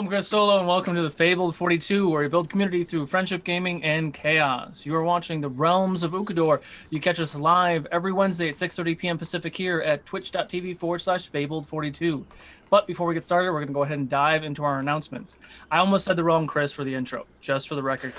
I'm Chris Solo, and welcome to the Fabled 42, where we build community through friendship, gaming, and chaos. You are watching the Realms of Ukodor. You catch us live every Wednesday at 6:30 p.m. Pacific here at twitch.tv/Fabled42. But before we get started, we're going to go ahead and dive into our announcements. I almost said the wrong Chris for the intro, just for the record,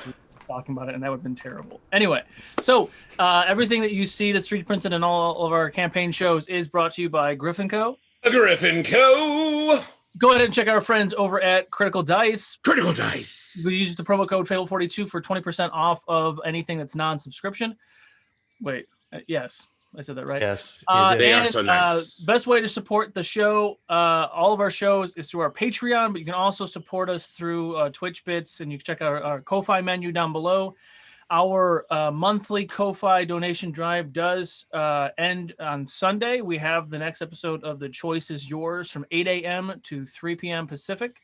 talking about it, and that would have been terrible. Anyway, so everything that you see that's 3D printed in all of our campaign shows is brought to you by Griffin Co. Griffin Co. Go ahead and check out our friends over at Critical Dice. Critical Dice. We use the promo code Fabled42 for 20% off of anything that's non-subscription. Wait, yes, I said that right. Yes, they are so nice. Best way to support the show, all of our shows, is through our Patreon, but you can also support us through Twitch Bits, and you can check out our Ko-Fi menu down below. Our monthly Ko-Fi donation drive does end on Sunday. We have the next episode of The Choice is Yours from 8 a.m. to 3 p.m. Pacific.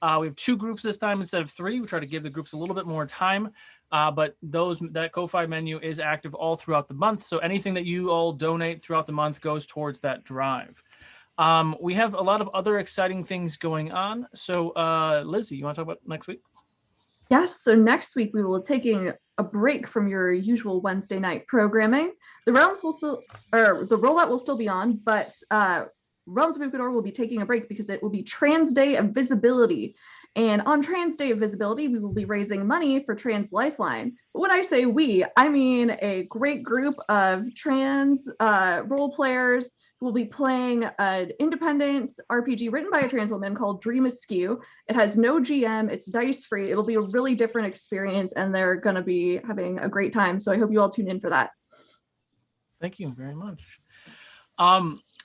We have 2 groups this time instead of 3. We try to give the groups a little bit more time, but that Ko-Fi menu is active all throughout the month. So anything that you all donate throughout the month goes towards that drive. We have a lot of other exciting things going on. So Lizzie, you want to talk about next week? Yes, so next week we will be taking a break from your usual Wednesday night programming. The Realms will still, or the rollout will still be on, but Realms of Ukodor will be taking a break because it will be Trans Day of Visibility. And on Trans Day of Visibility, we will be raising money for Trans Lifeline. But when I say we, I mean a great group of trans role players who will be playing an independent RPG written by a trans woman called Dream Askew. It has no GM, it's dice free. It'll be a really different experience, and they're going to be having a great time. So I hope you all tune in for that. Thank you very much.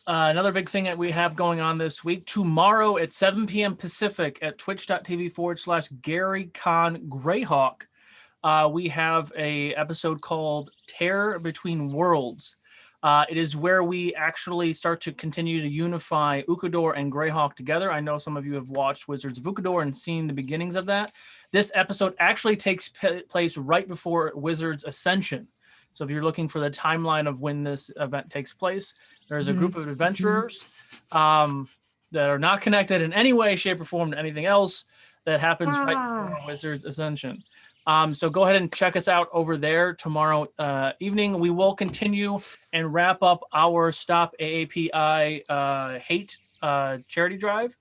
Another big thing that we have going on this week, tomorrow at 7 p.m. Pacific at twitch.tv/GaryCon Greyhawk, we have a episode called Terror Between Worlds. It is where we actually start to continue to unify Ukodor and Greyhawk together. I know some of you have watched Wizards of Ukodor and seen the beginnings of that. This episode actually takes place right before Wizards Ascension. So if you're looking for the timeline of when this event takes place, there's a group of adventurers that are not connected in any way, shape, or form to anything else that happens right before Wizards Ascension. So go ahead and check us out over there tomorrow evening. We will continue and wrap up our Stop AAPI Hate charity drive.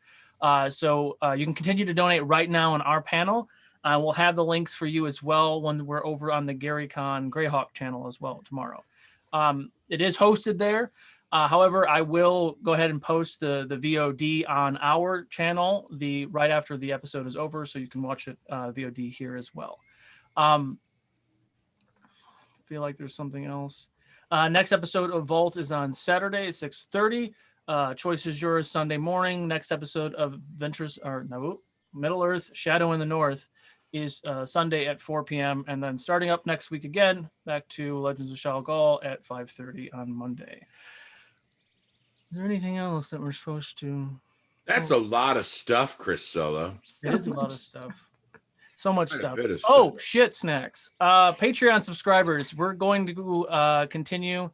So you can continue to donate right now on our panel. We'll have the links for you as well when we're over on the GaryCon Greyhawk channel as well tomorrow. It is hosted there. However, I will go ahead and post the VOD on our channel right after the episode is over, so you can watch it VOD here as well. I feel like there's something else. Next episode of Vault is on Saturday at 6:30. Choice is Yours Sunday morning. Next episode of Middle Earth Shadow in the North is Sunday at 4 p.m. And then starting up next week again, back to Legends of Shalgal at 5:30 on Monday. Is there anything else that we're supposed to? That's a lot of stuff, Chris Solo. It is a lot of stuff. So much stuff. Oh, shit, snacks. Patreon subscribers, we're going to continue.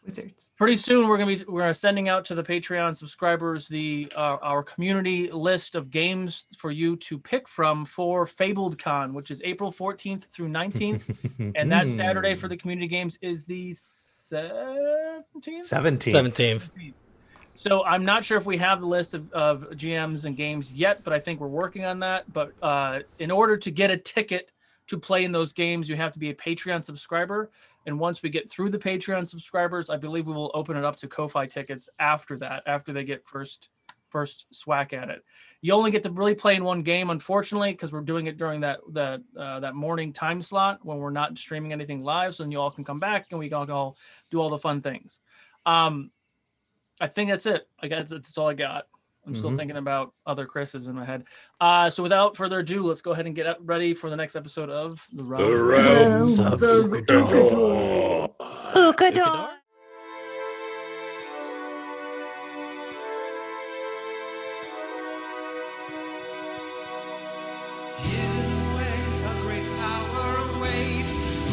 Wizards. Pretty soon, we're sending out to the Patreon subscribers our community list of games for you to pick from for FabledCon, which is April 14th through 19th, and that Saturday for the community games is the 17th. So I'm not sure if we have the list of GMs and games yet, but I think we're working on that. But in order to get a ticket to play in those games, you have to be a Patreon subscriber. And once we get through the Patreon subscribers, I believe we will open it up to Ko-Fi tickets after that, after they get first swack at it. You only get to really play in one game, unfortunately, because we're doing it during that morning time slot when we're not streaming anything live. So then you all can come back and we can all do all the fun things. I think that's it. I guess that's all I got. I'm still thinking about other Chris's in my head. So without further ado, let's go ahead and get ready for the next episode of The Realms of Ukodor. Ukodor.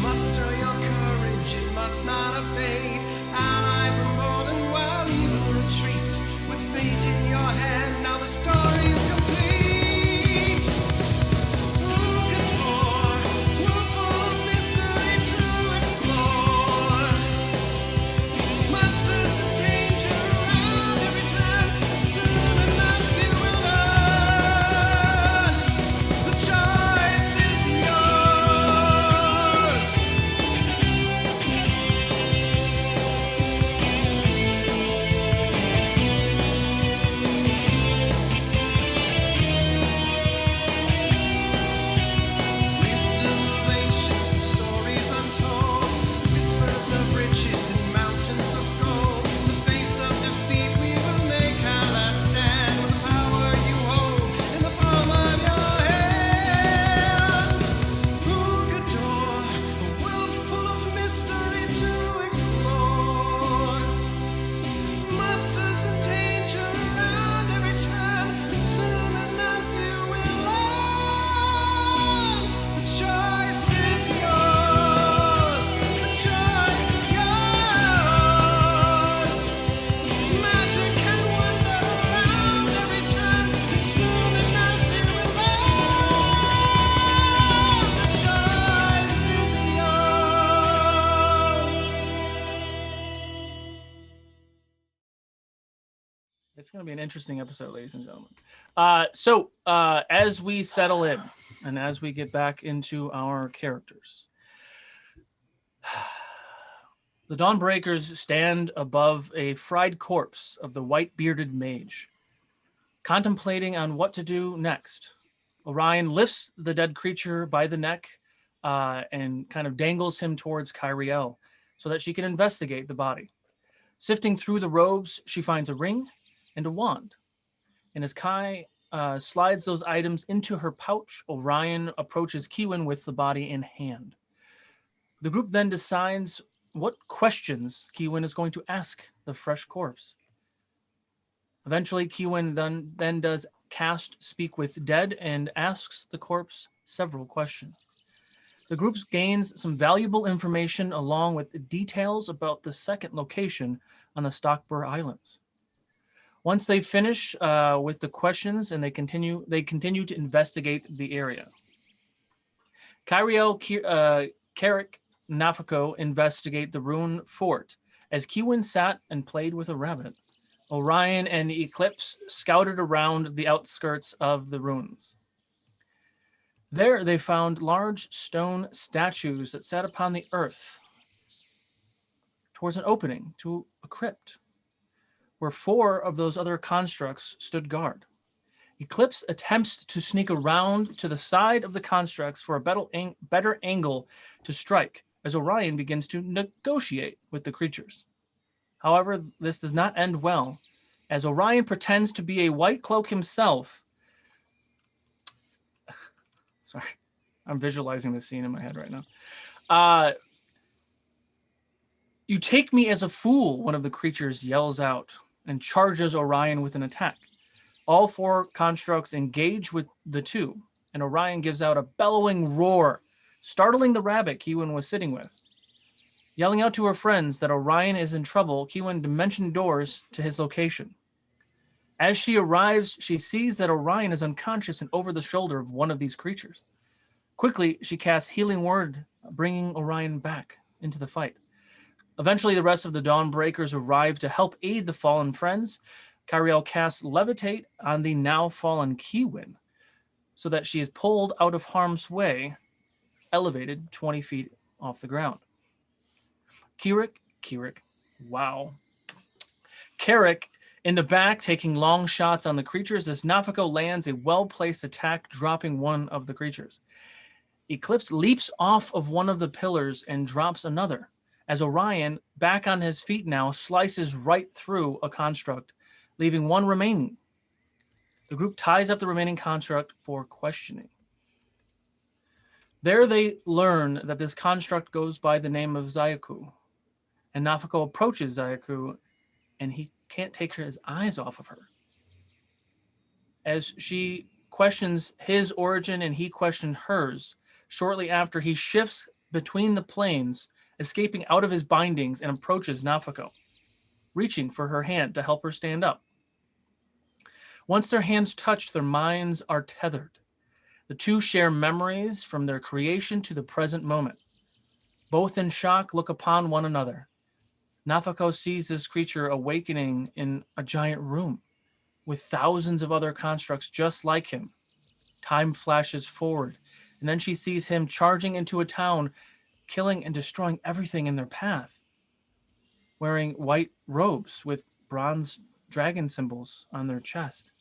Muster your courage, it must not abate. Allies on board and while evil retreats, with fate in your hand, now the story's complete. It's going to be an interesting episode, ladies and gentlemen. So as we settle in and as we get back into our characters, the Dawnbreakers stand above a fried corpse of the white-bearded mage, contemplating on what to do next. Orion lifts the dead creature by the neck and kind of dangles him towards Kyriel so that she can investigate the body. Sifting through the robes, she finds a ring and a wand. And as Kai slides those items into her pouch, Orion approaches Kiwin with the body in hand. The group then decides what questions Kiwin is going to ask the fresh corpse. Eventually, Kiwin then does cast Speak with Dead and asks the corpse several questions. The group gains some valuable information along with details about the second location on the Stockbur Islands. Once they finish with the questions and they continue to investigate the area. Kyriel, Carrick, Nafako investigate the ruin fort as Kiwin sat and played with a rabbit. Orion and Eclipse scouted around the outskirts of the ruins. There they found large stone statues that sat upon the earth towards an opening to a crypt, where 4 of those other constructs stood guard. Eclipse attempts to sneak around to the side of the constructs for a better angle to strike, as Orion begins to negotiate with the creatures. However, this does not end well, as Orion pretends to be a white cloak himself. Sorry, I'm visualizing this scene in my head right now. You take me as a fool, one of the creatures yells out and charges Orion with an attack. All 4 constructs engage with the 2, and Orion gives out a bellowing roar, startling the rabbit Kiwin was sitting with. Yelling out to her friends that Orion is in trouble, Kiwin dimension doors to his location. As she arrives, she sees that Orion is unconscious and over the shoulder of one of these creatures. Quickly, she casts Healing Word, bringing Orion back into the fight. Eventually, the rest of the Dawnbreakers arrive to help aid the fallen friends. Kyriel casts Levitate on the now fallen Kiwin so that she is pulled out of harm's way, elevated 20 feet off the ground. Carrick in the back, taking long shots on the creatures as Nafako lands a well-placed attack, dropping one of the creatures. Eclipse leaps off of one of the pillars and drops another, as Orion, back on his feet now, slices right through a construct, leaving one remaining. The group ties up the remaining construct for questioning. There they learn that this construct goes by the name of Zayaku, and Nafako approaches Zayaku, and he can't take his eyes off of her. As she questions his origin and he questioned hers, shortly after he shifts between the planes, escaping out of his bindings and approaches Nafako, reaching for her hand to help her stand up. Once their hands touch, their minds are tethered. The 2 share memories from their creation to the present moment. Both in shock look upon one another. Nafako sees this creature awakening in a giant room with thousands of other constructs just like him. Time flashes forward, and then she sees him charging into a town, killing and destroying everything in their path, wearing white robes with bronze dragon symbols on their chest.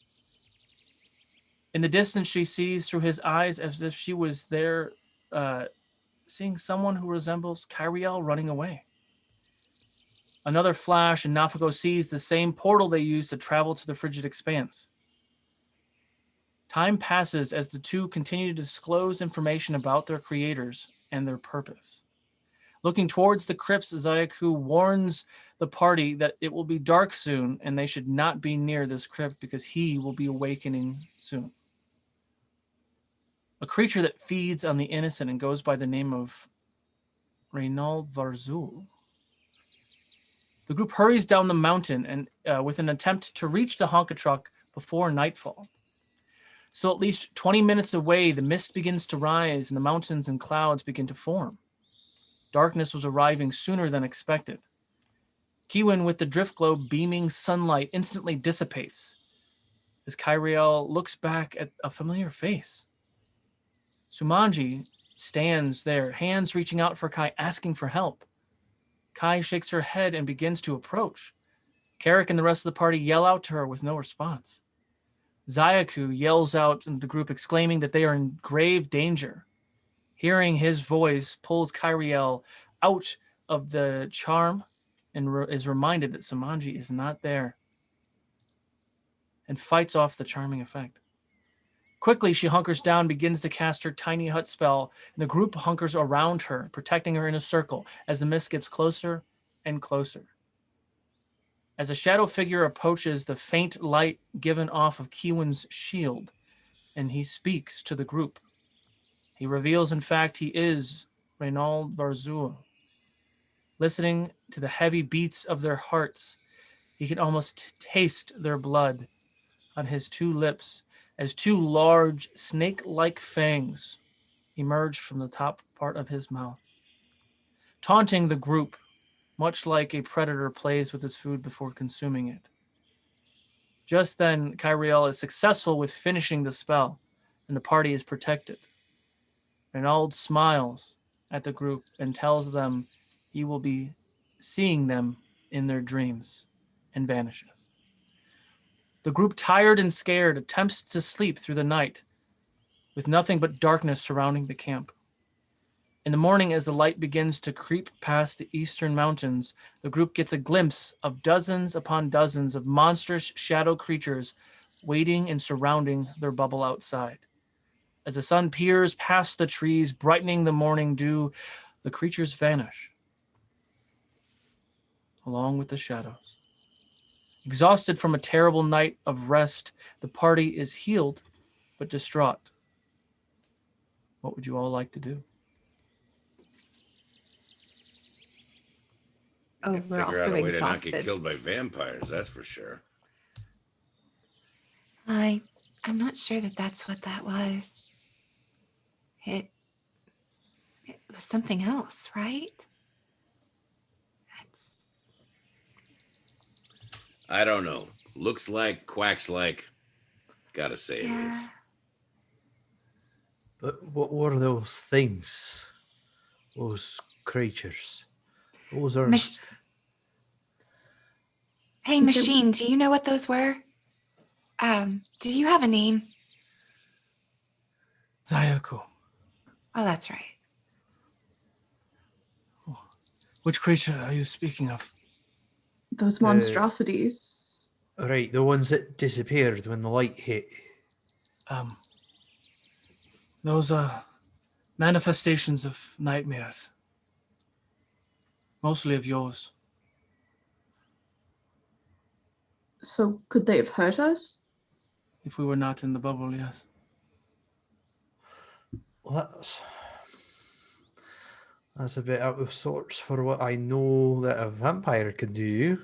In the distance, she sees through his eyes as if she was there, seeing someone who resembles Kyriel running away. Another flash, and Nafako sees the same portal they used to travel to the frigid expanse. Time passes as the 2 continue to disclose information about their creators and their purpose. Looking towards the crypts, Zayaku warns the party that it will be dark soon and they should not be near this crypt because he will be awakening soon. A creature that feeds on the innocent and goes by the name of Reynald Varzul. The group hurries down the mountain and with an attempt to reach the Honka truck before nightfall. So at least 20 minutes away, the mist begins to rise and the mountains and clouds begin to form. Darkness was arriving sooner than expected. Kiwin with the drift globe beaming sunlight instantly dissipates as Kyriel looks back at a familiar face. Sumanji stands there, hands reaching out for Kai, asking for help. Kai shakes her head and begins to approach. Carrick and the rest of the party yell out to her with no response. Zayaku yells out in the group, exclaiming that they are in grave danger. Hearing his voice pulls Kyriel out of the charm and is reminded that Sumanji is not there and fights off the charming effect. Quickly, she hunkers down, begins to cast her tiny hut spell, and the group hunkers around her, protecting her in a circle as the mist gets closer and closer. As a shadow figure approaches the faint light given off of Kiwin's shield, and he speaks to the group. He reveals, in fact, he is Reynald Varzul. Listening to the heavy beats of their hearts, he can almost taste their blood on his two lips as two large snake-like fangs emerge from the top part of his mouth, taunting the group, much like a predator plays with his food before consuming it. Just then, Kyriel is successful with finishing the spell, and the party is protected. Reynald smiles at the group and tells them he will be seeing them in their dreams, and vanishes. The group, tired and scared, attempts to sleep through the night, with nothing but darkness surrounding the camp. In the morning, as the light begins to creep past the eastern mountains, the group gets a glimpse of dozens upon dozens of monstrous shadow creatures waiting and surrounding their bubble outside. As the sun peers past the trees, brightening the morning dew, the creatures vanish, along with the shadows. Exhausted from a terrible night of rest, the party is healed but distraught. What would you all like to do? Oh, Figure we're out also a way to not get exhausted. killed by vampires, that's for sure. I'm not sure that that's what that was. It was something else, right? That's I don't know. Looks like, quacks like. Gotta say it is. yeah. But what were those things? Those creatures? Those are... Hey, Machine, do you know what those were? Do you have a name? Zayaku, Oh, that's right. which creature are you speaking of? Those monstrosities. Right, the ones that disappeared when the light hit. Those are manifestations of nightmares. Mostly of yours. So could they have hurt us? If we were not in the bubble, yes. Well, that's a bit out of sorts for what I know that a vampire can do.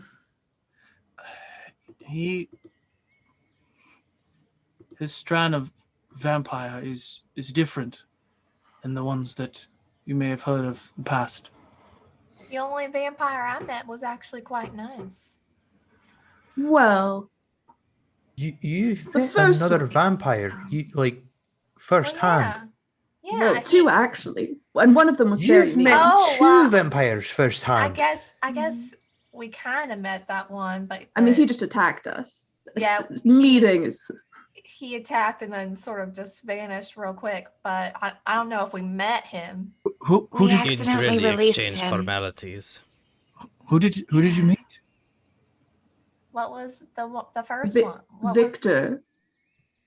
His strand of vampire is different than the ones that you may have heard of in the past. The only vampire I met was actually quite nice. Well, You've The met first another one. vampire, first Well, hand. Yeah, well, two actually, and one of them was very You've mean. met Oh, two well, vampires first hand. I guess we kind of met that one, but I mean, he just attacked us. Yeah, Meeting is. he attacked and then sort of just vanished real quick. But I don't know if we met him. Who We did ac- Didn't Accidentally really released exchange him. formalities. who did you meet? What was the first Vi- one? What Victor.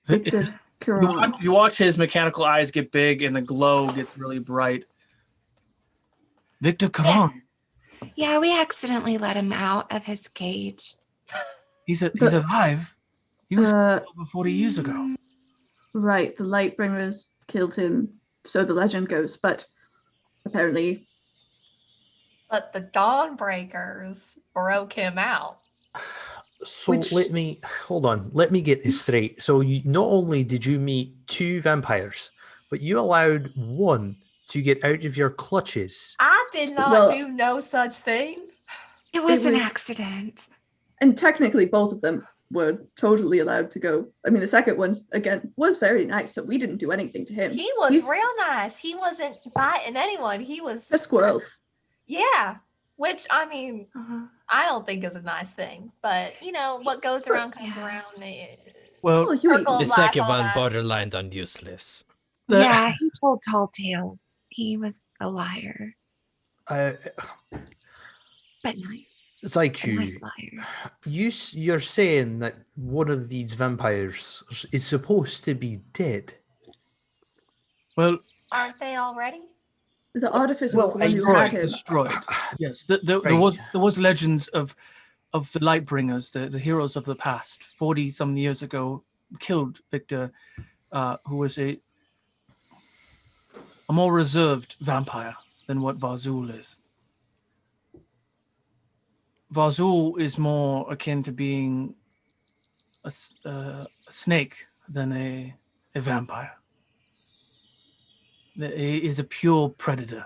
Victor Kiron. You watch his mechanical eyes get big and the glow gets really bright. Victor Caron. Yeah, we accidentally let him out of his cage. He's alive. He was Uh, over 40 years ago. Right, the Lightbringers killed him, so the legend goes. But apparently, But the Dawnbreakers broke him out. So Which- let me get this straight. So you not only did you meet two vampires, but you allowed one to get out of your clutches. I did not Well- do no such thing. It was an was- accident. And technically, both of them were totally allowed to go. I mean, the second one, again, was very nice, so we didn't do anything to him. He was He's real nice. He wasn't biting anyone. He was the squirrels. Yeah. Which I mean, Uh-huh. I don't think is a nice thing. But what goes around comes Yeah. around. Well, Well, you Circle. eat The Black second all one that. borderline on useless. Yeah, he told tall tales. He was a liar, Uh, but nice. it's like A you. nice liar. You're saying that one of these vampires is supposed to be dead. well, Aren't they already? The artificer Well, was the one who had destroyed, him. destroyed. Yes, there Right. was legends of the Lightbringers, the heroes of the past. 40-some years ago, killed Victor, who was a more reserved vampire than what Vazul is. Vazul is more akin to being a snake than a vampire. He is a pure predator.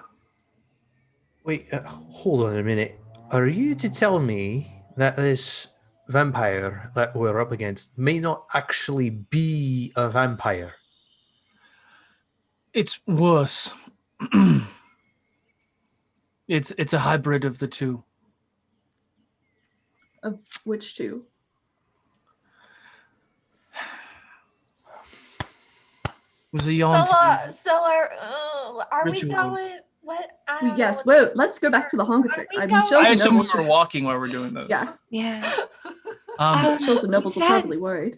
Wait, hold on a minute. Are you to tell me that this vampire that we're up against may not actually be a vampire? It's worse. It's a hybrid of the two. Of which two? It was a yawn. So are we Ritual. going? What? I don't know Yes, what- well, let's go back to the Honka Are trick. we I mean, going- Chills I and assume we Nobles were should- walking while we're doing this. Yeah, Yeah. Chills and Nobles You were said- probably worried.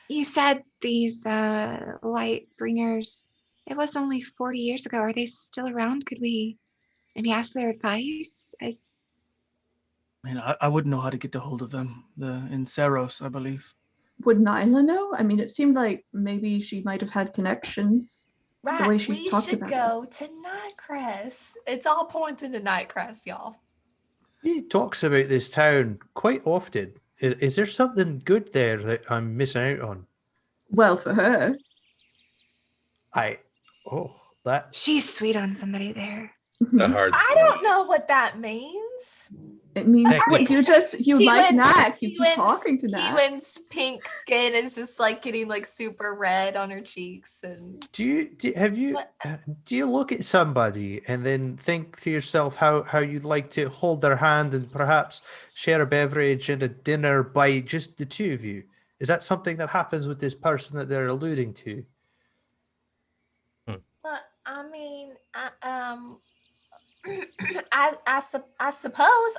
You said these light bringers. It was only 40 years ago. Are they still around? Could we maybe ask their advice? As I mean, I wouldn't know how to get a hold of them. In Saros, I believe. Would Nyla know? I mean, it seemed like maybe she might have had connections. Right, way she we talked should about go us. to Nightcrest. It's all pointing to Nightcrest, y'all. He talks about this town quite often. Is there something good there that I'm missing out on? Well, for her, That she's sweet on somebody there. A hard. I don't know what that means. it means Technically. you like Ewan's- Knack. You keep Ewan's- talking to Knack. Ewan's pink skin is just like getting like super red on her cheeks, and do you What? do you look at somebody and then think to yourself how you'd like to hold their hand and perhaps share a beverage and a dinner by just the two of you? Is that something that happens with this person that they're alluding to? but I mean, I suppose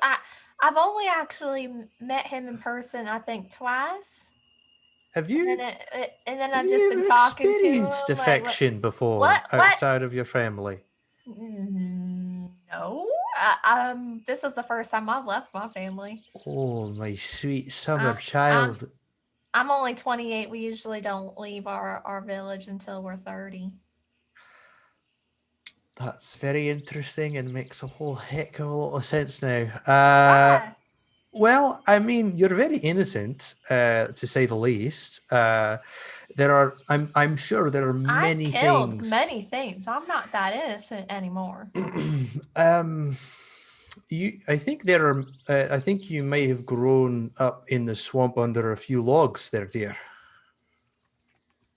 I've only actually met him in person, I think, twice. Have And you? then Have I've just you been ever talking to him. experienced like, affection before what? outside of your family? No. This is the first time I've left my family. Oh, my sweet summer Um, child. I'm only 28. We usually don't leave our village until we're 30. That's very interesting and makes a whole heck of a lot of sense now. Ah, Well, I mean, you're very innocent, to say the least. I'm sure there are I many killed things. many things. I'm not that innocent anymore. I think there are. I think you may have grown up in the swamp under a few logs, there, dear.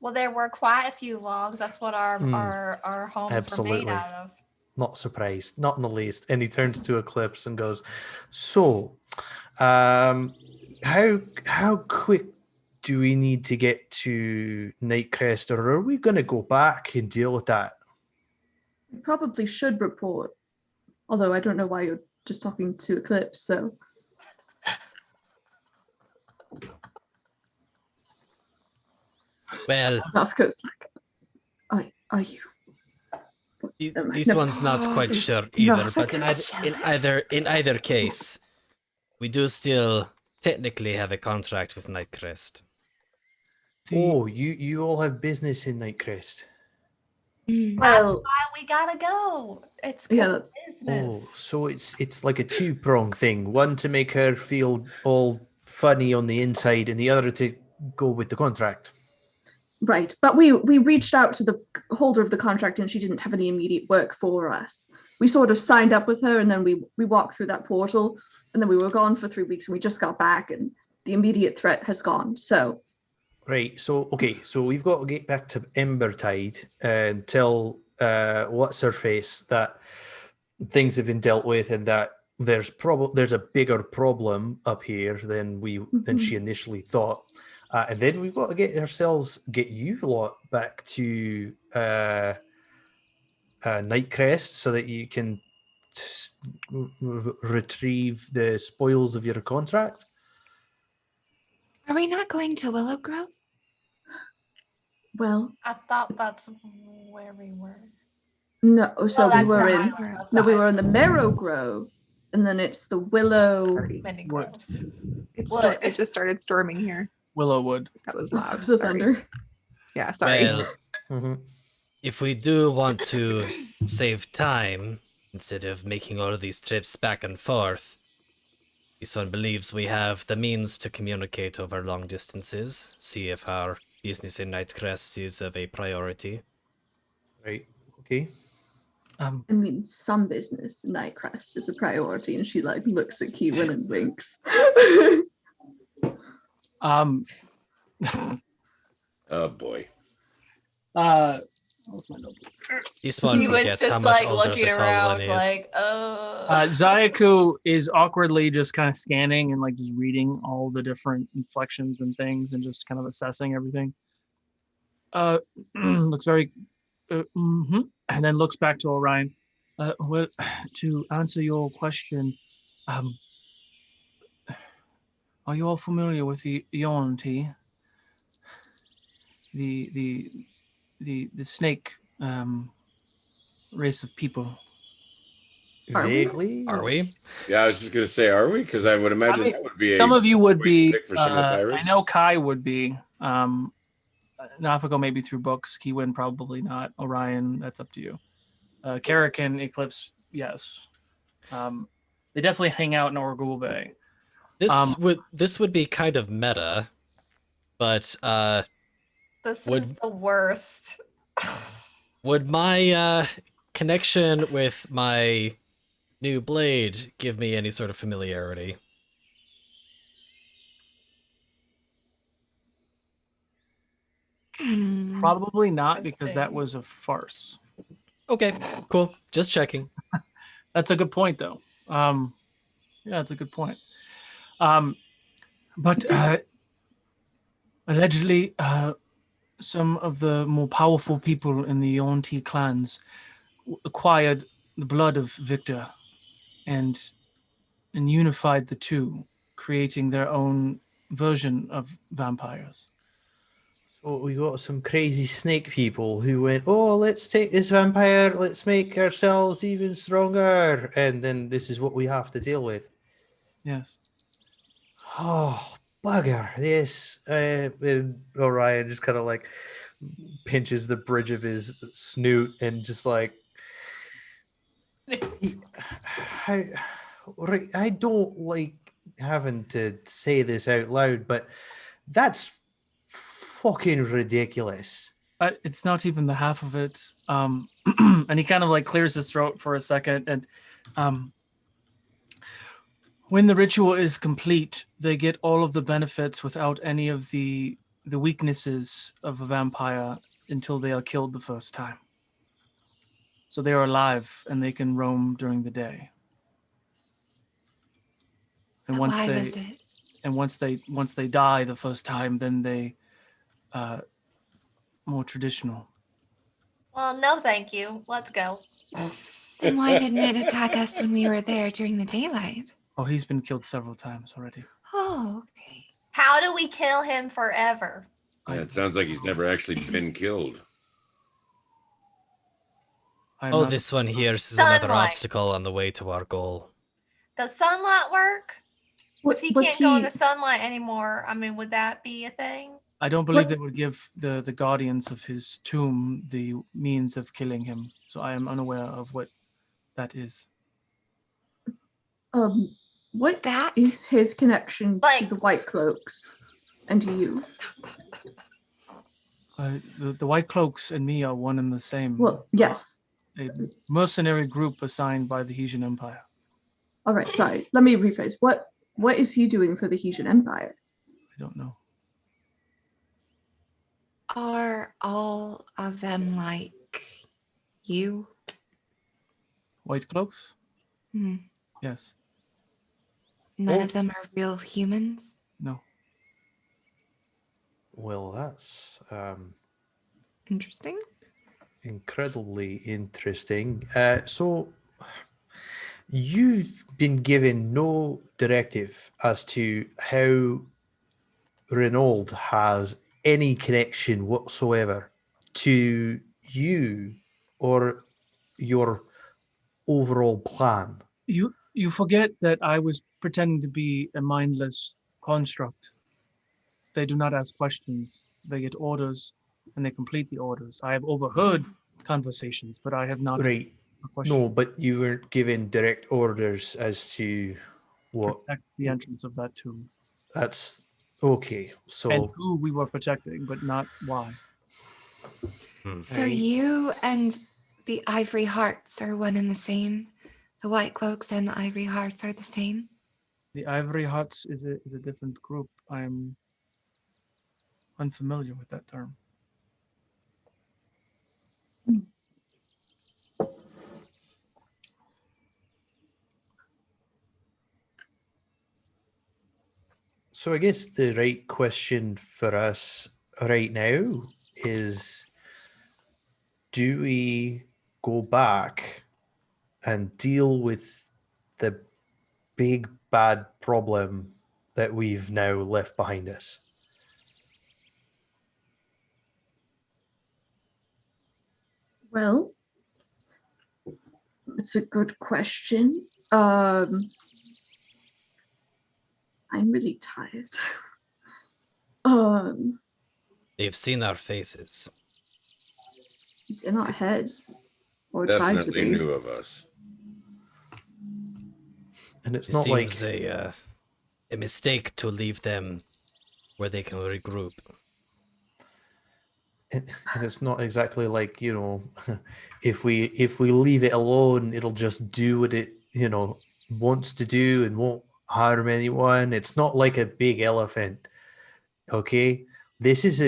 Well, there were quite a few logs. That's what our homes were Absolutely. made out of. Not surprised, not in the least. And he turns to Eclipse and goes, "So, how quick do we need to get to Nightcrest, or are we going to go back and deal with that?" You probably should report. Although I don't know why you're just talking to Eclipse, so Well, Ralph goes like, are you? Never mind, this never one's not quite mind. sure No, either. I But in either case, we do still technically have a contract with Nightcrest. Oh, you all have business in Nightcrest. Mm. That's Well, why we gotta go. It's Yeah, because Oh, business. so it's like a two-pronged thing. One to make her feel all funny on the inside, and the other to go with the contract. Right, but we reached out to the holder of the contract and she didn't have any immediate work for us. We sort of signed up with her and then we walked through that portal and then we were gone for 3 weeks and we just got back and the immediate threat has gone. So Right. So okay. So we've got to get back to Embertide and tell what's her face that things have been dealt with and that there's a bigger problem up here than she initially thought. And then we've got to get you lot back to Nightcrest so that you can retrieve the spoils of your contract. Are we not going to Willow Grove? well, I thought that's where we were. no, so we that's were the in island, that's no, the we were in island. the Marrow Grove and then it's the Willow. Many What? groves. It just started storming here. Willowwood. That was loud. The Sorry. thunder. Yeah, sorry. Well, Mhm. if we do want to save time, instead of making all of these trips back and forth, this one believes we have the means to communicate over long distances, see if our business in Nightcrest is of a priority. Right. Okay. I mean, some business in Nightcrest is a priority, and she like looks at Keelan and winks. Oh boy. What's my notebook? This one He was forgets how just much like older looking the tall one around, is. like, Zayaku is awkwardly just kind of scanning and like just reading all the different inflections and things and just kind of assessing everything. Looks very, and then looks back to Orion. Well, to answer your question, are you all familiar with the Yonti? The snake race of people. Are we? Vaguely. Are we? Yeah, I was just gonna say, are we? Because I would imagine mean, that would be Some a of you would choice be. pick for some of the I pirates. know Kai would be. Nafiko maybe through books. Keywin probably not. Orion, that's up to you. Carrick and Eclipse, yes. They definitely hang out in Orgul Bay. This would be kind of meta, but this Would- is the worst. would my connection with my new blade give me any sort of familiarity? Probably not, because that Interesting. was a farce. Okay, cool. Just checking. That's a good point, though. Yeah, that's a good point. But allegedly, some of the more powerful people in the Yonti clans acquired the blood of Victor and unified the two, creating their own version of vampires. So we got some crazy snake people who went, "Oh, let's take this vampire, let's make ourselves even stronger," and then this is what we have to deal with. Yes. Oh, bugger! Yes. And Orion just kind of like pinches the bridge of his snoot and just like, I don't like having to say this out loud, but that's fucking ridiculous. It's not even the half of it. And he kind of like clears his throat for a second. And when the ritual is complete, they get all of the benefits without any of the weaknesses of a vampire until they are killed the first time. So they are alive and they can roam during the day. And once Why they was it? and once they die the first time, then they more traditional. Well, no, thank you. Let's go. Then why didn't it attack us when we were there during the daylight? Oh, he's been killed several times already. Oh, okay. How do we kill him forever? Yeah, it sounds like he's never actually been killed. I'm Oh, not- this one here is another Sunlight. obstacle on the way to our goal. Does sunlight work? What, If he was can't go into sunlight anymore, I mean, would that be a thing? I don't believe What- that would give the guardians of his tomb the means of killing him. So I am unaware of what that is. What That is his connection to Like- the White Cloaks and to you? The White Cloaks and me are one and the same. Well, yes. A mercenary group assigned by the Hesian Empire. All right, sorry. Let me rephrase. What is he doing for the Hesian Empire? I don't know. Are all of them like you? White Cloaks? Hmm. Yes. None of them are real humans? No. Well, that's Interesting. incredibly interesting. So you've been given no directive as to how Reynald has any connection whatsoever to you or your overall plan. You forget that I was pretending to be a mindless construct. They do not ask questions. They get orders, and they complete the orders. I have overheard conversations, but I have not. Right. No, but you weren't given direct orders as to what. Protect the entrance of that tomb. That's okay. So and who we were protecting, but not why. So you and the Ivory Hearts are one and the same? The White Cloaks and the Ivory Hearts are the same? The Ivory Hearts is a different group. I'm unfamiliar with that term. So I guess the right question for us right now is, do we go back and deal with the big bad problem that we've now left behind us? Well, it's a good question. I'm really tired. They've seen our faces. It's in our heads. Or tried to Definitely be. knew of us. And it's It not like seems a mistake to leave them where they can regroup. and it's not exactly like, if we leave it alone, it'll just do what it wants to do and won't harm anyone. It's not like a big elephant. Okay, this is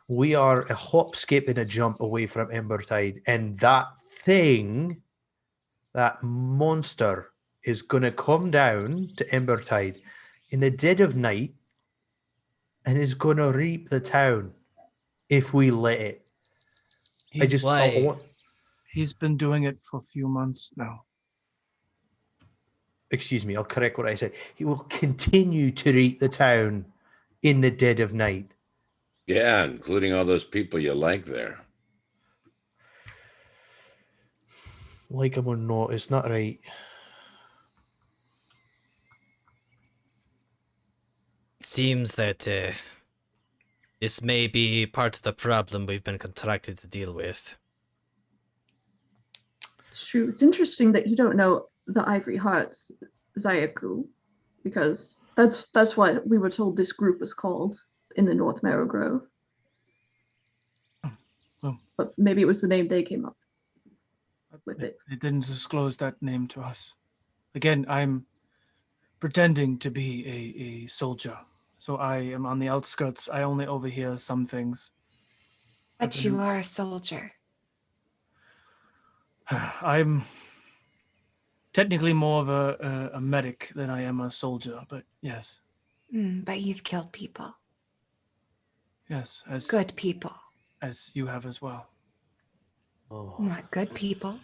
we are a hop, skip, and a jump away from Embertide, and that monster is going to come down to Embertide in the dead of night and is going to reap the town if we let it. He's been doing it for a few months now. Excuse me, I'll correct what I said. He will continue to reap the town in the dead of night. Yeah, including all those people you like there. Like him or not, it's not right. It seems that this may be part of the problem we've been contracted to deal with. It's true. It's interesting that you don't know the Ivory Hearts, Zayaku, because that's what we were told this group was called in the North Marrow Grove. Oh. But maybe it was the name they came up with it. They didn't disclose that name to us. Again, I'm pretending to be a soldier. So I am on the outskirts. I only overhear some things. But you are a soldier. I'm technically more of a medic than I am a soldier, but yes. But you've killed people. Yes, as good people. As you have as well. Oh. Not good people.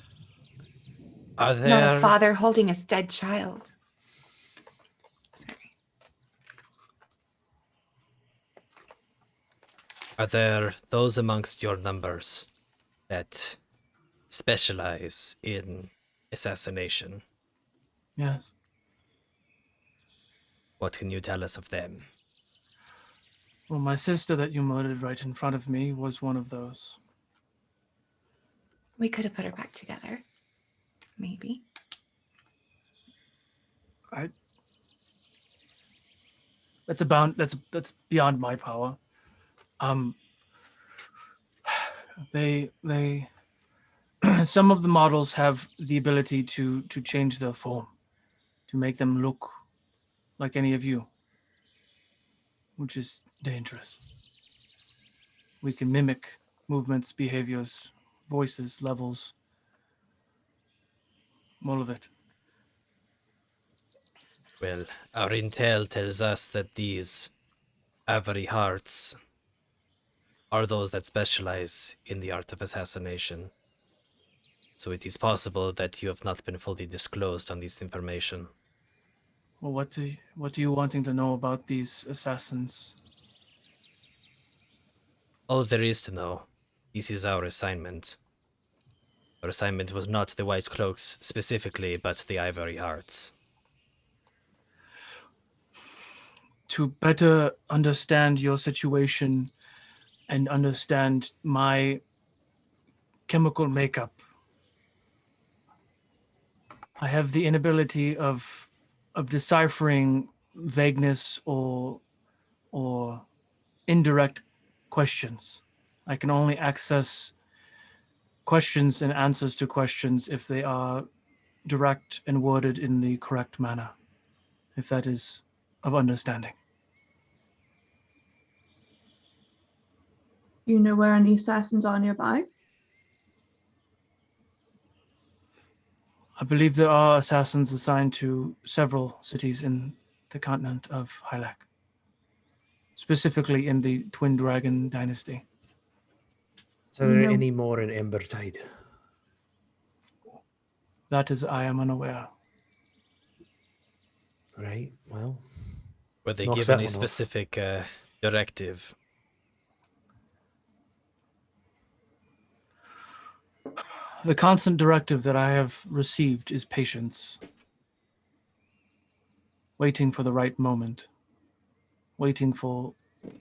Are there... Not a father holding his dead child. Sorry. Are there those amongst your numbers that specialize in assassination? Yes. What can you tell us of them? Well, my sister that you murdered right in front of me was one of those. We could have put her back together. Maybe. That's beyond my power. They some of the models have the ability to change their form, to make them look like any of you, which is dangerous. We can mimic movements, behaviors, voices, levels, all of it. Well, our intel tells us that these Avery Hearts are those that specialize in the art of assassination. So it is possible that you have not been fully disclosed on this information. Well, what are you wanting to know about these assassins? All there is to know, this is our assignment. Our assignment was not the White Cloaks specifically, but the Ivory Hearts. To better understand your situation and understand my chemical makeup, I have the inability of deciphering vagueness or indirect questions. I can only access questions and answers to questions if they are direct and worded in the correct manner, if that is of understanding. Do you know where any assassins are nearby? I believe there are assassins assigned to several cities in the continent of Hylac, specifically in the Twin Dragon Dynasty. So are there any more in Embertide? That is, I am unaware. Right, well. Were they knocks given that a one off. specific directive? The constant directive that I have received is patience. Waiting for the right moment. Waiting for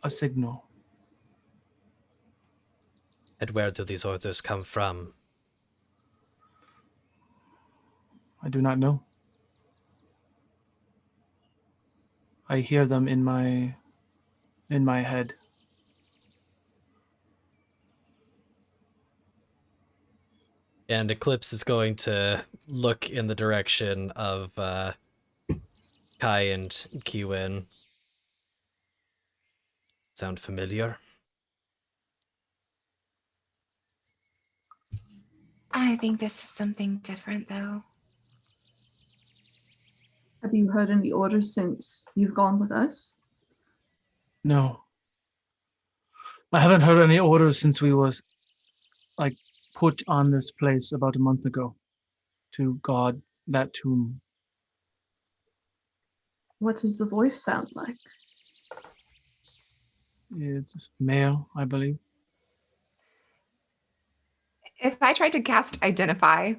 a signal. And where do these orders come from? I do not know. I hear them in my head. And Eclipse is going to look in the direction of Kai and Kiwin. Sound familiar? I think this is something different, though. Have you heard any orders since you've gone with us? No. I haven't heard any orders since we was put on this place about a month ago to guard that tomb. What does the voice sound like? It's male, I believe. If I tried to cast Identify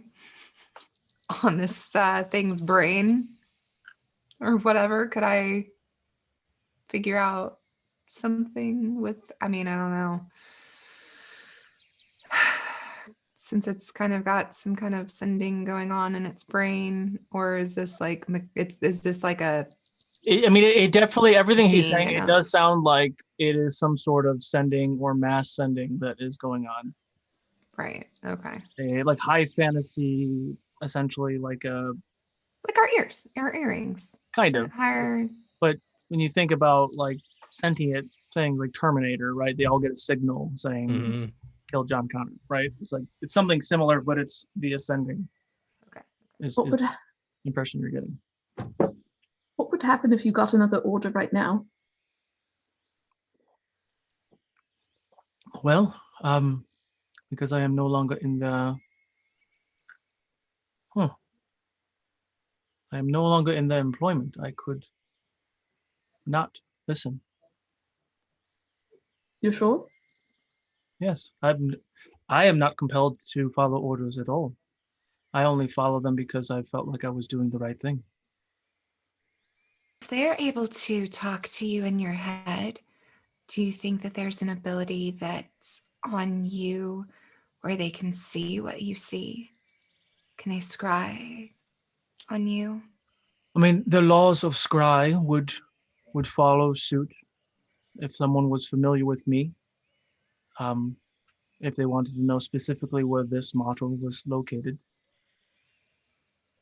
on this thing's brain or whatever, could I figure out something with, I mean, I don't know. Since it's kind of got some kind of sending going on in its brain, or is this like, is this like a... It definitely, everything he's saying, Thing, it does sound like it is some sort of sending or mass sending that is going on. Right, okay. Like high fantasy, essentially like a... Like our ears, our earrings. Kind of. Higher... But when you think about like sentient things like Terminator, right? They all get a signal saying, kill John Connor, right? It's like, it's something similar, but it's the ascending. Okay. Is the impression you're getting. What would happen if you got another order right now? Well, because I am no longer in the... I am no longer in the employment. I could not listen. You sure? Yes, I am not compelled to follow orders at all. I only follow them because I felt like I was doing the right thing. If they're able to talk to you in your head, do you think that there's an ability that's on you where they can see what you see? Can they scry on you? I mean, the laws of scry would follow suit if someone was familiar with me. if they wanted to know specifically where this module was located.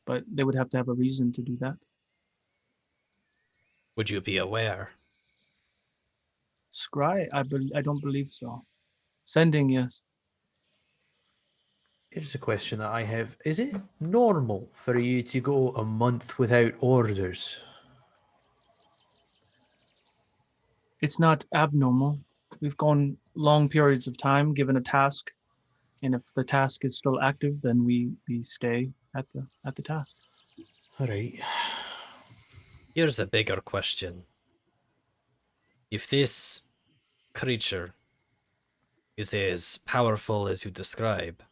But they would have to have a reason to do that. Would you be aware? Scry, I don't believe so. Sending, yes. Here's a question that I have. Is it normal for you to go a month without orders? It's not abnormal. We've gone long periods of time given a task, and if the task is still active, then we stay at the task. All right. Here's a bigger question. If this creature is as powerful as you describe,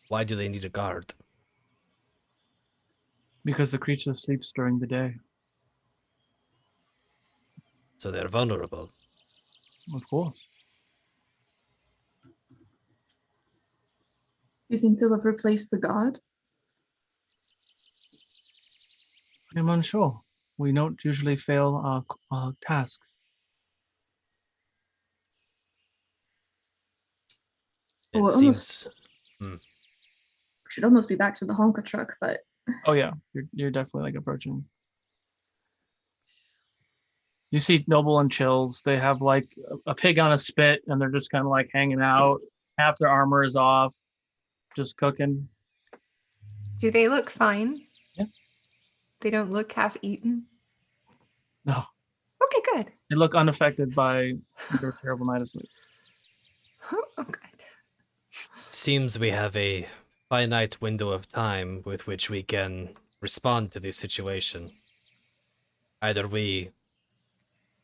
why do they need a guard? Because the creature sleeps during the day. So they're vulnerable. Of course. You think they'll have replaced the god? I'm unsure. We don't usually fail our tasks. It Well, seems. Should almost be back to the honker truck, but Oh yeah, you're definitely like approaching. You see Noble and Chills. They have like a pig on a spit, and they're just kind of like hanging out. Half their armor is off, just cooking. Do they look fine? Yeah. They don't look half eaten? No, Okay, good. they look unaffected by their terrible night of sleep. Oh, good. Seems we have a finite window of time with which we can respond to this situation. Either we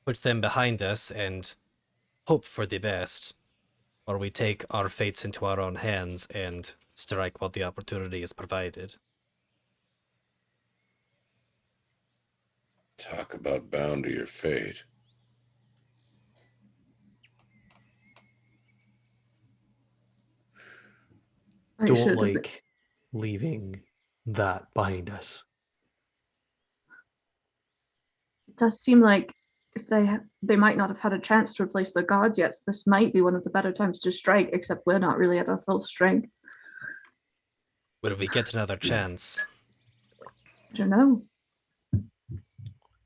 put them behind us and hope for the best, or we take our fates into our own hands and strike while the opportunity is provided. Talk about bound to your fate. are you Don't sure does like leaving that behind us. it does seem like if they might not have had a chance to replace the gods yet, so this might be one of the better times to strike, except we're not really at our full strength. Will we get another chance? I don't know.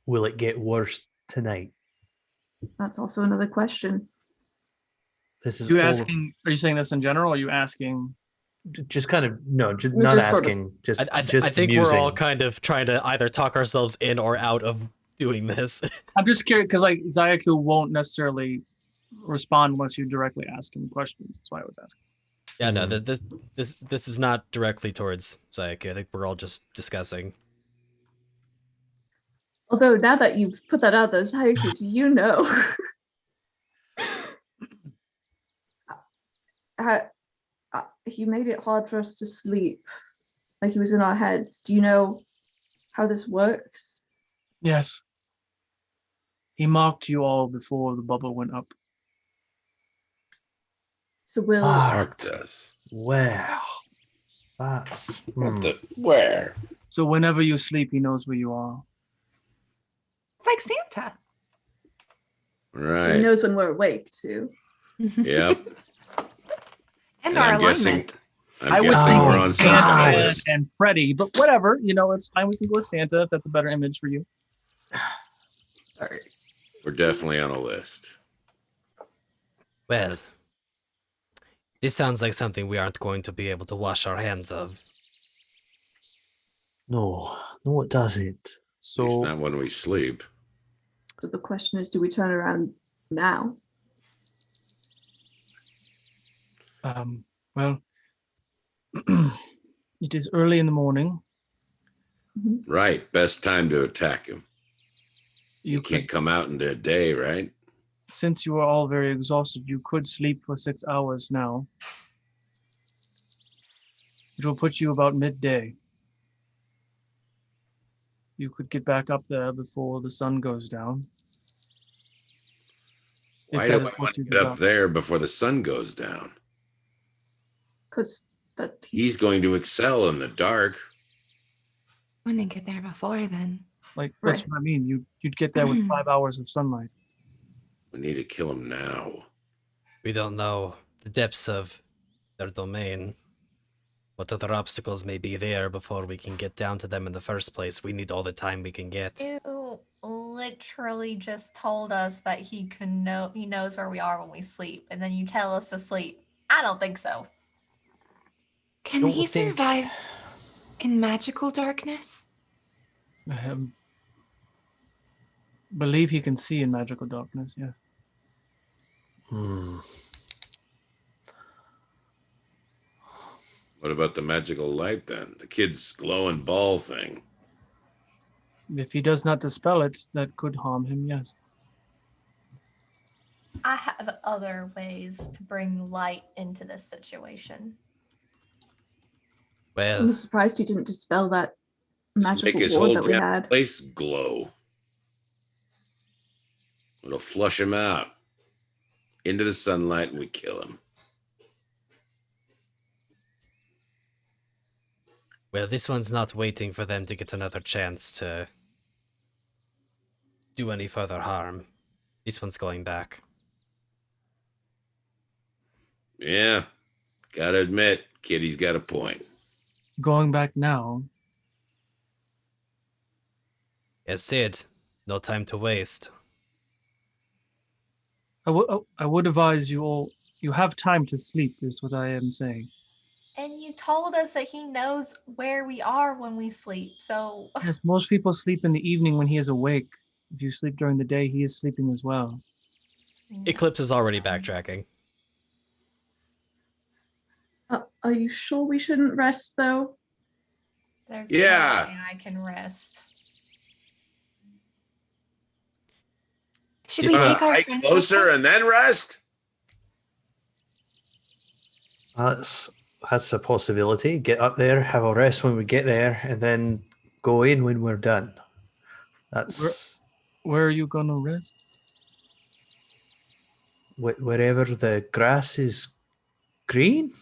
Will it get worse tonight? That's also another question. This is You all- asking? Are you saying this in general? Or are you asking? just kind of no, just We're not just sort of- asking. Just I just think we're all musing. kind of trying to either talk ourselves in or out of doing this. I'm just curious because like Zayaku won't necessarily respond unless you directly ask him questions. That's why I was asking. Yeah, no, this is not directly towards Zayaku. I think we're all just discussing. Although now that you've put that out there, Zayaku, do you know he made it hard for us to sleep, like he was in our heads. Do you know how this works? Yes. He marked you all before the bubble went up. So we'll Marked us. Well, that's What the? Where? So whenever you sleep, he knows where you are. It's like Santa. he Right. knows when we're awake too. Yep. And And our I'm guessing- alignment. I'm I would guessing think we're on Santa Santa's God. list. and Freddy, but whatever, it's fine. We can go with Santa if that's a better image for you. We're definitely on a list. Well, this sounds like something we aren't going to be able to wash our hands of. no, it doesn't. At least So not when we sleep. So the question is, do we turn around now? Well, it is early in the morning. Right. Best time to attack him. You could- can't come out into a day, right? Since you are all very exhausted, you could sleep for 6 hours now. It will put you about midday. You could get back up there before the sun goes down. If Why that do is I what want you to get up desire. there before the sun goes down? Because that He's going to excel in the dark. Wouldn't get there before then. Like that's Right. what I mean. You'd get there with 5 hours of sunlight. We need to kill him now. We don't know the depths of their domain. What other obstacles may be there before we can get down to them in the first place? We need all the time we can get. You literally just told us that he knows where we are when we sleep, and then you tell us to sleep. I don't think so. Can Don't he think- survive in magical darkness? I believe he can see in magical darkness, yeah. What about the magical light then? The kid's glowing ball thing. If he does not dispel it, that could harm him, yes. I have other ways to bring light into this situation. I'm Well, surprised you didn't dispel that Just magical make his ward whole that we damn had. place glow. It'll flush him out into the sunlight and we kill him. well, this one's not waiting for them to get another chance to do any further harm. This one's going back. Yeah, gotta admit, Kitty's got a point. Going back now, As said, no time to waste. I would advise you all, you have time to sleep, is what I am saying. And you told us that he knows where we are when we sleep, so Yes, most people sleep in the evening when he is awake. If you sleep during the day, he is sleeping as well. Eclipse is already backtracking. Are you sure we shouldn't rest, though? there's Yeah. no way I can rest. Should we take our Hike friends with closer us? and then rest? That's a possibility. Get up there, have a rest when we get there, and then go in when we're done. That's Where are you gonna rest? wherever the grass is green.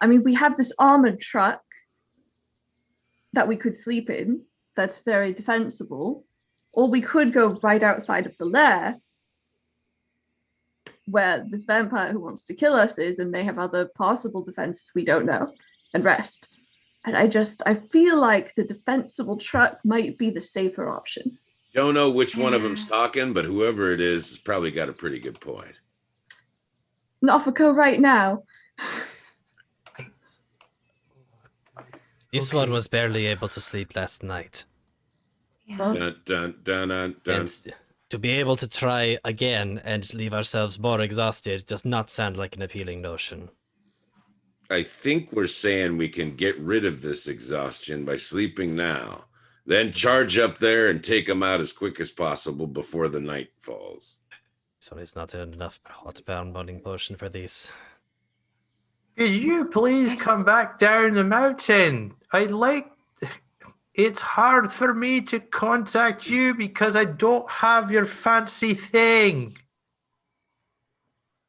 I mean, we have this armored truck that we could sleep in that's very defensible. Or we could go right outside of the lair where this vampire who wants to kill us is and may have other possible defenses we don't know and rest. And I feel like the defensible truck might be the safer option. Don't know which one of them's talking, but whoever it is has probably got a pretty good point. Nofako right now. This one was barely able to sleep last night. Yeah. Dun, dun, dun, dun, dun. And to be able to try again and leave ourselves more exhausted does not sound like an appealing notion. I think we're saying we can get rid of this exhaustion by sleeping now, then charge up there and take them out as quick as possible before the night falls. This one is not enough hot-bound bonding potion for these. Could you please come back down the mountain? It's hard for me to contact you because I don't have your fancy thing.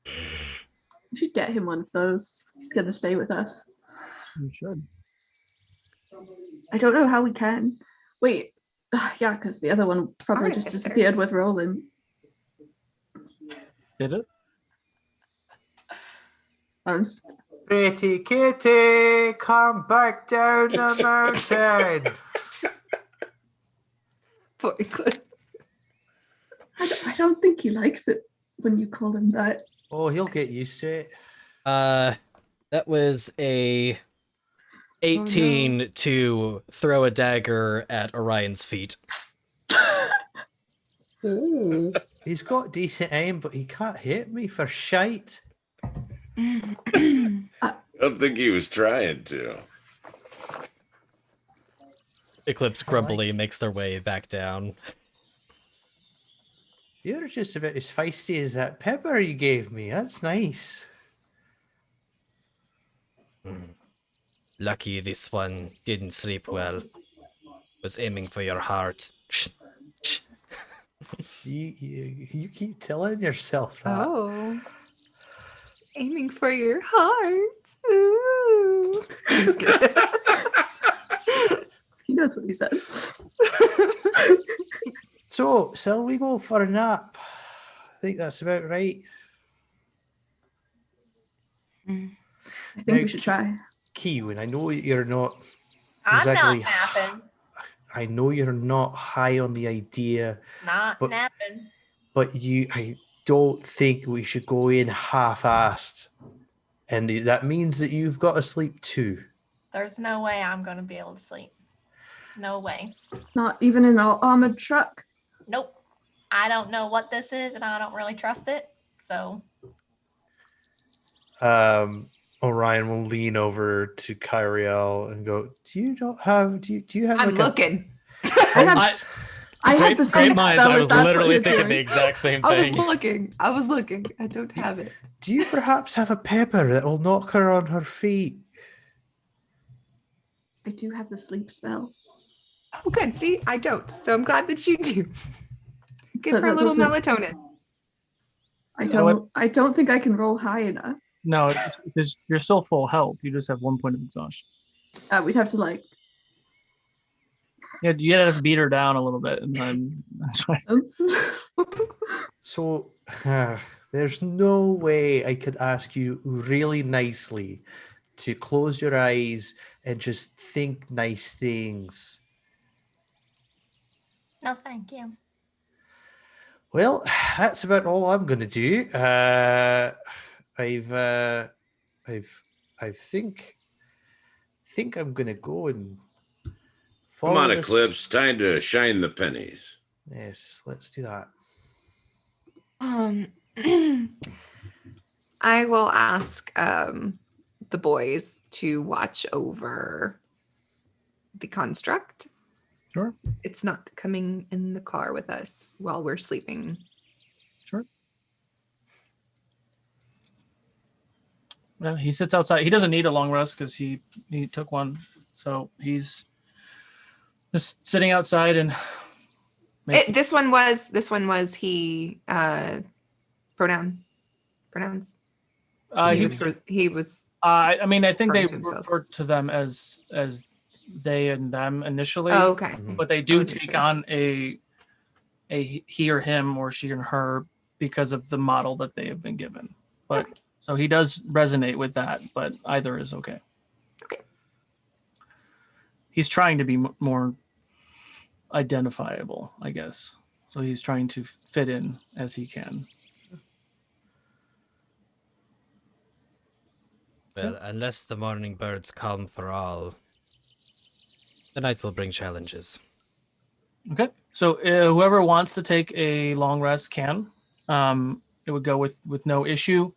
We should get him one of those. He's going to stay with us. You should. I don't know how we can. Wait. Yeah, because the other one probably just Artificer. disappeared with Roland. Did it? Pretty kitty, come back down the mountain. Poor Eclipse. I don't think he likes it when you call him that. Oh, he'll get used to it. That was a 18 to throw a dagger at Orion's feet. He's got decent aim, but he can't hit me for shite. I don't think he was trying to. Eclipse grumpily makes their way back down. You're just about as feisty as that pepper you gave me. That's nice. Lucky this one didn't sleep well. Was aiming for your heart. You keep telling yourself that. Oh. Aiming for your heart. Ooh. I'm just kidding. He knows what he said. So, shall we go for a nap? I think that's about right. Mm. I think Now, we should try. Kiwin, I know you're not I'm exactly. not napping. I know you're not high on the idea, Not But- napping. but I don't think we should go in half-assed, and that means that you've got to sleep too. There's no way I'm going to be able to sleep. No way. Not even in an armored truck. Nope. I don't know what this is, and I don't really trust it. So Orion will lean over to Kyriel and go, Do you have I'm like a looking. I had the Great same minds. spell I if was that's what literally you're thinking doing. the exact same I was thing. looking. I don't have it. do you perhaps have a pepper that will knock her on her feet? I do have the sleep spell. Oh, good. See, I don't. So I'm glad that you do. Give But her a that little doesn't- melatonin. I don't think I can roll high enough. No, because you're still full health. You just have 1 point of exhaustion. We'd have to like. Yeah, you gotta beat her down a little bit, and then So there's no way I could ask you really nicely to close your eyes and just think nice things. no, thank you. Well, that's about all I'm going to do. I think I'm going to go and follow Come on, this. Eclipse. Time to shine the pennies. Yes, let's do that. I will ask the boys to watch over the construct. Sure. It's not coming in the car with us while we're sleeping. Sure. Well, he sits outside. He doesn't need a long rest because he took one, so he's just sitting outside and. This one was he pronouns. He was. I mean, I think they referring to himself. refer to them as they and them initially. Oh, okay. But they do wasn't take sure. on a he or him or she and her because of the model that they have been given. But so he does resonate with that, but either is okay. Okay. He's trying to be more identifiable, I guess. So he's trying to fit in as he can. Well, unless the morning birds come for all, the night will bring challenges. Okay. So whoever wants to take a long rest can. It would go with no issue.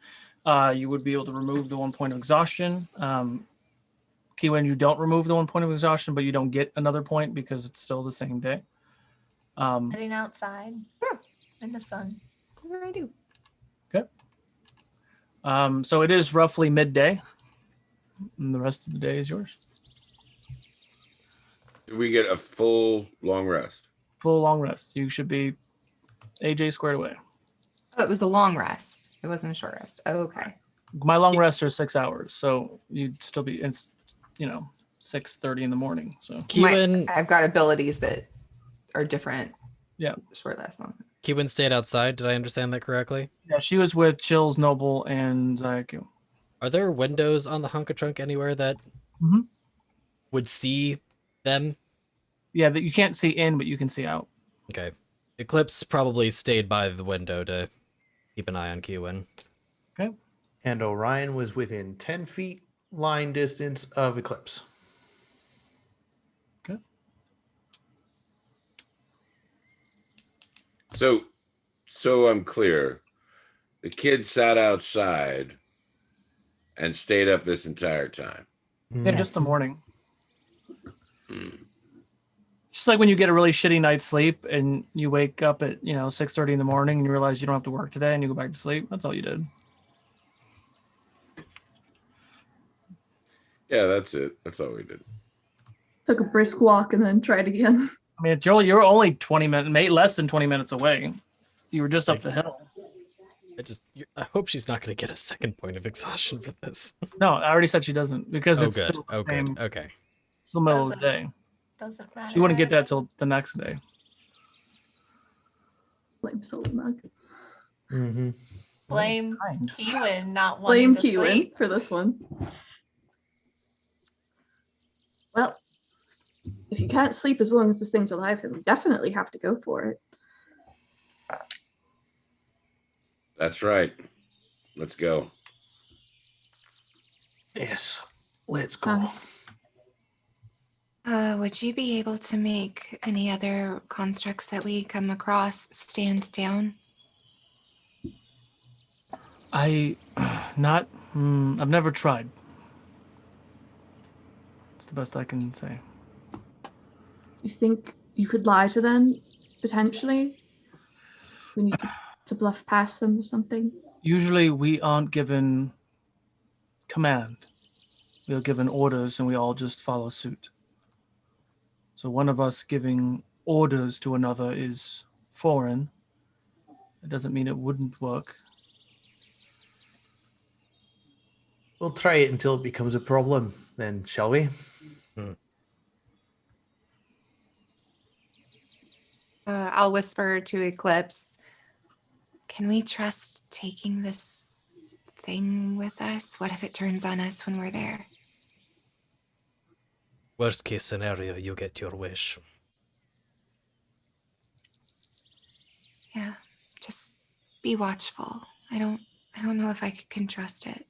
You would be able to remove the 1 point of exhaustion. Kiwin, you don't remove the 1 point of exhaustion, but you don't get another point because it's still the same day. Sitting outside in the sun. What did I do? So it is roughly midday, and the rest of the day is yours. We get a full long rest. Full long rest. You should be AJ squared away. Oh, it was a long rest. It wasn't a short rest. Oh, okay. My long rests are 6 hours, so you'd still be in, 6:30 in the morning. So Kiwin, I've got abilities that are different. Yeah. Short, last, long. Kiwin stayed outside. Did I understand that correctly? yeah, she was with Chills, Noble, and Zayaku. Are there windows on the Honka Trunk anywhere that Mhm. would see them? Yeah, that you can't see in, but you can see out. Okay. Eclipse probably stayed by the window to keep an eye on Kiwin. And Orion was within 10 feet line distance of Eclipse. Okay. So I'm clear. The kid sat outside and stayed up this entire time. Yeah, just the Yes. morning. Just like when you get a really shitty night's sleep and you wake up at 6:30 in the morning and you realize you don't have to work today and you go back to sleep. That's all you did. Yeah, that's it. That's all we did. Took a brisk walk and then tried again. I mean, Joel, you're only 20 minutes, less than 20 minutes away. You were just up the hill. I hope she's not going to get a second point of exhaustion for this. No, I already said she doesn't because Oh, it's good. still the Oh, same. good. Okay. It's the middle of the day. Doesn't matter. She wouldn't get that till the next day. Blame Soul Mug. Mm-hmm. Blame Kind. Keelan not Blame wanting to Keelan sleep. for this one. Well, if you can't sleep as long as this thing's alive, then we definitely have to go for it. That's right. Let's go. Yes. Let's go. Would you be able to make any other constructs that we come across stand down? I've never tried. It's the best I can say. You think you could lie to them, potentially? We need to bluff past them or something? Usually we aren't given command. We are given orders and we all just follow suit. So one of us giving orders to another is foreign. It doesn't mean it wouldn't work. We'll try it until it becomes a problem, then, shall we? I'll whisper to Eclipse. Can we trust taking this thing with us? What if it turns on us when we're there? Worst case scenario, you get your wish. Yeah, just be watchful. I don't know if I can trust it.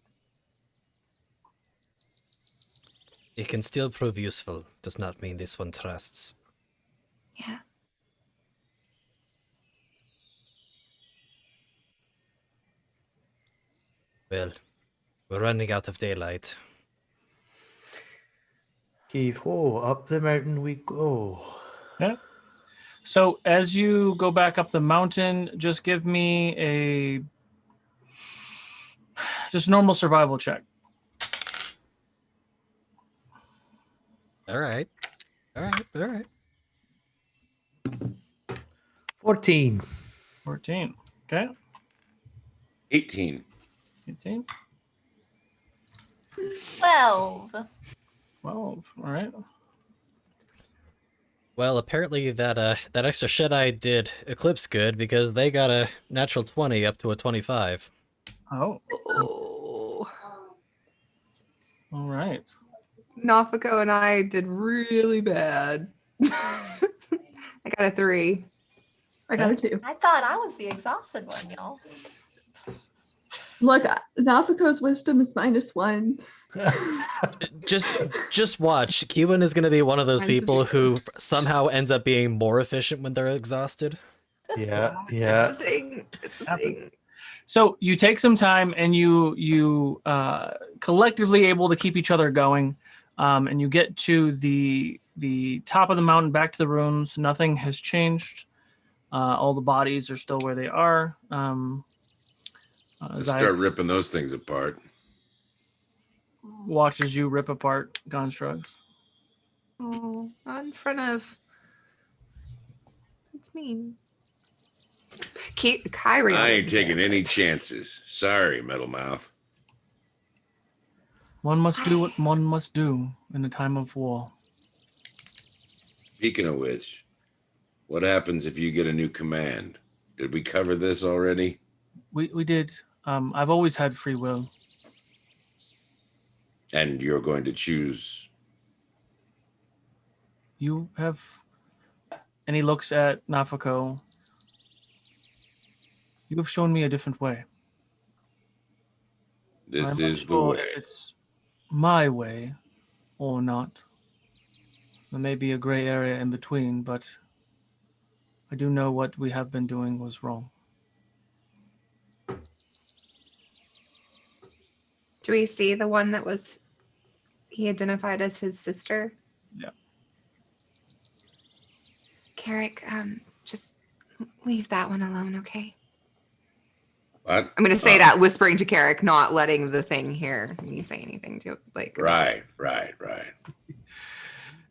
It can still prove useful, does not mean this one trusts. Yeah. Well, we're running out of daylight. Heave ho, up the mountain we go. Yeah. So as you go back up the mountain, just give me a normal survival check. All right. 14. 14. Okay. 18. 18. 12. 12. All right. Well, apparently that extra Ch30 did Eclipse good because they got a natural 20 up to a 25. Oh. Oh. All right. Nafiko and I did really bad. I got a 3. I got a 2. I thought I was the exhausted one, y'all. Look, Nafiko's wisdom is -1. Just watch. Keelan is going to be one of those people who somehow ends up being more efficient when they're exhausted. Yeah. It's a thing. It's a thing. So you take some time and you collectively able to keep each other going, and you get to the top of the mountain, back to the rooms. Nothing has changed. All the bodies are still where they are. Let's start ripping those things apart. Watches you rip apart constructs. Oh, not in front of. That's mean. Kyrie. I ain't taking any chances. Sorry, Metal Mouth. One must do what one must do in a time of war. Speaking of which, what happens if you get a new command? Did we cover this already? We did. I've always had free will. And you're going to choose. You have. And he looks at Nafako. You have shown me a different way. This I'm not is the sure way. if it's my way or not. There may be a gray area in between, but I do know what we have been doing was wrong. Do we see the one that was he identified as his sister? Yeah. Carrick, just leave that one alone, okay? What? I'm going to say that whispering to Carrick, not letting the thing hear me say anything to it. Like, Right.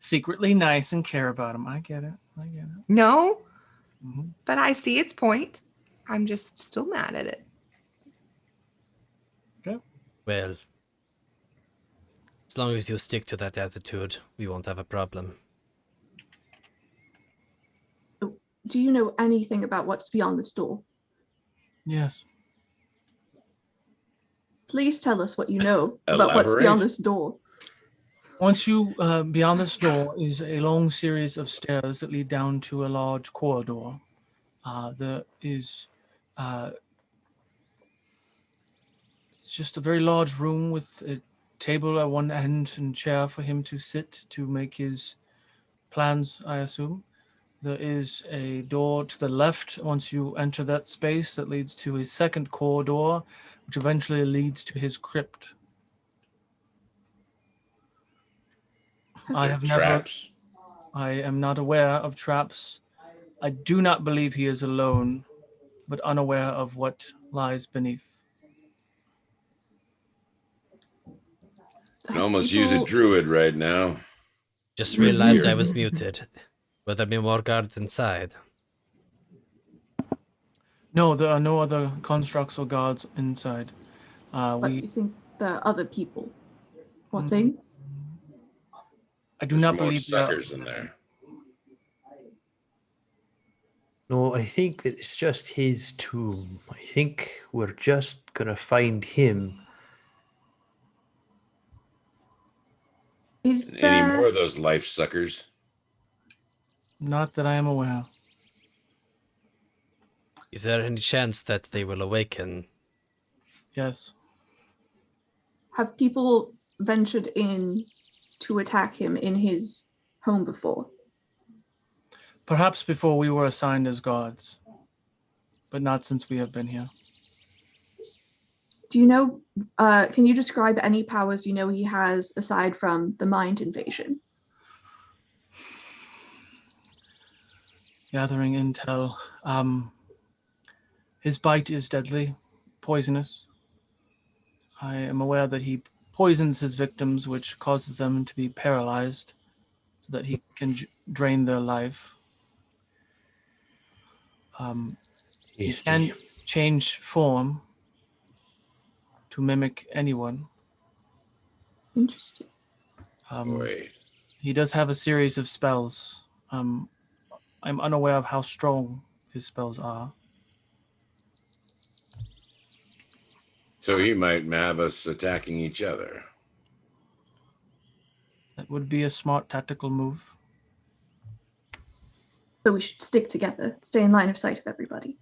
Secretly nice and care about him. I get it. No, Mhm. but I see its point. I'm just still mad at it. Well, as long as you stick to that attitude, we won't have a problem. do you know anything about what's beyond this door? Yes. Please tell us what you know about what's Elaborate. beyond this door. Once you beyond this door is a long series of stairs that lead down to a large corridor. There is just a very large room with a table at one end and chair for him to sit to make his plans, I assume. There is a door to the left once you enter that space that leads to a second corridor, which eventually leads to his crypt. I have never. Traps. I am not aware of traps. I do not believe he is alone, but unaware of what lies beneath. Can almost use a druid right now. Just realized I was muted. Will there be more guards inside? No, there are no other constructs or guards inside. But you think there are other people or things? I do There's not more believe there are- suckers in there. No, I think that it's just his tomb. I think we're just gonna find him. Is Any there... more of those life suckers? Not that I am aware. Is there any chance that they will awaken? Yes. Have people ventured in to attack him in his home before? Perhaps before we were assigned as guards, but not since we have been here. Do you know, can you describe any powers you know he has aside from the mind invasion? Gathering intel. His bite is deadly, poisonous. I am aware that he poisons his victims, which causes them to be paralyzed so that he can drain their life. He Tasty. can change form to mimic anyone. Interesting. Wait. He does have a series of spells. I'm unaware of how strong his spells are. So he might have us attacking each other. That would be a smart tactical move. So we should stick together, stay in line of sight of everybody.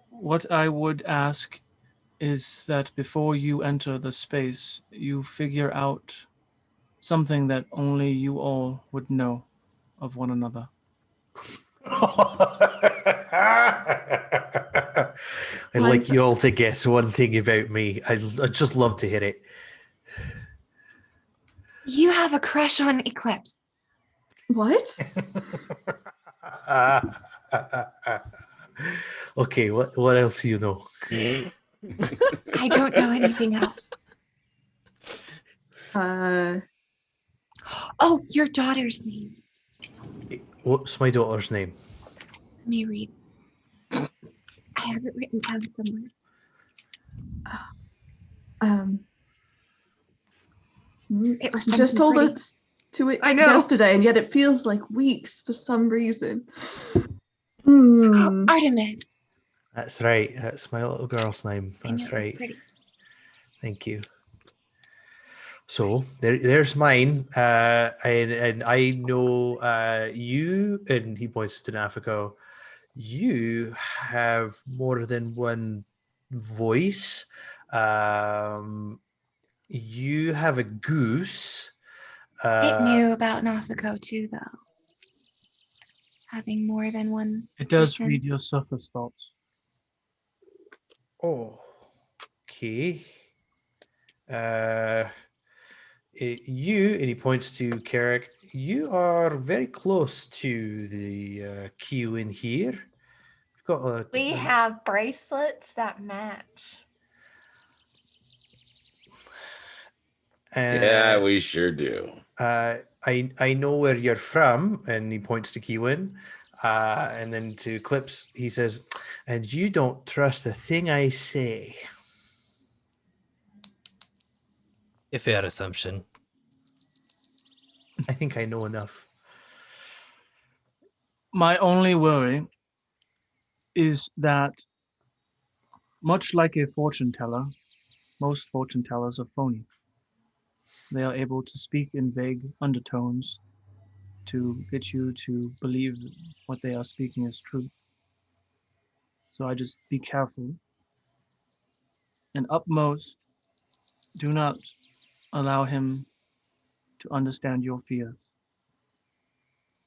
What I would ask is that before you enter the space, you figure out something that only you all would know of one another. I'd like you all to guess one thing about me. I'd just love to hear it. You have a crush on Eclipse. What? Okay, what else do you know? I don't know anything else. Oh, your daughter's name. What's my daughter's name? Let me read. I have it written down somewhere. It was You just something told pretty. us to it I know. yesterday, and yet it feels like weeks for some reason. Hmm. Artemis. That's right. That's my little girl's name. I know That's it was right. pretty. Thank you. So there's mine, and I know you, and he points to Nafiko. You have more than one voice. You have a goose. It knew about Nafiko too, though. Having more than one. It does person. read your surface thoughts. Oh, okay. You, and he points to Carrick, you are very close to the queue in here. You've got We have bracelets that match. Yeah, we sure do. I know where you're from, and he points to Kiwin. And then to Clips, he says, and you don't trust a thing I say. A fair assumption. I think I know enough. My only worry is that, much like a fortune teller, most fortune tellers are phony. They are able to speak in vague undertones to get you to believe what they are speaking is truth. So I just be careful. And utmost, do not allow him to understand your fears.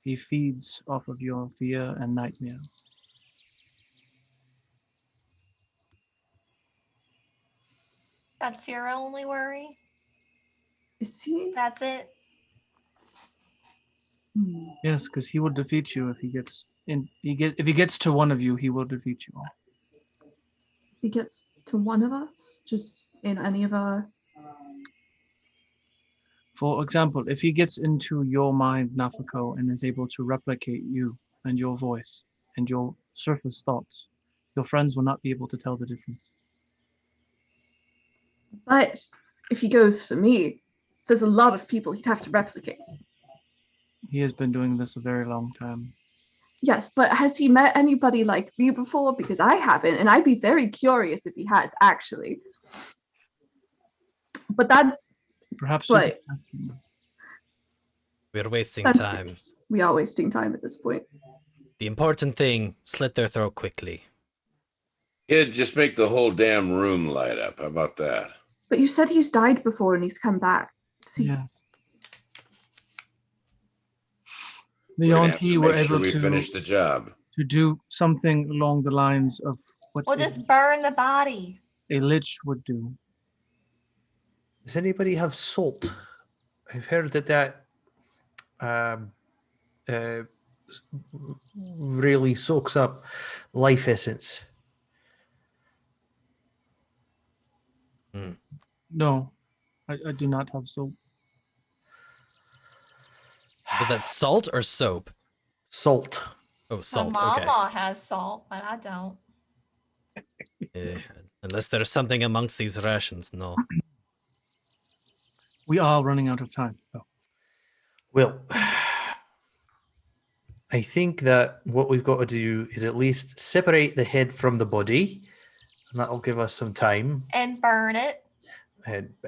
He feeds off of your fear and nightmares. That's your only worry? Is he? That's it? Yes, because he will defeat you if he gets in. If he gets to one of you, he will defeat you all. He gets to one of us? Just in any of our... For example, if he gets into your mind, Nafako, and is able to replicate you and your voice and your surface thoughts, your friends will not be able to tell the difference. But if he goes for me, there's a lot of people he'd have to replicate. He has been doing this a very long time. Yes, but has he met anybody like me before? Because I haven't, and I'd be very curious if he has, actually. But that's... Perhaps you But could ask him. We're wasting that's time. dangerous. We are wasting time at this point. The important thing, slit their throat quickly. Kid, just make the whole damn room light up. How about that? But you said he's died before and he's come back. See, Yes. We're The gonna have Auntie to were make sure able we finish to the job. do something along the lines of what We'll just burn the body. a lich would do. Does anybody have salt? I've heard that really soaks up life essence. No, I do not have soap. Was that salt or soap? Salt. Oh, salt. My Okay. mama has salt, but I don't. Unless there's something amongst these rations, no. We are running out of time. So. Well, I think that what we've got to do is at least separate the head from the body, and that'll give us some time. And burn it.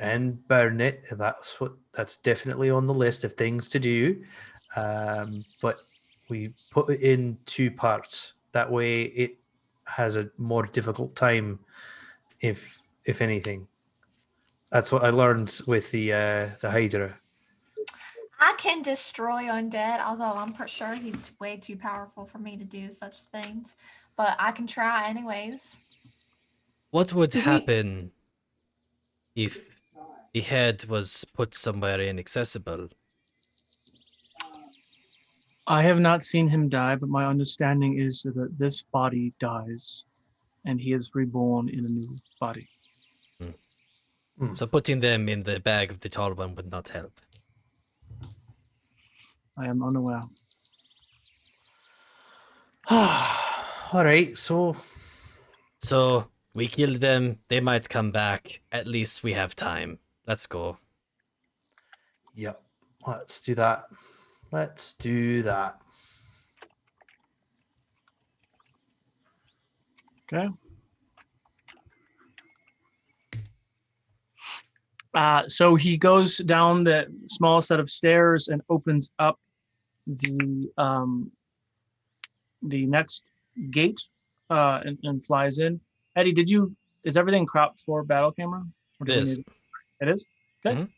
And burn it. That's definitely on the list of things to do. But we put it in 2 parts. That way, it has a more difficult time, if anything. That's what I learned with the Hydra. I can destroy undead, although I'm sure he's way too powerful for me to do such things. But I can try anyways. What would happen if the head was put somewhere inaccessible? I have not seen him die, but my understanding is that this body dies and he is reborn in a new body. So putting them in the bag of the tall one would not help. I am unaware. All right, so we kill them, they might come back. At least we have time. Let's go. Yep, let's do that. Let's do that. Okay. So he goes down the small set of stairs and opens up the next gate and flies in. Eddie, is everything cropped for battle camera? Or do It we is. need- It is? Okay. Mhm.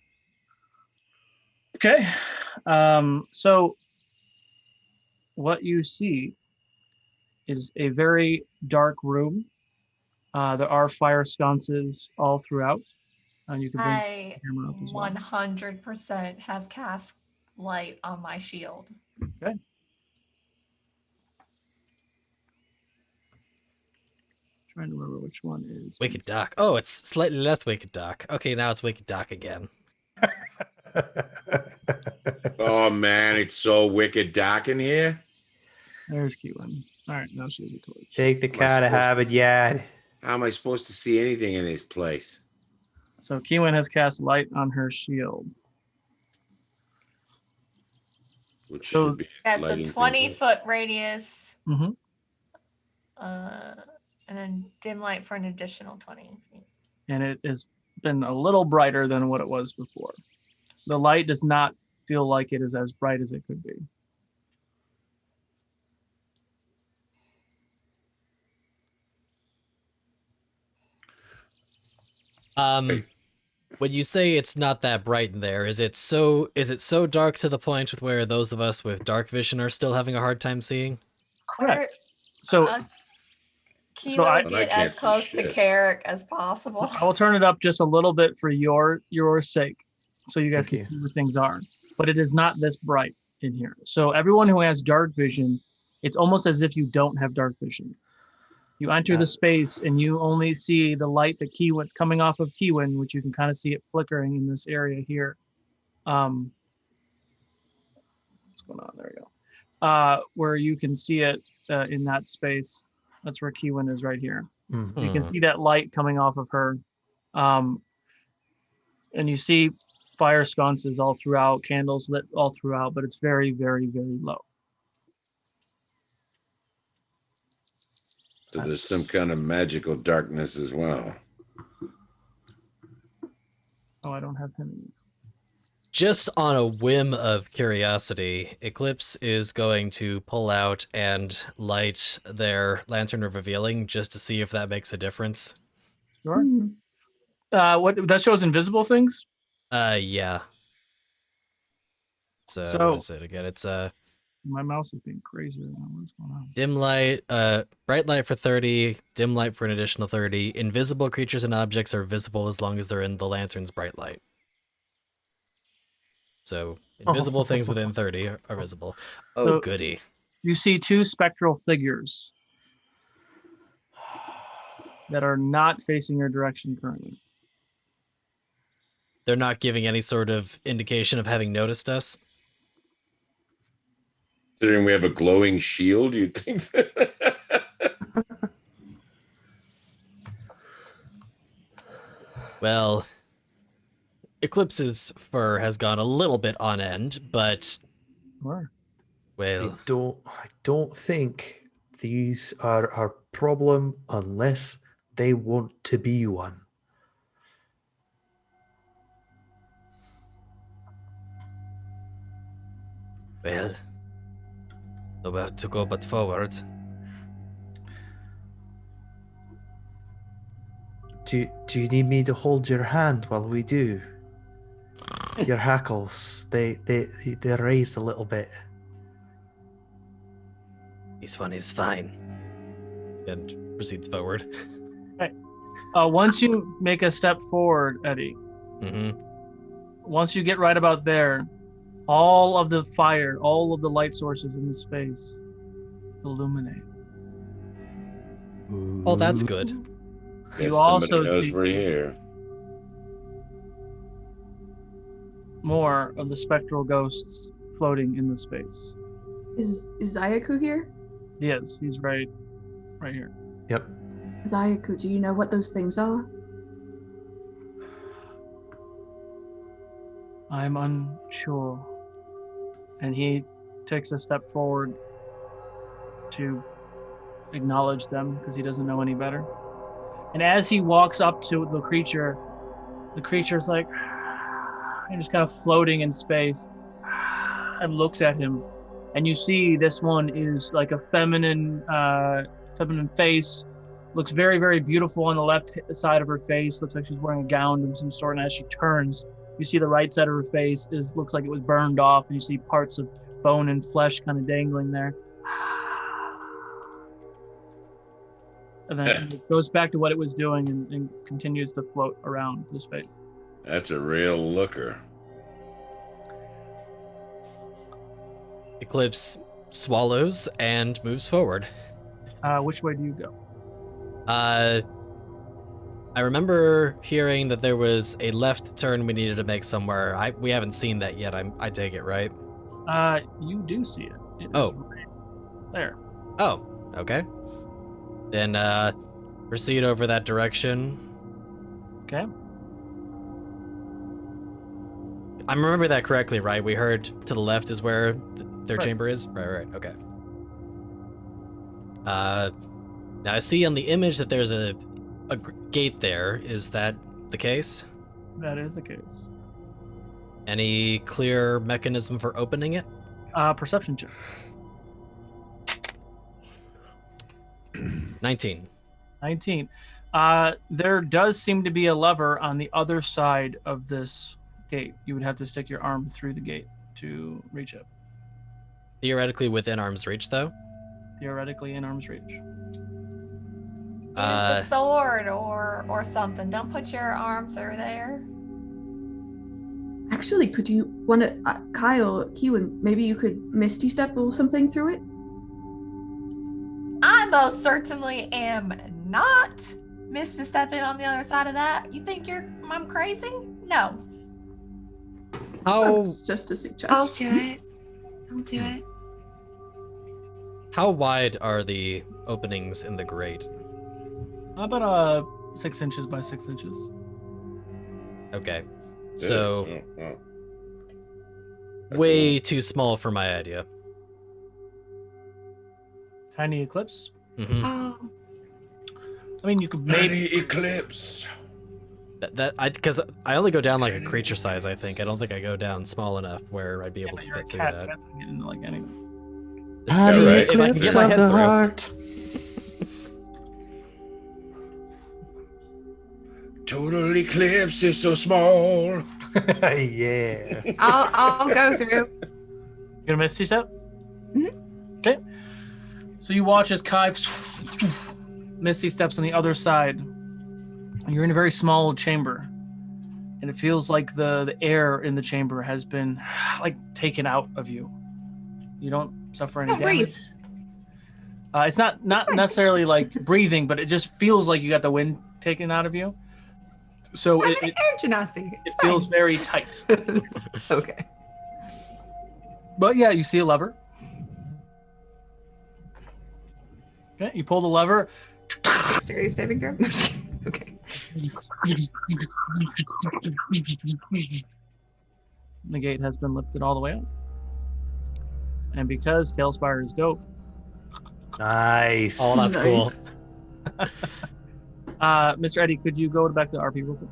Okay. So what you see is a very dark room. There are fire sconces all throughout. And you can bring I the camera up as well. 100% have cast light on my shield. Okay. Trying to remember which one is. Wicked Dark. Oh, it's slightly less Wicked Dark. Okay, now it's Wicked Dark again. Oh man, it's so wicked dark in here. There's Keelan. All right, now she has a torch. Take the Am I car to supposed have to- it, yeah. How am I supposed to see anything in this place? So Keelan has cast light on her shield. which So- should be Yeah, so lighting 20 things up. foot radius. Mm-hmm. And then dim light for an additional 20 feet. And it has been a little brighter than what it was before. The light does not feel like it is as bright as it could be. When you say it's not that bright in there, is it so dark to the point with where those of us with dark vision are still having a hard time seeing? Correct. So Kiva I- would But I get can't as see close to shit. Carrick as possible. I will turn it up just a little bit for your sake, so you guys Thank can you. see where things are. But it is not this bright in here. So everyone who has dark vision, it's almost as if you don't have dark vision. You enter the space and you only see the light that Keewin's coming off of Keewin, which you can kind of see it flickering in this area here. What's going on? There we go. Where you can see it in that space. That's where Keewin is right here. Mm. You can see that light coming off of her. And you see fire sconces all throughout, candles lit all throughout, but it's very, very, very low. So there's some kind of magical darkness as well. Oh, I don't have him. Just on a whim of curiosity, Eclipse is going to pull out and light their Lantern of Revealing just to see if that makes a difference. Sure. Hmm. What that shows invisible things? Yeah. So what is it again? It's My mouse is being crazy right now. What's going on? dim light, bright light for 30, dim light for an additional 30. Invisible creatures and objects are visible as long as they're in the lantern's bright light. So invisible things within 30 are visible. Oh, So- goody. You see two spectral figures that are not facing your direction currently. They're not giving any sort of indication of having noticed us. Considering we have a glowing shield, you'd think that. Well, Eclipse's fur has gone a little bit on end, but Sure. well, I don't think these are our problem unless they want to be one. well, nowhere to go but forward. Do you need me to hold your hand while we do? Your hackles, they're raised a little bit. This one is fine. And proceeds forward. Once you make a step forward, Eddie, Mm-hmm. once you get right about there, all of the fire, all of the light sources in the space illuminate. Oh, that's good. You Guess also somebody knows see we're here. more of the spectral ghosts floating in the space. Is Zayaku here? Yes, he's right here. Yep. Zayaku, do you know what those things are? I'm unsure. And he takes a step forward to acknowledge them because he doesn't know any better. And as he walks up to the creature's like, and just kind of floating in space and looks at him. And you see this one is like a feminine face, looks very, very beautiful on the left side of her face, looks like she's wearing a gown of some sort. And as she turns, you see the right side of her face looks like it was burned off, and you see parts of bone and flesh kind of dangling there. And then it goes back to what it was doing and continues to float around the space. That's a real looker. Eclipse swallows and moves forward. Which way do you go? I remember hearing that there was a left turn we needed to make somewhere. We haven't seen that yet. I take it, right? You do see it. It is Oh. right there. Oh, okay. Then proceed over that direction. Okay. I remember that correctly, right? We heard to the left is where their Right. chamber is? Right, okay. Now I see on the image that there's a gate there. Is that the case? That is the case. Any clear mechanism for opening it? Perception check. 19. 19. There does seem to be a lever on the other side of this gate. You would have to stick your arm through the gate to reach it. Theoretically within arm's reach, though? Theoretically in arm's reach. Use a sword or something. Don't put your arm through there. Actually, could you want to, Kyle, Kewan, maybe you could Misty Step or something through it? I most certainly am not Misty Stepping on the other side of that. You think I'm crazy? No. How That's just a suggestion. I'll do it. I'll do it. how wide are the openings in the grate? How about 6 inches by 6 inches? Okay. So That's way too small for my idea. Tiny eclipse? Hmm. Oh, I mean, you could Many maybe. eclipse. Because I only go down like a creature size, I think. I don't think I go down small enough where I'd be able to You're a fit through cat. that. Cats can get into like anything. This is true, right? If I can get my head through. heart. Total eclipse is so small. Yeah. I'll go through. You gonna Misty Step? Mhm. Okay. So you watch as Kai Misty steps on the other side. You're in a very small chamber, and it feels like the air in the chamber has been like taken out of you. You don't suffer any Oh, breathe. damage. It's not necessarily like breathing, but it just feels like you got the wind taken out of you. So I'm it an air genasi. it It's feels fine. very tight. Okay. But yeah, you see a lever. Okay, you pull the lever. Dexterity saving throw. No, just kidding. Okay. The gate has been lifted all the way up. And because Talespire is dope, Nice. Oh, that's cool. Mr. Eddie, could you go back to RP real quick?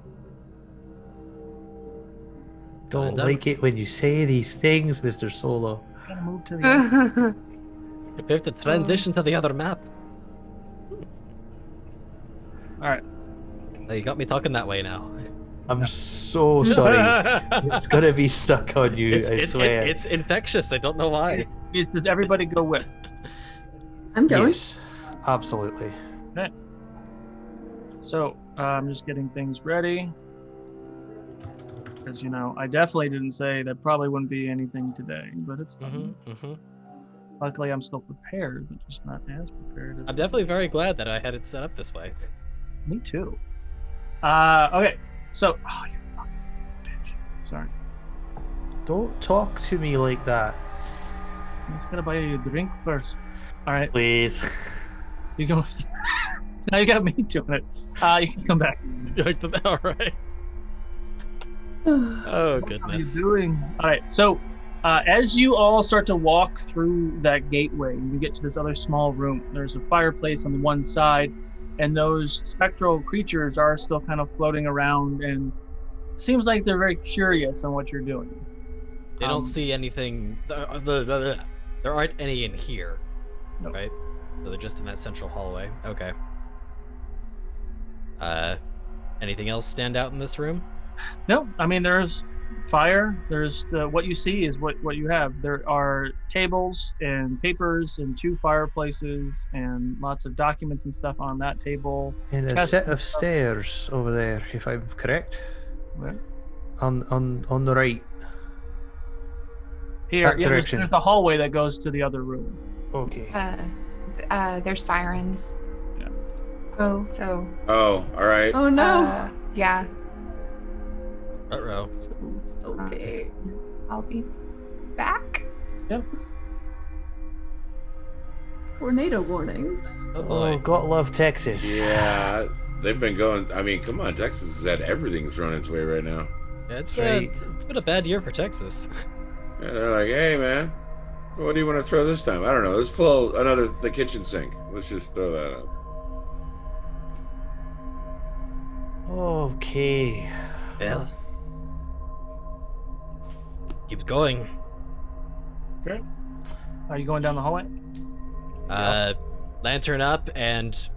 Don't Done. like it when you say these things, Mr. Solo. Gotta move to the other. We have to transition to the other map. All right. Oh, you got me talking that way now. I'm so sorry. It's gonna be stuck on you, I swear. It's infectious. I don't know why. Does everybody go with? I'm going. Yes, absolutely. So I'm just getting things ready. Because, you know, I definitely didn't say there probably wouldn't be anything today, but it's fine. Luckily, I'm still prepared, but just not as prepared as I'm definitely very glad that I had it set up this way. Me too. Okay, so oh, you fucking bitch. Sorry. Don't talk to me like that, I'm just gonna buy you a drink first. All right, please. you go. Now you got me doing it. You can come back. All right. Oh What are you goodness. doing? All right, so as you all start to walk through that gateway, you get to this other small room. There's a fireplace on the one side, and those spectral creatures are still kind of floating around, and seems like they're very curious on what you're doing. They don't see anything. There aren't any in here, Nope. right? So they're just in that central hallway. Okay. Anything else stand out in this room? No, I mean there's fire. There's what you see is what you have. There are tables and papers and 2 fireplaces and lots of documents and stuff on that table. And a Chest set and of stuff. stairs over there, if I'm correct. Right. On the right. Here, That yeah, direction. there's a hallway that goes to the other room. Okay. There's sirens. Oh. So, Oh, all right. Oh no. Yeah. Ruh-roh. So, Okay. I'll be back. Tornado warnings. Oh boy. Oh, gotta love Texas. Yeah, they've been going. I mean, come on, Texas has had everything thrown its way right now. Yeah, it's Right. it's been a bad year for Texas. And they're like, hey, man, What do you want to throw this time? I don't know. Let's pull the kitchen sink. Let's just throw that up. Okay. Well, keep going. Okay. Are you going down the hallway? Lantern up and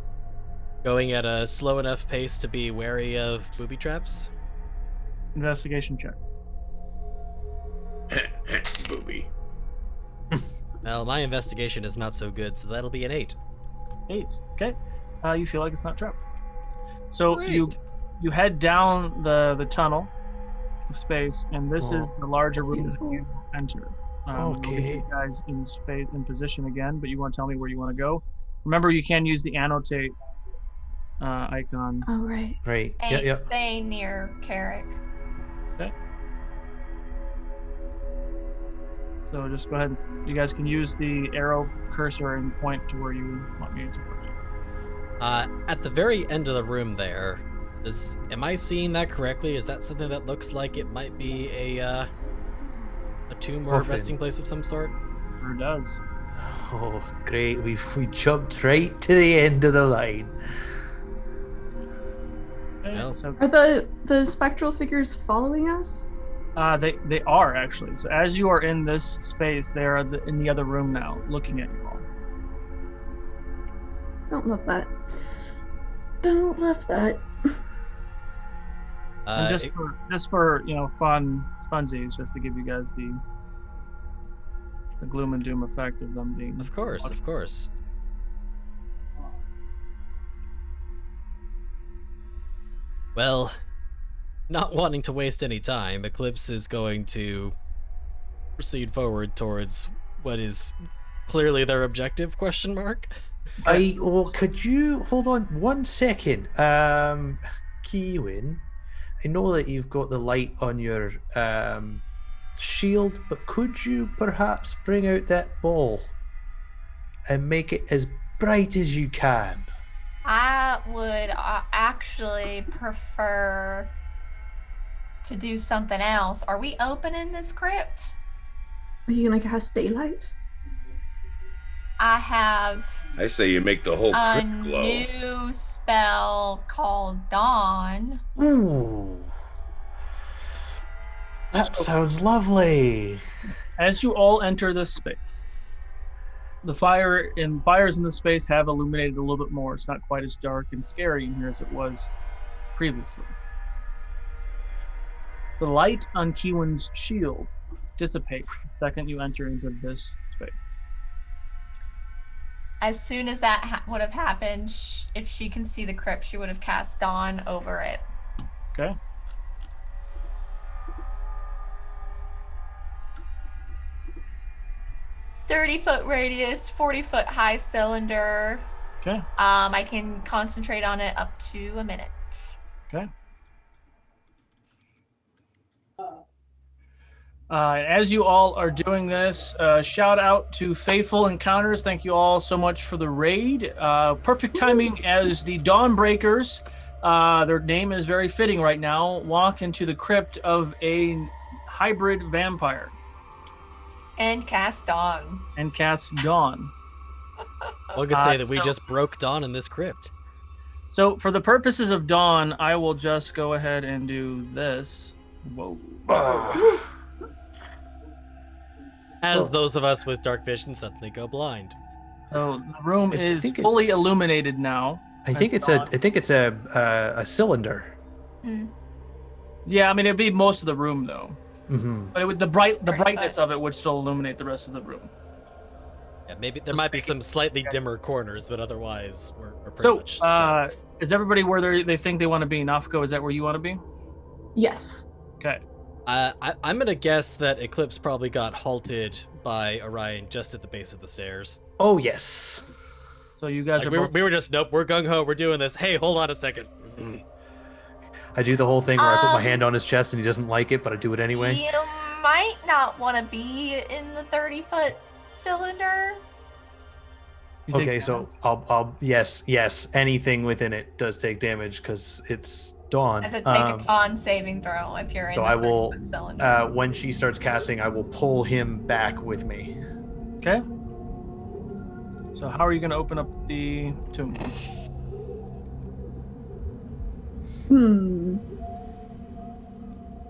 going at a slow enough pace to be wary of booby traps. Investigation check. Booby. Well, my investigation is not so good, so that'll be an 8. 8. Okay. You feel like it's not trapped. So Great. you head down the tunnel, the space, and this is the larger room that you enter. We'll get Okay. you guys in space in position again, but you want to tell me where you want to go. Remember, you can use the annotate icon. Oh, right. Right. And Yeah. stay near Carrick. Okay. So just go ahead. You guys can use the arrow cursor and point to where you want me to put you. At the very end of the room there, am I seeing that correctly? Is that something that looks like it might be a tomb or a Coffin. resting place of some sort? Sure does. Oh, great. We jumped right to the end of the line. Okay, Well. so Are the spectral figures following us? they are actually. So as you are in this space, they are in the other room now, looking at you all. Don't love that. Don't love that. And just for funsies, just to give you guys the gloom and doom effect of them being. Of course. Well, not wanting to waste any time, Eclipse is going to proceed forward towards what is clearly their objective, question mark? Could you hold on 1 second? Keywin, I know that you've got the light on your shield, but could you perhaps bring out that ball and make it as bright as you can? I would actually prefer to do something else. Are we opening this crypt? Are you gonna cast daylight? I have I say you make the whole a crypt glow. new spell called Dawn. Ooh, that sounds lovely. As you all enter this space, the fires in the space have illuminated a little bit more. It's not quite as dark and scary in here as it was previously. The light on Keywin's shield dissipates the second you enter into this space. As soon as that would have happened, if she can see the crypt, she would have cast Dawn over it. Okay. "30-foot radius, 40-foot high cylinder. Okay. I can concentrate on it up to a minute." Okay. As you all are doing this, shout out to Faithful Encounters. Thank you all so much for the raid. Perfect timing as the Dawnbreakers, their name is very fitting right now, walk into the crypt of a hybrid vampire. And cast Dawn. And cast Dawn. One could say that we just broke Dawn in this crypt. So for the purposes of Dawn, I will just go ahead and do this. Whoa. As those of us with dark vision suddenly go blind. So the room I is think fully it's- illuminated now. I think it's a cylinder. Mm. Yeah, I mean it'd be most of the room though. Mm-hmm. But the brightness of it would still illuminate the rest of the room. Yeah, maybe there might be some slightly dimmer corners, but otherwise we're pretty So, much set. is everybody where they think they want to be? Nafko, is that where you want to be? Yes. Okay. I'm gonna guess that Eclipse probably got halted by Orion just at the base of the stairs. Oh yes. So you guys Like, are both... we were just, nope, we're gung-ho, we're doing this. Hey, hold on a second. I do the whole thing where I put my hand on his chest and he doesn't like it, but I do it anyway. You might not want to be in the 30-foot cylinder. You think- Okay, so I'll yes, anything within it does take damage because it's Dawn. Have to take a con saving throw if you're in So the I will, 30-foot cylinder. when she starts casting, I will pull him back with me. Okay. So how are you going to open up the tomb?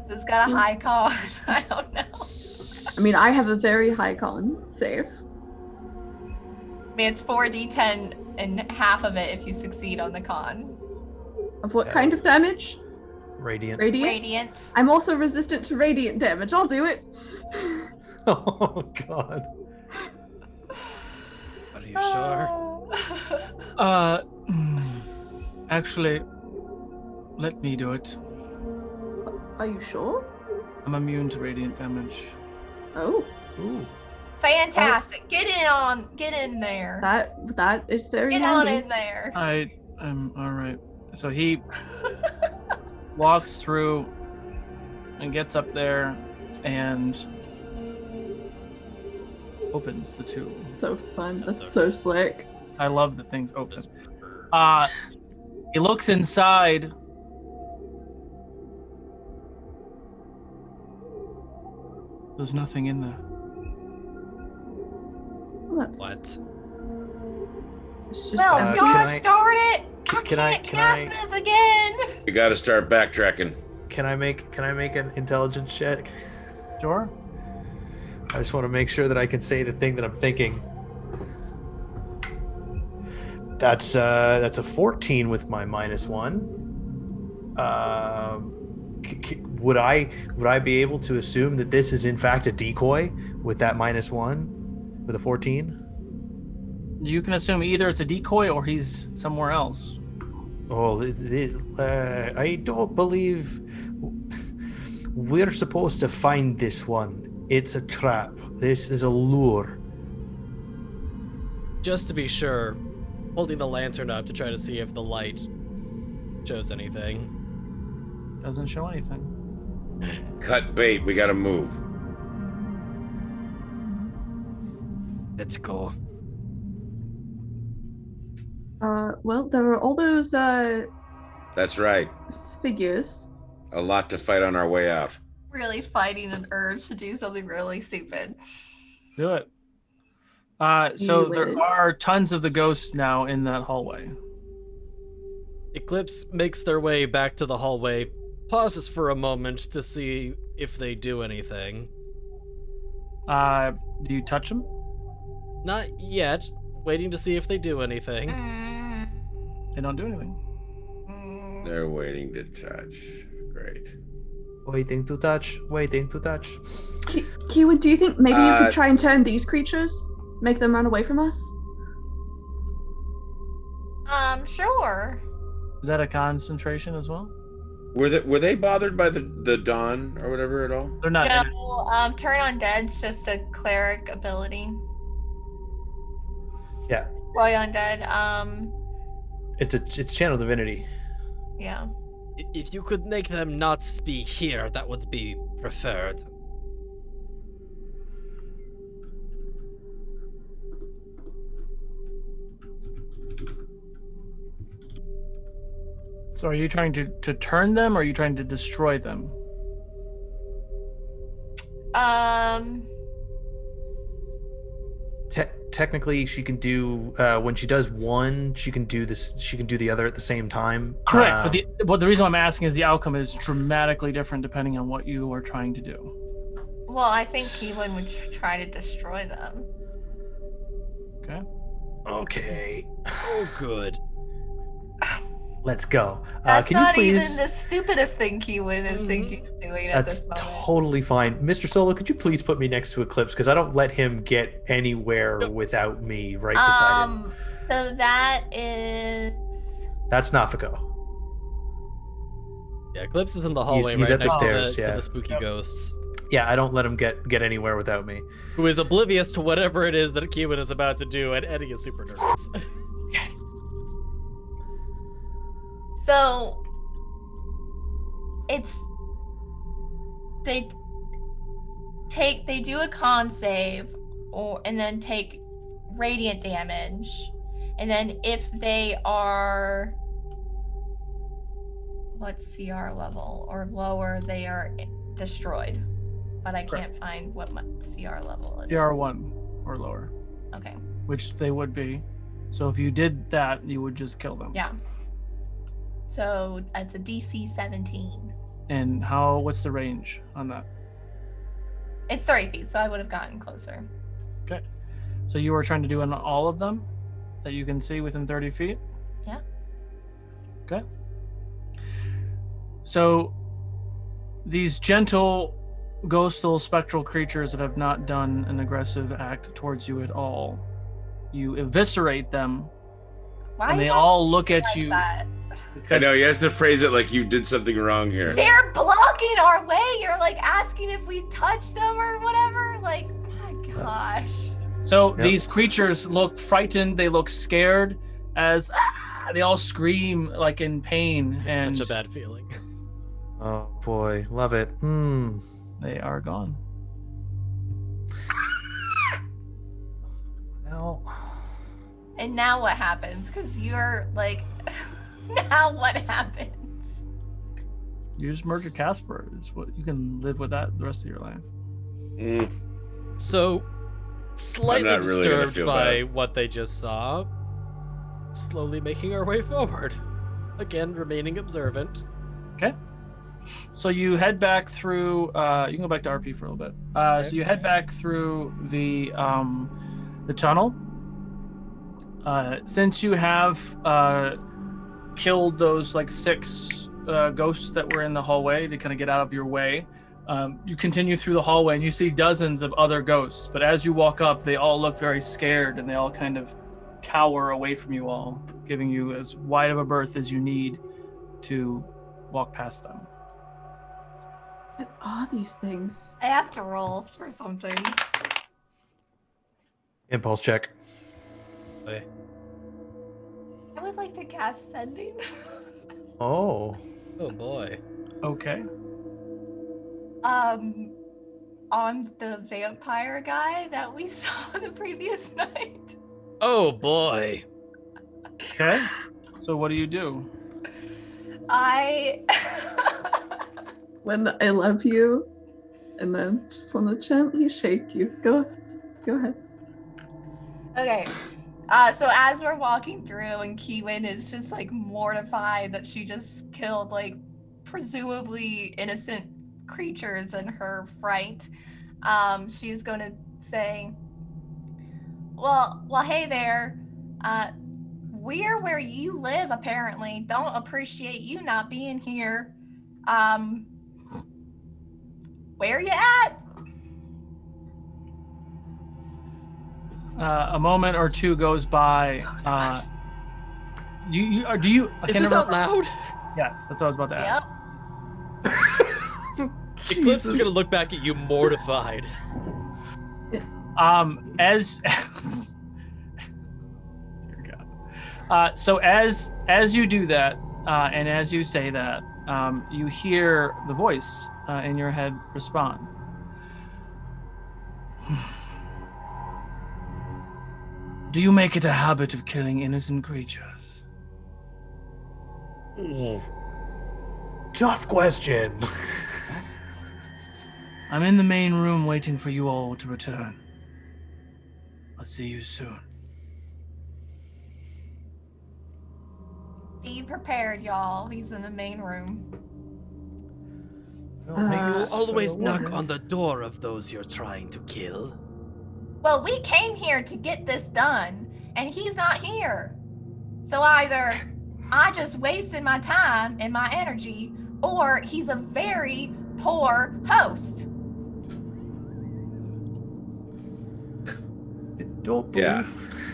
Who's got a high con? I don't know. I mean, I have a very high con save. I mean, it's 4d10 and half of it if you succeed on the con. Of what kind of damage? Radiant. Radiant. I'm also resistant to radiant damage. I'll do it. Oh god. Are you sure? Actually, let me do it. Are you sure? I'm immune to radiant damage. Oh, Ooh. Fantastic. Get in there. that is very Get on handy. in there. I am all right. So he walks through and gets up there and opens the tomb. So fun. That's That's okay. so slick. I love that things open. He looks inside. There's nothing in there. Well, that's, What? It's just Well, can gosh I- darn it! can I I- can't can cast I- this again. You got to start backtracking. Can I make an intelligence check? Sure. I just want to make sure that I can say the thing that I'm thinking. That's a 14 with my -1. Would I be able to assume that this is in fact a decoy with that -1 with a 14? You can assume either it's a decoy or he's somewhere else. Oh, I don't believe we're supposed to find this one. It's a trap. This is a lure. Just to be sure, holding the lantern up to try to see if the light shows anything. Doesn't show anything. Cut bait. We got to move. Let's go. Well, there are all those That's right. figures. A lot to fight on our way out. Really fighting an urge to do something really stupid. Do it. So You there would. are tons of the ghosts now in that hallway. Eclipse makes their way back to the hallway, pauses for a moment to see if they do anything. Do you touch them? Not yet, waiting to see if they do anything. They don't do anything. They're waiting to touch. Great. Waiting to touch. Waiting to touch. Kiwi, do you think maybe you could Uh, try and turn these creatures? Make them run away from us? Sure. Is that a concentration as well? Were they bothered by the dawn or whatever at all? They're not. in it. No, turn on dead's just a cleric ability. Yeah. Roy undead. It's channel divinity. Yeah. If you could make them not be here, that would be preferred. So are you trying to turn them or are you trying to destroy them? Technically, she can do when she does one, she can do this. She can do the other at the same time. Correct. But the reason I'm asking is the outcome is dramatically different depending on what you are trying to do. Well, I think Keelan would try to destroy them. Okay. Okay. Oh, good. Let's go. That's Can you not please? even the stupidest thing Keelan is thinking of doing at That's this moment. totally fine. Mr. Solo, could you please put me next to Eclipse? Because I don't let him get anywhere without me right beside him. So that is. That's Nafiko. Yeah, Eclipse is in the hallway he's right at the next stairs, to yeah. the spooky ghosts. Yeah, I don't let him get anywhere without me. Who is oblivious to whatever it is that Keelan is about to do, and Eddie is super nervous. So. It's. They do a con save, and then take radiant damage, and then if they are. What CR level or lower, they are destroyed. But I can't find what my CR level it is. CR1. or lower, Okay. which they would be. So if you did that, you would just kill them. Yeah. So it's a DC 17. And what's the range on that? It's 30 feet, so I would have gotten closer. Okay. So you were trying to do on all of them that you can see within 30 feet? Yeah. Okay. So these gentle, ghostal, spectral creatures that have not done an aggressive act towards you at all, you eviscerate them, Why and they you all look at like you. that? I know, he has to phrase it like you did something wrong here. They're blocking our way. You're like asking if we touched them or whatever. Like, my gosh. So Yep. these creatures look frightened. They look scared as they all scream like in pain. And Such a bad feeling. Oh boy, love it. they are gone. Well, And now what happens? Because you're like, now what happens? You just murdered Casper. Is what you can live with that the rest of your life. Mm, So, slightly not really gonna disturbed feel by bad. what they just saw, slowly making our way forward. Again, remaining observant. Okay. So you head back through. You can go back to RP for a little bit. Okay. So you head back through the tunnel. Since you have killed those like 6 ghosts that were in the hallway to kind of get out of your way, you continue through the hallway and you see dozens of other ghosts. But as you walk up, they all look very scared and they all kind of cower away from you all, giving you as wide of a berth as you need to walk past them. What are these things? I have to roll for something. impulse check. I would like to cast Sending. Oh, Oh boy. Okay. On the vampire guy that we saw the previous night. Oh boy. Okay. So what do you do? I When I love you, and then just want to gently shake you. Go ahead. Okay. So as we're walking through and Kiwin is just like mortified that she just killed like presumably innocent creatures in her fright, she's going to say, well, hey there. We're where you live, apparently. Don't appreciate you not being here. Where you at? A moment or two goes by. Do you? I Is can't this remember. out loud? Yes, that's what I was about to ask. Yep. Eclipse is gonna look back at you mortified. As dear God. So as you do that, and as you say that, you hear the voice in your head respond. Do you make it a habit of killing innocent creatures? tough question. I'm in the main room waiting for you all to return. I'll see you soon. Be prepared, y'all. He's in the main room. May you Uh, always so knock what? on the door of those you're trying to kill. Well, we came here to get this done, and he's not here. So either I just wasted my time and my energy, or he's a very poor host. Don't believe. Yeah.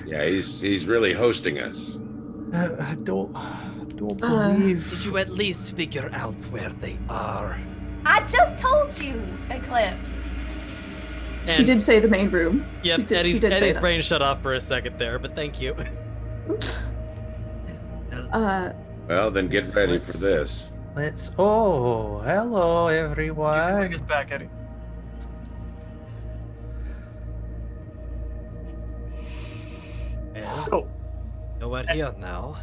Yeah, he's really hosting us. I don't Uh, believe. Did you at least figure out where they are? I just told you, Eclipse. She And- did say the main room. Yep, She did Eddie's say that. brain shut off for a second there, but thank you. Well, then get Let's- ready let's- for this. Let's. Oh, hello You can bring everyone. us back, Eddie. Well, So, no one here now.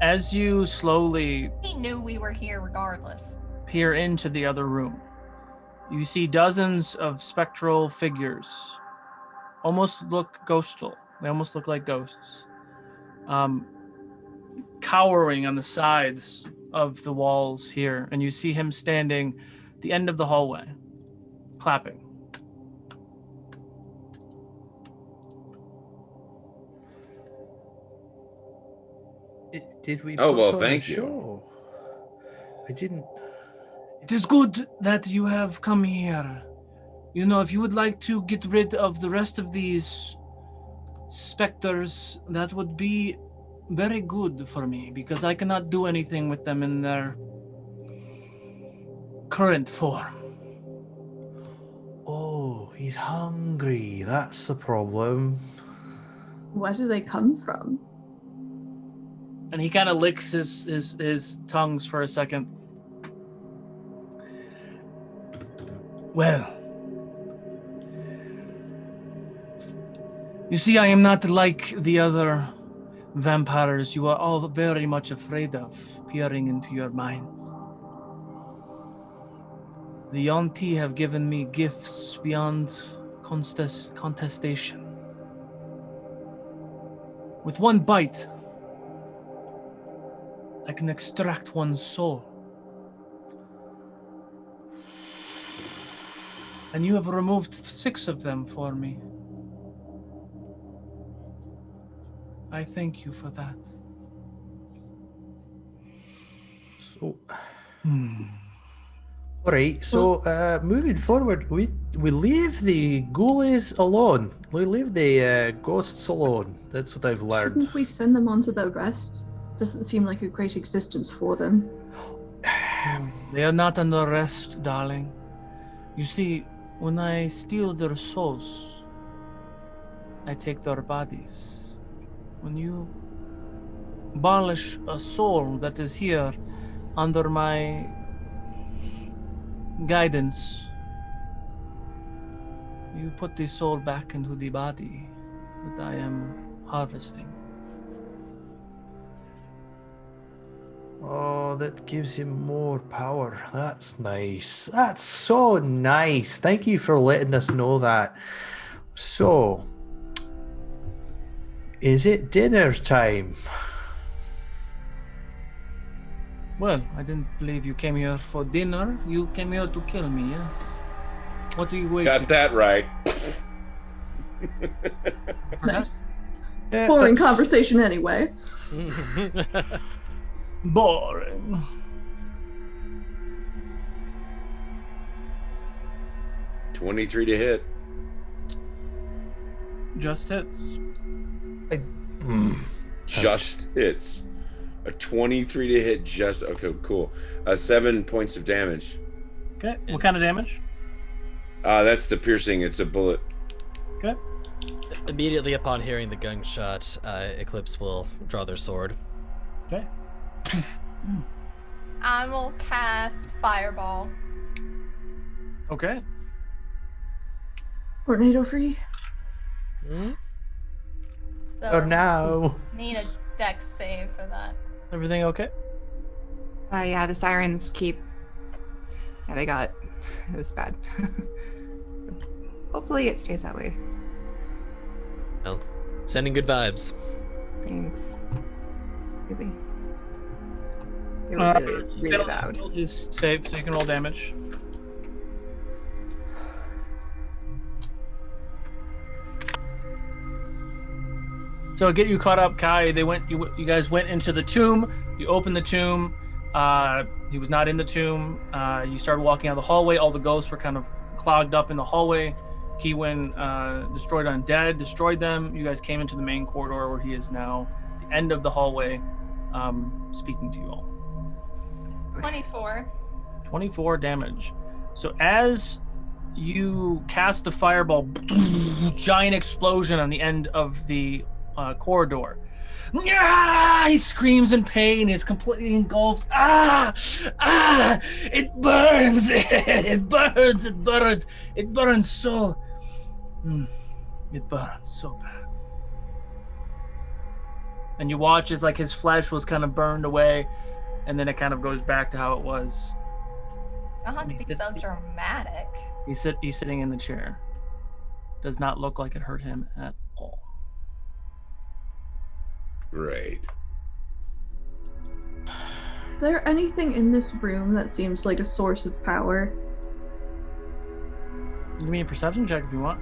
as you slowly He knew we were here regardless. peer into the other room, you see dozens of spectral figures almost look ghostal. They almost look like ghosts. Cowering on the sides of the walls here, and you see him standing at the end of the hallway, clapping. Did we? Oh, book well, on the thank you. show? I didn't. It is good that you have come here. You know, if you would like to get rid of the rest of these specters, that would be very good for me, because I cannot do anything with them in their current form. Oh, he's hungry. That's the problem. Where do they come from? And he kind of licks his tongues for a second. Well, you see, I am not like the other vampires you are all very much afraid of peering into your minds. The Yonti have given me gifts beyond contestation. With one bite, I can extract one's soul. And you have removed 6 of them for me. I thank you for that. So, all right. So, moving forward, we leave the ghoulies alone. We leave the ghosts alone. That's what I've learned. Shouldn't we send them on to their rest? Doesn't seem like a great existence for them. They are not under rest, darling. You see, when I steal their souls, I take their bodies. When you abolish a soul that is here under my guidance, you put the soul back into the body that I am harvesting. Oh, that gives him more power. That's nice. That's so nice. Thank you for letting us know that. So, is it dinner time? Well, I didn't believe you came here for dinner. You came here to kill me, yes? What are you waiting Got that right. for? Nice. Yeah, Boring that's- conversation anyway. Boring. $23 to hit. Just hits. Just hits. A 23 to hit just. Okay, cool. 7 points of damage. Okay. What kind of damage? That's the piercing. It's a bullet. Okay. Immediately upon hearing the gunshot, Eclipse will draw their sword. Okay. I will cast Fireball. Okay. Tornado free. Hmm? So Or now. need a dex save for that. Everything okay? Yeah, the sirens keep. Yeah, they got. It was bad. Hopefully, it stays that way. Well, sending good vibes. Thanks. Crazy. They were really, really loud. Roll his save, so you can roll damage. So get you caught up, Kai. You guys went into the tomb. You opened the tomb. He was not in the tomb. You started walking out the hallway. All the ghosts were kind of clogged up in the hallway. Keywin destroyed undead, destroyed them. You guys came into the main corridor where he is now, at the end of the hallway, speaking to you all. 24. 24 damage. So as you cast the fireball, giant explosion on the end of the corridor. He screams in pain. He's completely engulfed. It burns. It burns. It burns. It burns so. It burns so bad. And you watch as like his flesh was kind of burned away, and then it kind of goes back to how it was. I don't have to be so dramatic. He's sitting in the chair. does not look like it hurt him at all. Great. Is there anything in this room that seems like a source of power? Give me a perception check if you want.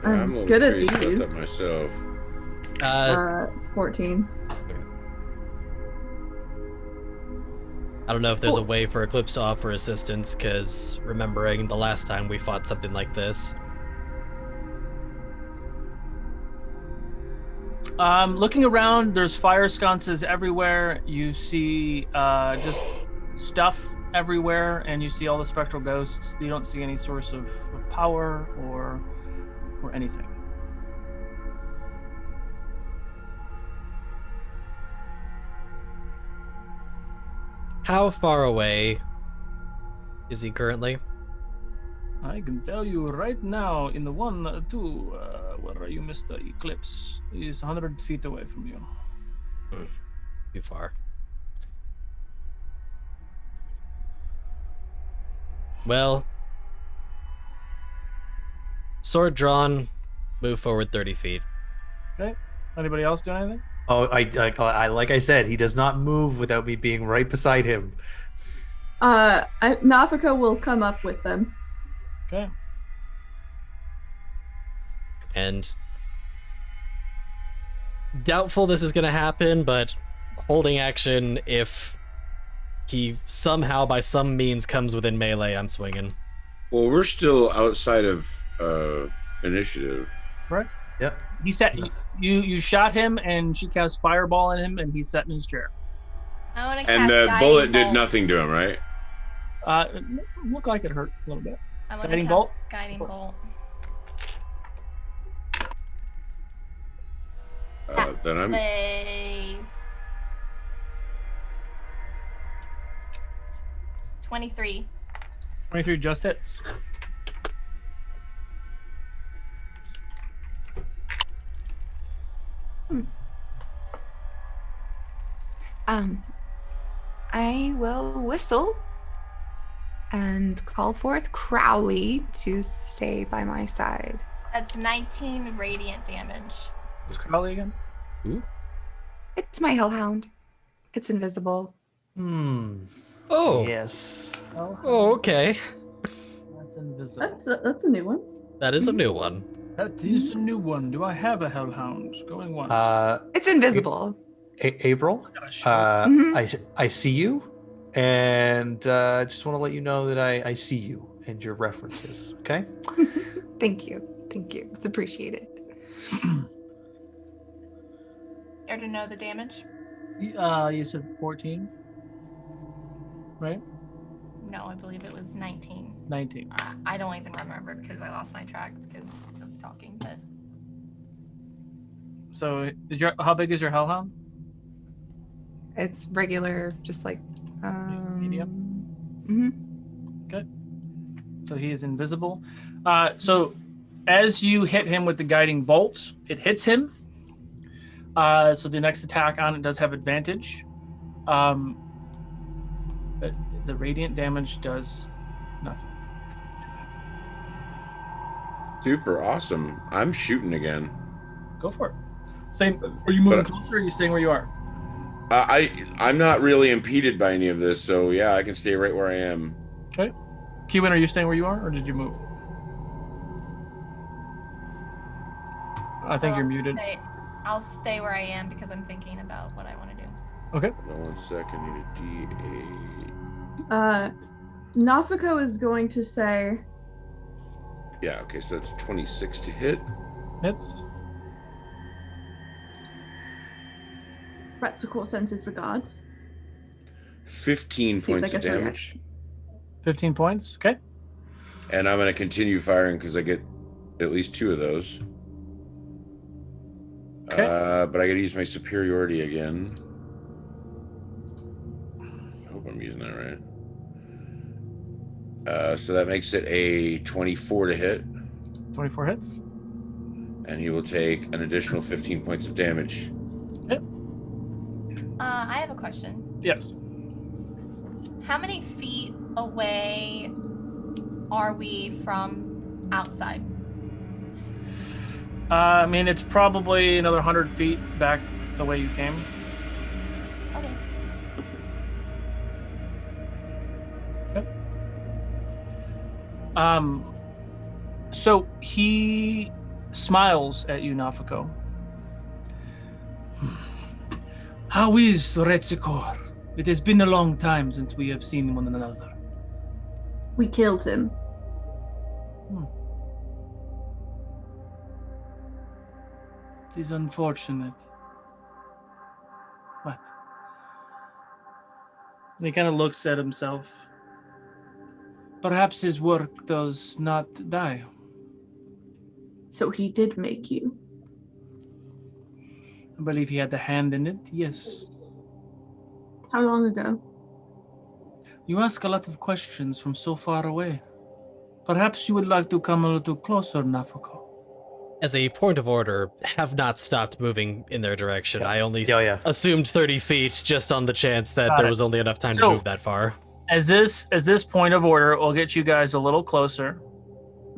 I'm a little good at curious about these. that myself. 14. I don't know if there's a Cool. way for Eclipse to offer assistance, because remembering the last time we fought something like this. Looking around, there's fire sconces everywhere. You see just stuff everywhere, and you see all the spectral ghosts. You don't see any source of power or anything. How far away is he currently? I can tell you right now, in the 1, 2, where are you, Mr. Eclipse? He's 100 feet away from you. Too far. Well, sword drawn, move forward 30 feet. Okay. Anybody else do anything? Oh, I like I said, he does not move without me being right beside him. Nafika will come up with them. Okay. And doubtful this is going to happen, but holding action if he somehow by some means comes within melee, I'm swinging. Well, we're still outside of initiative. Right. Yep. He set you shot him, and she cast fireball on him, and he's set in his chair. I want to And cast the guiding bullet did bolt. nothing to him, right? It looked like it hurt a little bit. I want Guiding to cast bolt? guiding bolt. Then I'm. Say 23. 23 just hits. I will whistle and call forth Crowley to stay by my side. That's 19 radiant damage. Is Crowley again? It's my hellhound. It's invisible. Oh, Yes. oh, okay. That's invisible. That's a new one. That is a new one. That is a new one. Do I have a hellhound? Going once. It's invisible. April, Gotta show. I see you, and just want to let you know that I see you and your references. Okay. Thank you. Thank you. It's appreciated. Care to know the damage? You said 14, right? No, I believe it was 19. 19. I don't even remember because I lost my track because of talking. But So, how big is your hellhound? It's regular, just like Medium? Mm-hmm. So he is invisible. So as you hit him with the guiding bolt, it hits him. So the next attack on it does have advantage. But the radiant damage does nothing. Super awesome. I'm shooting again. Go for it. Same. Are you moving But- closer, or are you staying where you are? I'm not really impeded by any of this, so yeah, I can stay right where I am. Okay. Keywin, are you staying where you are, or did you move? I think you're muted. I'll stay where I am because I'm thinking about what I want to do. Okay. Hold on 1 second. Need a D8. Nafiko is going to say, Yeah, okay, so that's 26 to hit. Hits. Retzical sends his regards. 15 See if points that of gets a damage. reaction. 15 points. Okay. And I'm going to continue firing because I get at least 2 of those. Okay. But I got to use my superiority again. I hope I'm using that right. So that makes it a 24 to hit. 24 hits. And he will take an additional 15 points of damage. I have a question. Yes. How many feet away are we from outside? I mean, it's probably another 100 feet back the way you came. Okay. Okay. So he smiles at you, Nafako. How is Retsikor? It has been a long time since we have seen one another. We killed him. It is unfortunate. What? And he kind of looks at himself. Perhaps his work does not die. So he did make you. I believe he had a hand in it, yes. How long ago? You ask a lot of questions from so far away. Perhaps you would like to come a little closer, Nafako. As a point of order, have not stopped moving in their direction. I only Yeah. assumed 30 feet just on the chance that Got there it. was only enough time So- to move that far. As this point of order will get you guys a little closer.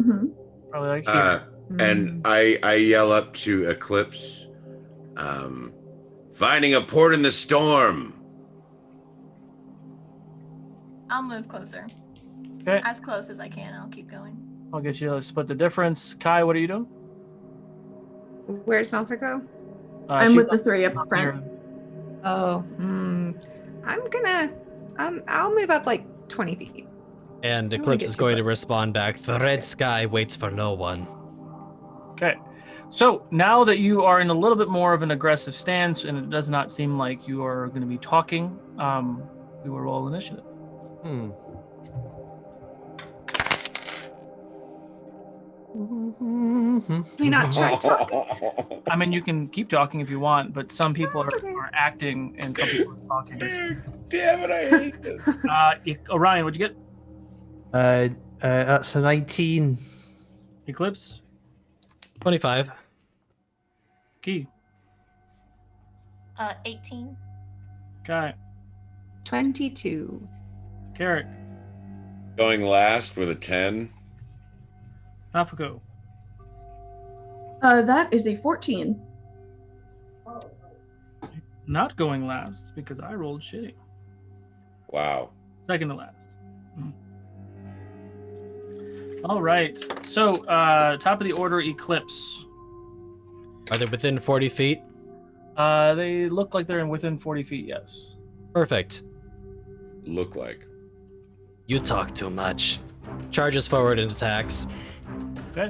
Hmm. Probably like here. And I yell up to Eclipse, finding a port in the storm. I'll move closer. Okay. As close as I can. I'll keep going. I'll get you to split the difference. Kai, what are you doing? Where's Nalfico? I'm she's with the up three up here. front. Oh, I'll move up like 20 feet. And don't wanna Eclipse get is too going to close. respond back. The red sky waits for no one. Okay. So now that you are in a little bit more of an aggressive stance and it does not seem like you are going to be talking, we will roll initiative. Can we not try talking? I mean, you can keep talking if you want, but some people are acting and some people are talking. Damn it, I hate this. Orion, what'd you get? That's a 19. Eclipse? 25. Key? 18. Kai? 22. Carrot? Going last with a 10. Nafako? That is a 14. Not going last because I rolled shitty. Wow. Second to last. All right. So, top of the order, Eclipse. Are they within 40 feet? They look like they're within 40 feet, yes. Perfect. Look like. You talk too much. Charges forward and attacks. Okay.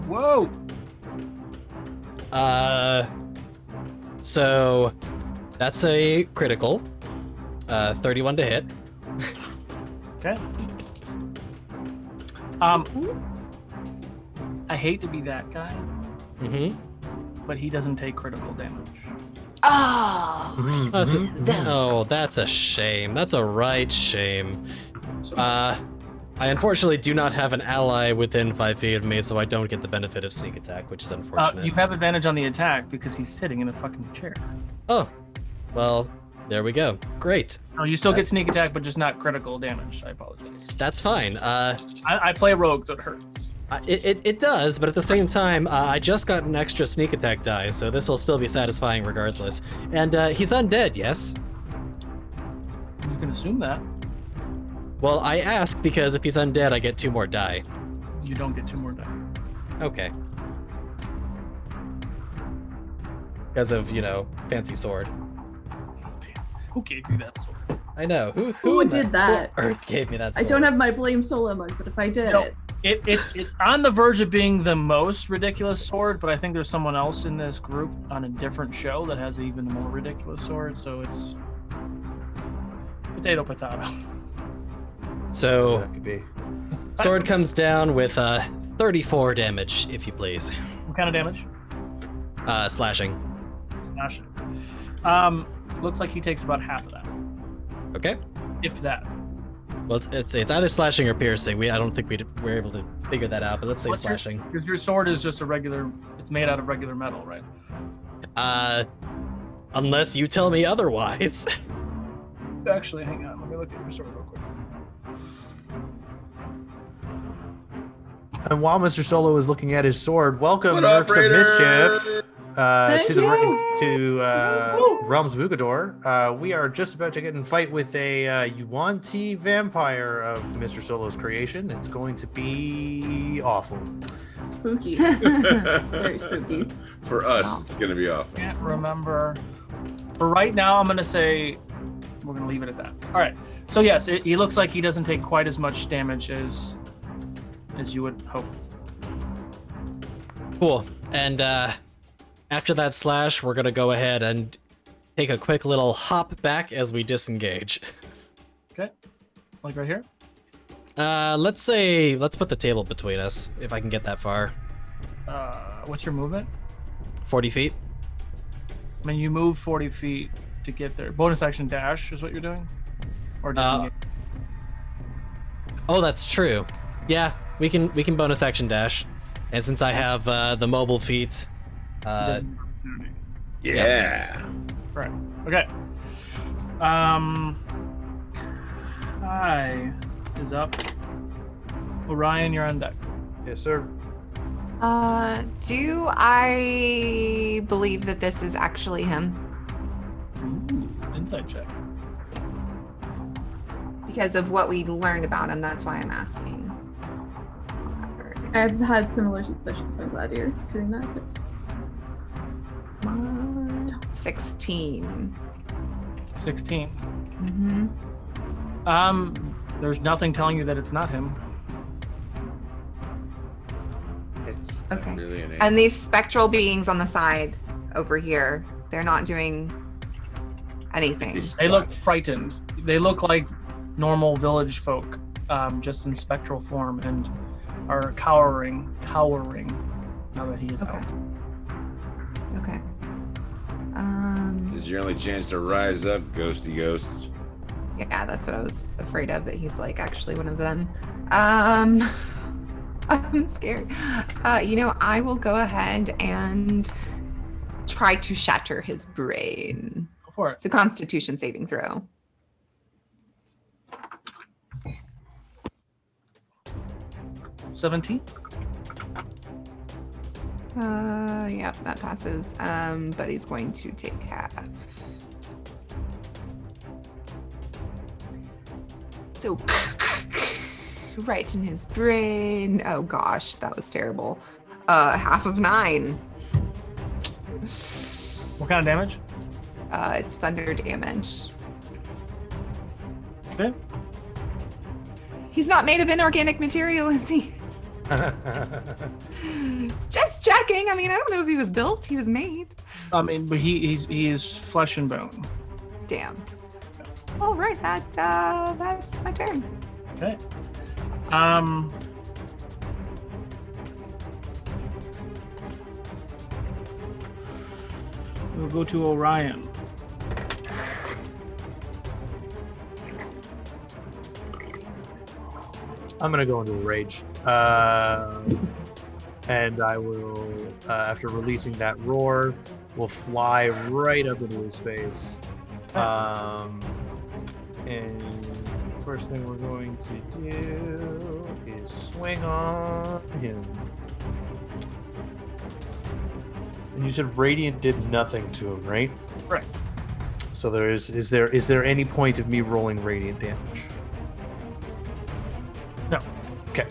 Whoa! So that's a critical. 31 to hit. Okay. I hate to be that guy, but he doesn't take critical damage. Oh. That's a shame. That's a right shame. I unfortunately do not have an ally within 5 feet of me, so I don't get the benefit of sneak attack, which is unfortunate. You have advantage on the attack because he's sitting in a fucking chair. Oh, well, there we go. Great. No, you still get sneak attack, but just not critical damage. I apologize. That's fine. I play rogue, so it hurts. It does, but at the same time, I just got an extra sneak attack die, so this will still be satisfying regardless. And he's undead, yes? You can assume that. Well, I ask because if he's undead, I get 2 more die. You don't get 2 more die. Okay. Because of, fancy sword. Who gave you that sword? I know. Who in did the that? Earth gave me that I sword. don't have my blame solo mug, but if I did No. It's on the verge of being the most ridiculous sword, but I think there's someone else in this group on a different show that has an even more ridiculous sword, so it's potato. So, That could be. sword comes down with 34 damage, if you please. What kind of damage? Slashing. Slash it. Looks like he takes about half of that, Okay. if that. Well, it's either slashing or piercing. I don't think we're able to figure that out, but let's say What's slashing. Because your sword is just a regular. It's made out of regular metal, right? Unless you tell me otherwise. Actually, hang on. Let me look at your sword real quick. And while Mr. Solo is looking at his sword, welcome What up, Mercs of Mischief Raider? to Realms of Ukodor. We are just about to get in fight with a Yuan-Ti vampire of Mr. Solo's creation. It's going to be awful. Spooky. Very spooky. For us, it's gonna be awful. Can't remember. For right now, I'm gonna say we're gonna leave it at that. All right. So yes, he looks like he doesn't take quite as much damage as you would hope. Cool. And after that slash, we're gonna go ahead and take a quick little hop back as we disengage. Okay. Like right here. Let's put the table between us, if I can get that far. What's your movement? 40 feet. I mean, you move 40 feet to get there. Bonus action dash is what you're doing? Or disengage? Oh, that's true. Yeah, we can bonus action dash. And since I have the mobile feat, Yeah. Right. Okay. Hi is up. Orion, you're on deck. Yes, sir. Do I believe that this is actually him? Ooh, insight check. Because of what we learned about him, that's why I'm asking. I've had similar suspicions. I'm glad you're doing that. It's... 16. 16. Mm-hmm. There's nothing telling you that it's not him. It's Okay. really an And these spectral beings on the side over here, they're not doing anything. They look frightened. They look like normal village folk, just in spectral form, and are cowering now that he is Okay. out. Okay. This is your only chance to rise up, ghosty ghost. Yeah, that's what I was afraid of, that he's like actually one of them. I'm scared. I will go ahead and try to shatter his brain. Go for it. It's a Constitution saving throw. $17. Yep, that passes. But he's going to take half. So, right in his brain. Oh gosh, that was terrible. Half of 9. What kind of damage? It's thunder damage. Okay. He's not made of inorganic material, is he? Just checking. I mean, I don't know if he was built. He was made. I mean, but he is flesh and bone. Damn. All right, that's my turn. Okay. We'll go to Orion. I'm gonna go into a rage, and I will, after releasing that roar, will fly right up into his face. And first thing we're going to do is swing on him. And you said Radiant did nothing to him, right? Right. So is there any point of me rolling Radiant damage? No. Okay,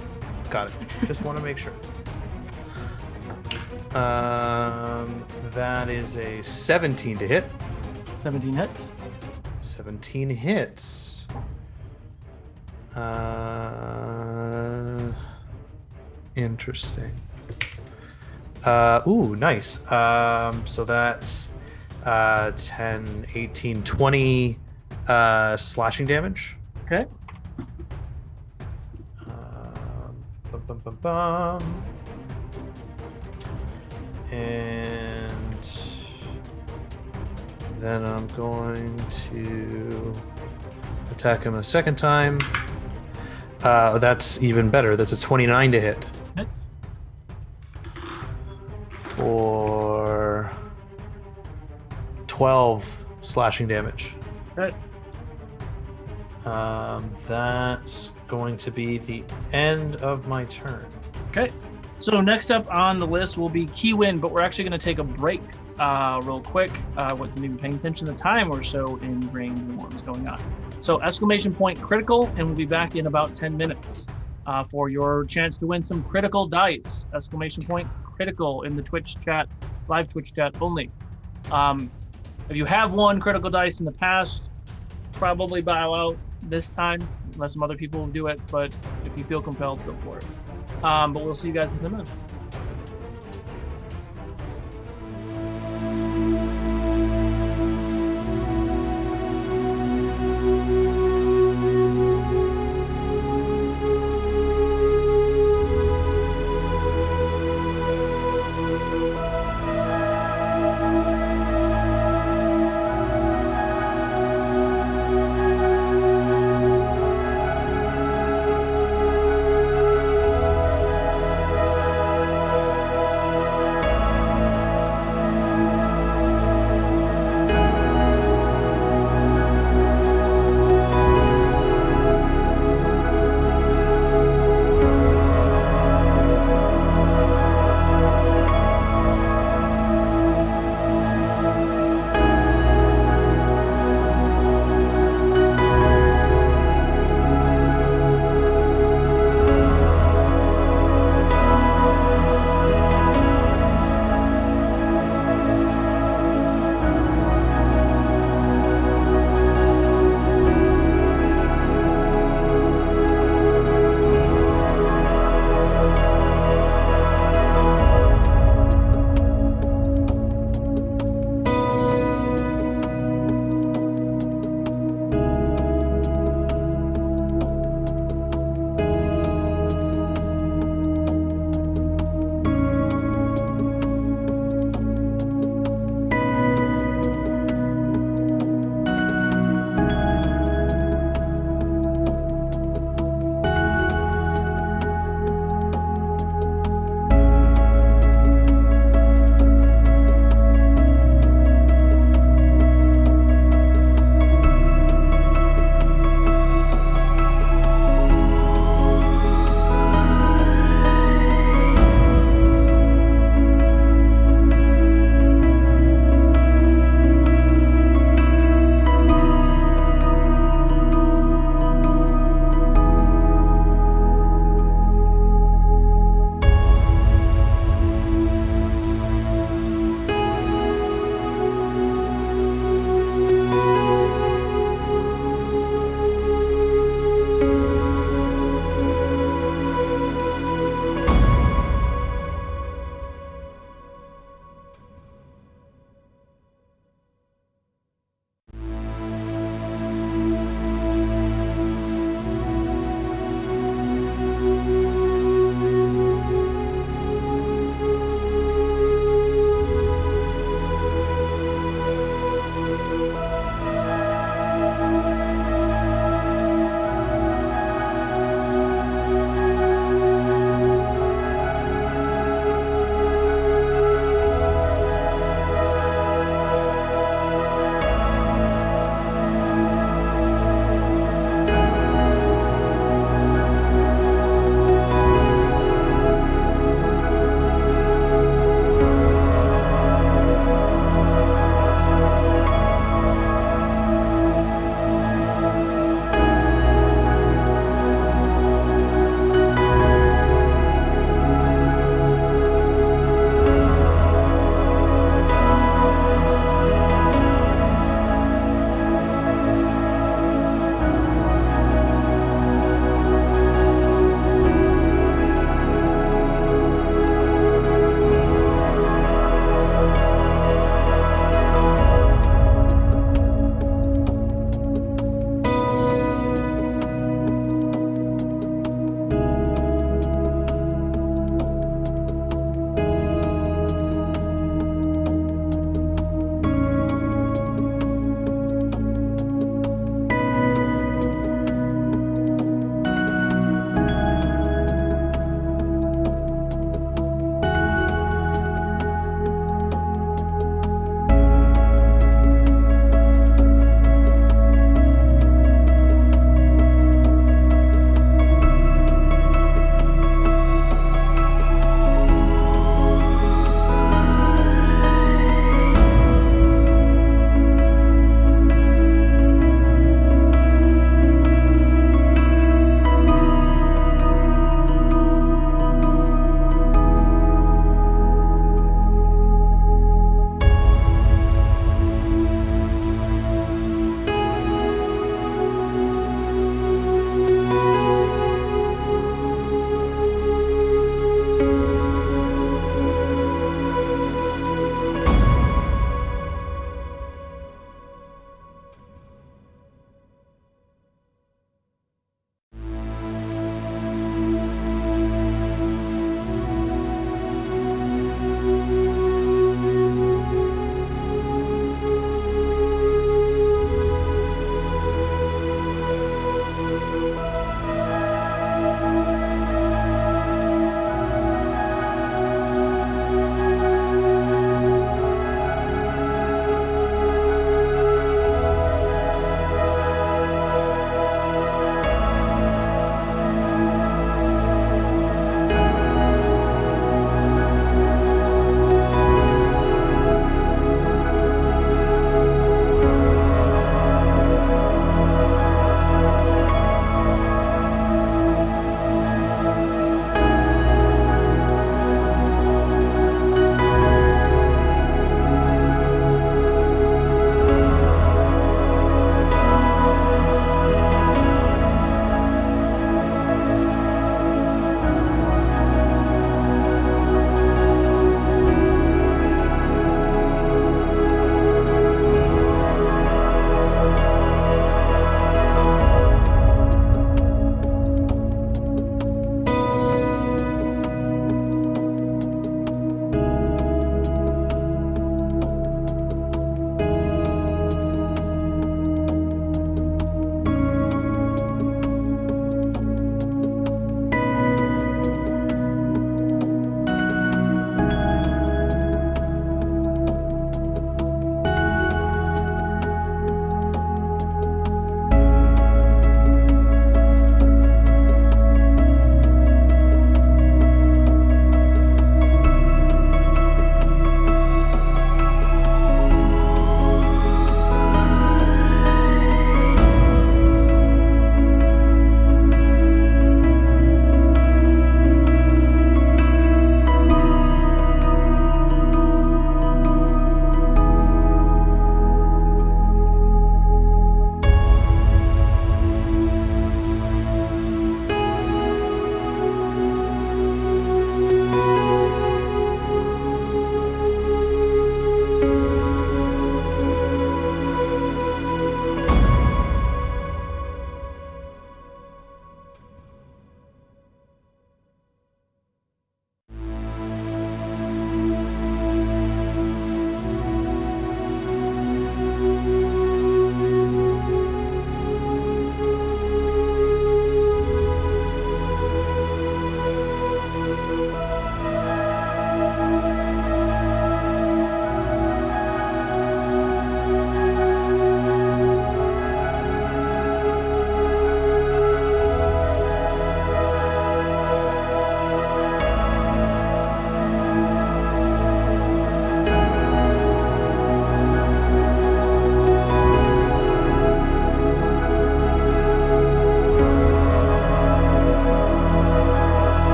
got it. Just want to make sure. That is a 17 to hit. 17 hits. 17 hits. Interesting. Ooh, nice. So that's 10, 18, 20 slashing damage. Okay. Bum, bum, bum, bum. And then I'm going to attack him a second time. That's even better. That's a 29 to hit. Hits. For 12 slashing damage. Okay. That's going to be the end of my turn. Okay. So next up on the list will be Keywin, but we're actually going to take a break real quick. Wasn't even paying attention to the time or so in brain and what was going on. So exclamation point critical, and we'll be back in about 10 minutes for your chance to win some critical dice. Exclamation point critical in the Twitch chat, live Twitch chat only. If you have won critical dice in the past, probably bow out this time, unless some other people will do it, but if you feel compelled, go for it. But we'll see you guys in 10 minutes.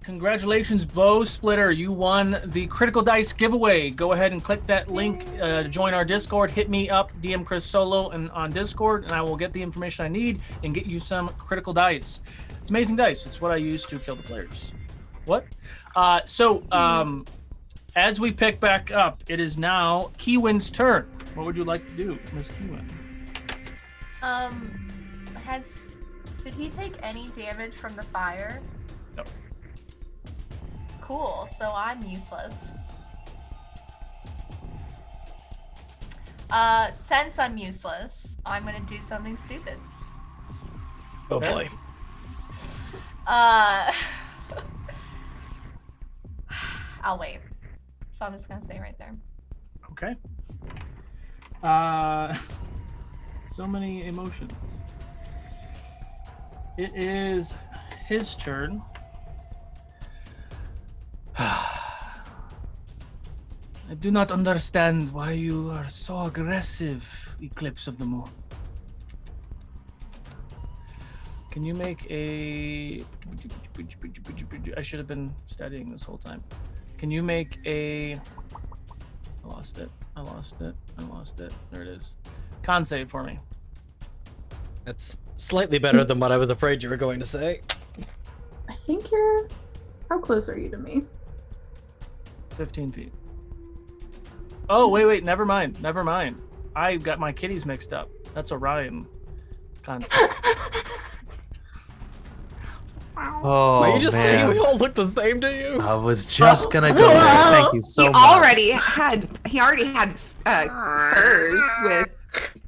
Congratulations, Bow Splitter. You won the Critical Dice giveaway. Go ahead and click that link to join our Discord. Hit me up, DM Chris Solo, and on Discord, and I will get the information I need and get you some Critical Dice. It's amazing dice. It's what I use to kill the players. What? As we pick back up, it is now Kiwin's turn. What would you like to do, Miss Kiwin? Did he take any damage from the fire? No. Cool, so I'm useless. Since I'm useless, I'm gonna do something stupid. Oh boy. I'll wait. So I'm just gonna stay right there. Okay. So many emotions. It is his turn. I do not understand why you are so aggressive, Eclipse of the Moon. Can you make a... I should have been studying this whole time. Can you make a... I lost it. There it is. Con save for me. That's slightly better than what I was afraid you were going to say. I think you're... How close are you to me? 15 feet. Oh, wait. Never mind. I got my kitties mixed up. That's Orion concept. Oh, Were you just saying man. we all look the same to you? I was just gonna go there. Thank you so He much. already had furs with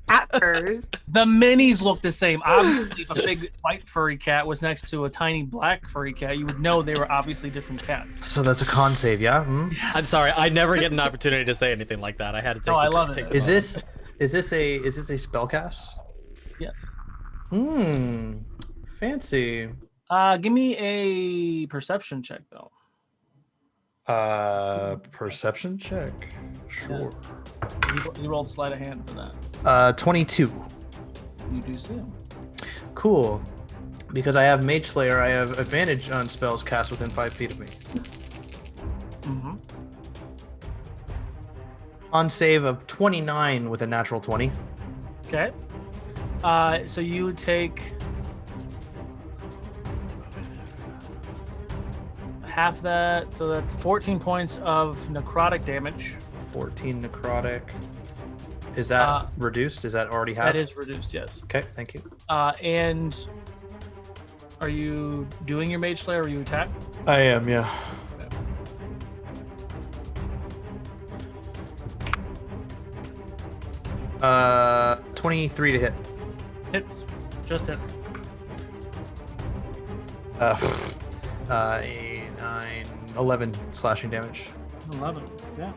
cat furs. The minis look the same. Obviously, if a big white furry cat was next to a tiny black furry cat, you would know they were obviously different cats. So that's a con save, yeah? Hmm? I'm sorry, I never get an opportunity to say anything like that. I had to take. No, I love it. Is this a spell cast? Yes. Fancy. Give me a perception check, though. Perception check. Sure. You rolled sleight of hand for that. 22. You do see him. Cool. Because I have Mage Slayer, I have advantage on spells cast within 5 feet of me. Mm-hmm. On save of 29 with a natural 20. Okay. So you take half that, so that's 14 points of necrotic damage. 14 necrotic. Is that reduced? Is that already half? That is reduced, yes. Okay, thank you. And are you doing your Mage Slayer or you attack? I am, yeah. 23 to hit. Hits. Just hits. 11 slashing damage. 11. Yeah.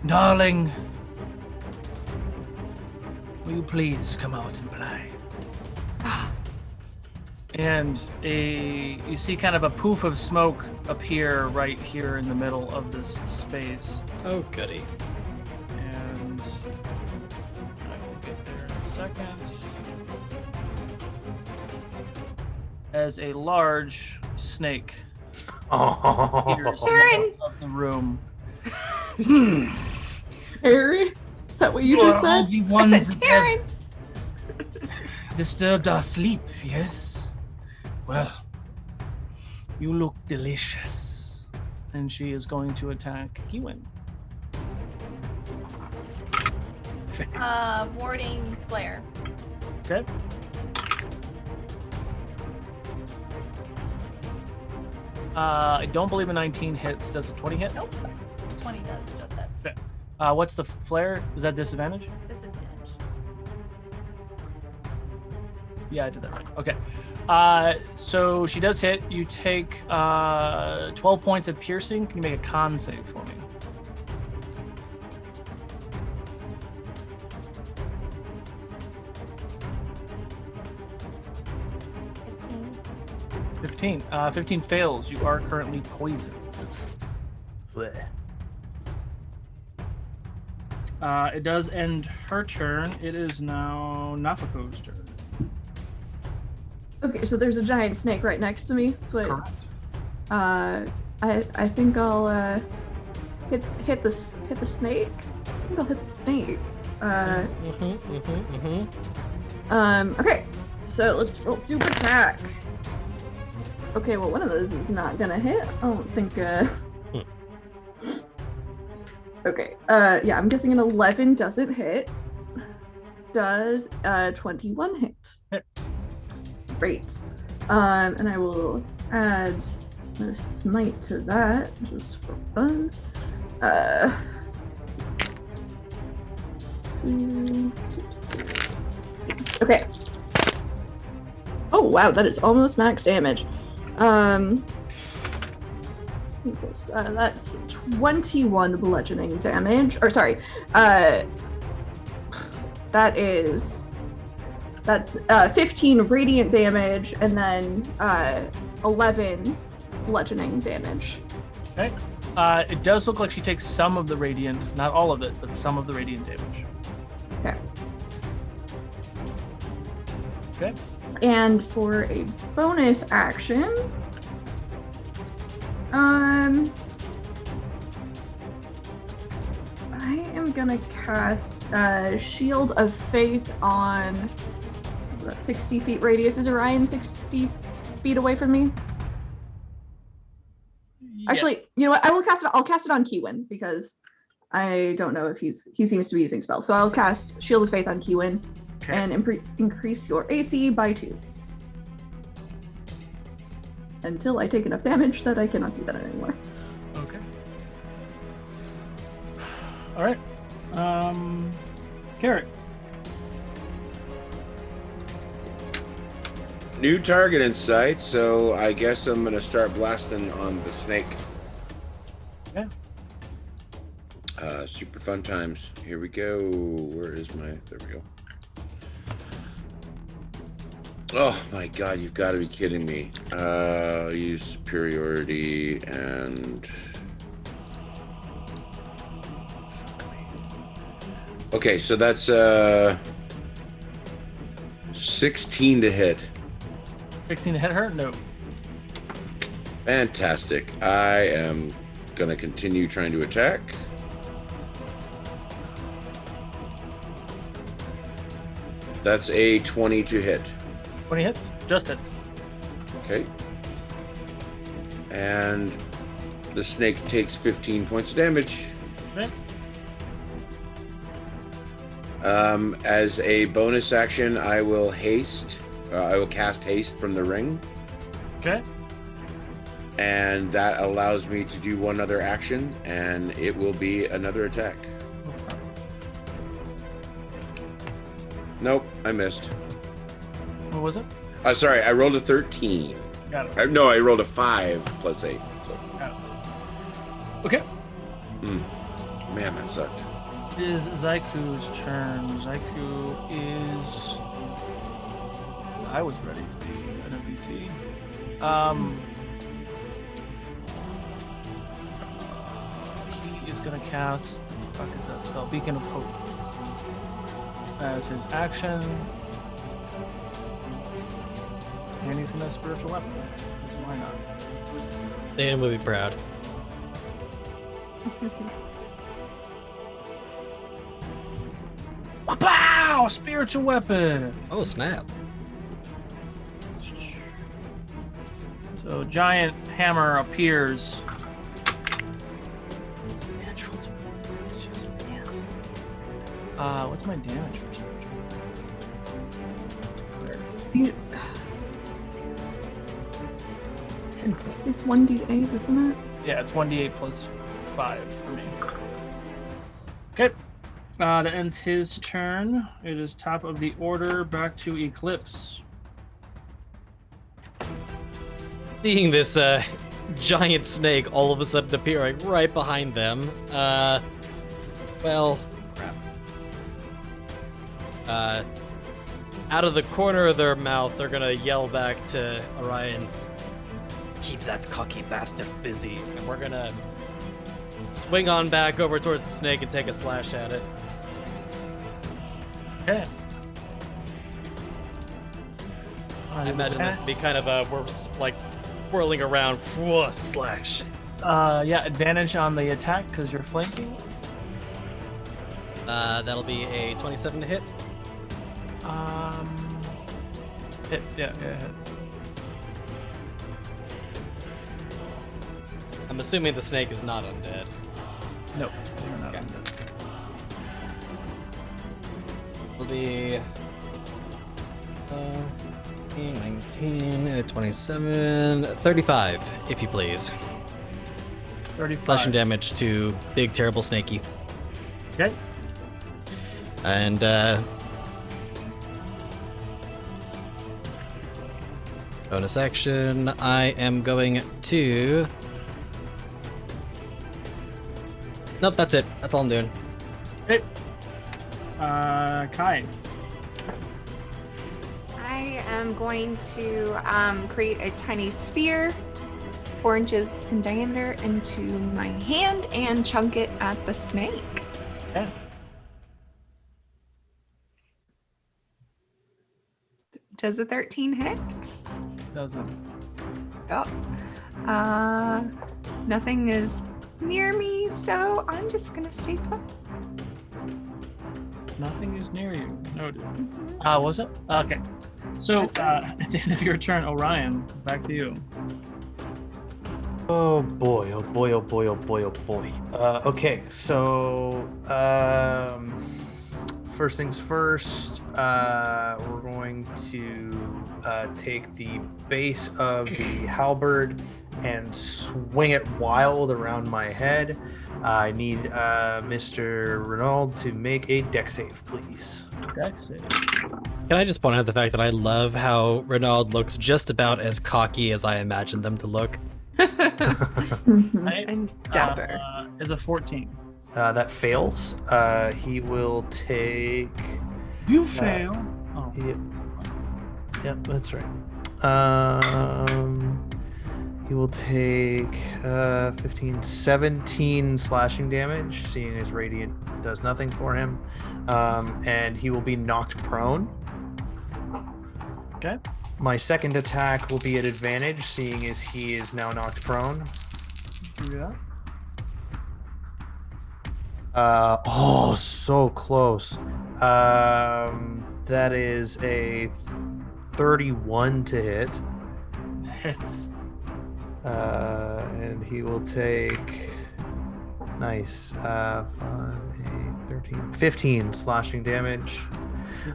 Darling, will you please come out and play? And you see kind of a poof of smoke appear right here in the middle of this space. Oh, goody. And I will get there in a second. As a large snake appears in the middle of the room. Harry? Is that what you just For all said? the I ones said, that have Taryn! disturbed our sleep, yes? Well, you look delicious. And she is going to attack Kiwin. Warding flare. Okay. I don't believe a 19 hits. Does a 20 hit? Nope. 20 does, just hits. Okay. What's the flare? Is that disadvantage? Disadvantage. Yeah, I did that right. Okay. So she does hit. You take 12 points of piercing. Can you make a con save for me? 15. 15 fails. You are currently poisoned. Blech. It does end her turn. It is now Nafako's turn. Okay, so there's a giant snake right next to me. So Correct. I think I'll hit the snake. I think I'll hit the snake. Okay, so let's roll super attack. Okay, well one of those is not gonna hit. I don't think. Okay. Yeah, I'm guessing an 11 doesn't hit. Does 21 hit? Hits. Great. And I will add a smite to that just for fun. Okay. Oh wow, that is almost max damage. That's 21 bludgeoning damage. Or sorry, that's 15 radiant damage and then 11 bludgeoning damage. Okay. It does look like she takes some of the radiant, not all of it, but some of the radiant damage. Okay. Okay. And for a bonus action, I am gonna cast Shield of Faith on, is that 60 feet radius? Is Orion 60 feet away from me? Yeah. Actually, you know what? I'll cast it on Kiwin because I don't know if he seems to be using spells. So I'll cast Shield of Faith on Kiwin and increase your AC by 2. Until I take enough damage that I cannot do that anymore. Okay. All right. Carrot. New target in sight, so I guess I'm gonna start blasting on the snake. Yeah. Super fun times. Here we go. Where is my? There we go. Oh my god, you've got to be kidding me. Use superiority and... Okay, so that's 16 to hit. 16 to hit her? No. Fantastic. I am gonna continue trying to attack. That's a 20 to hit. 20 hits? Just hits. Okay. And the snake takes 15 points of damage. Okay. As a bonus action, I will haste. I will cast haste from the ring, Okay. and that allows me to do one other action, and it will be another attack. Nope, I missed. What was it? Sorry, I rolled a 13. Got it. No, I rolled a 5 plus 8. So. Got it. Okay. Man, that sucked. It is Zaiku's turn. Zaiku is... I was ready to be an NPC. He is going to cast... What the fuck is that spell? Beacon of Hope. As his action. And he's going to spiritual weapon. So why not? Dan would be proud. Wow! Spiritual weapon! Oh, snap. So giant hammer appears. Natural 20. It's just nasty. What's my damage for spiritual? There it is. It's 1d8, isn't it? Yeah, it's 1d8 plus 5 for me. Okay. That ends his turn. It is top of the order, back to Eclipse. Seeing this giant snake all of a sudden appearing right behind them, well, crap. Out of the corner of their mouth, they're gonna yell back to Orion, keep that cocky bastard busy. And we're gonna swing on back over towards the snake and take a slash at it. Okay. I imagine this to be kind of a, we're like whirling around, slash. Yeah, advantage on the attack because you're flanking. That'll be a 27 to hit. Hits, yeah, hits. I'm assuming the snake is not undead. Nope, you're not Okay. undead. It'll be 19, 27, 35, if you please. 35. Slashing damage to big, terrible snakey. Okay. And, bonus action, I am going to... Nope, that's it. That's all I'm doing. Okay. Kai. I am going to create a tiny sphere, 4 inches in diameter, into my hand and chunk it at the snake. Okay. Does a 13 hit? Doesn't. Yep. Nothing is near me, so I'm just gonna stay put. Nothing is near you. Noted. Was it? Okay. So, at the end of your turn, Orion, back to you. Oh boy, oh boy, oh boy, oh boy, oh boy. Okay, so first things first, we're going to take the base of the halberd and swing it wild around my head. I need Mr. Reynald to make a dex save, please. Dex save. Can I just point out the fact that I love how Reynald looks just about as cocky as I imagined them to look? Right? I'm dapper. Is a 14. That fails. He will take... You fail. Oh. Yep, that's right. He will take 15, 17 slashing damage, seeing as Radiant does nothing for him. And he will be knocked prone. Okay. My second attack will be at advantage, seeing as he is now knocked prone. Do Oh, so close. That is a 31 to hit. Hits. And he will take nice 5, 8, 13, 15 slashing damage.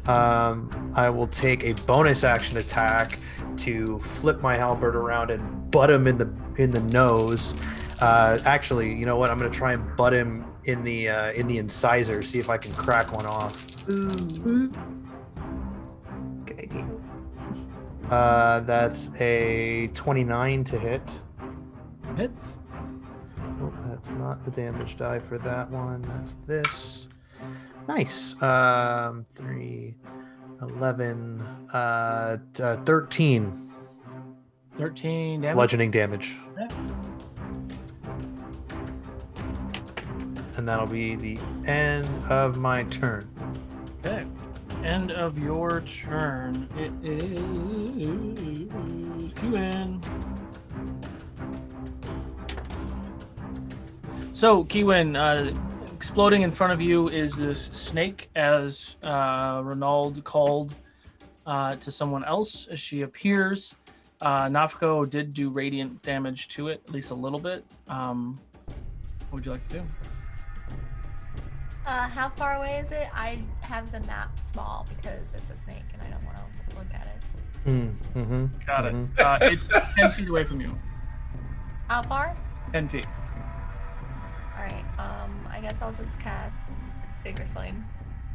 I will take a bonus action attack to flip my halberd around and butt him in the nose. Actually, you know what? I'm gonna try and butt him in the incisor, see if I can crack one off. Ooh. Good idea. That's a 29 to hit. Hits. Oh, that's not the damage die for that one. That's this. Nice. 3, 11, 13. 13 damage. Bludgeoning damage. Yeah. And that'll be the end of my turn. Okay. End of your turn. It is Kiwin. So, Kiwin, exploding in front of you is this snake, as Reynald called to someone else as she appears. Nafko did do radiant damage to it, at least a little bit. What would you like to do? How far away is it? I have the map small because it's a snake and I don't want to look at it. Got it. It's 10 feet away from you. How far? 10 feet. All right. I guess I'll just cast Sacred Flame.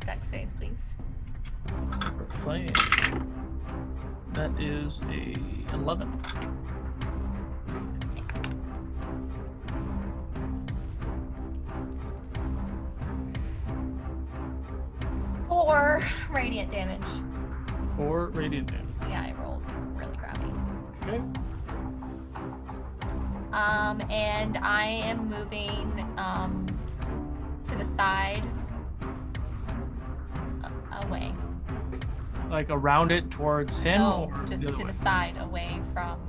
Dex save, please. Sacred Flame. That is a 11. Four radiant damage. 4 radiant damage. Yeah, I rolled really crappy. Okay. And I am moving to the side, away. Like around it towards him? No, or just other to way? the side, away from.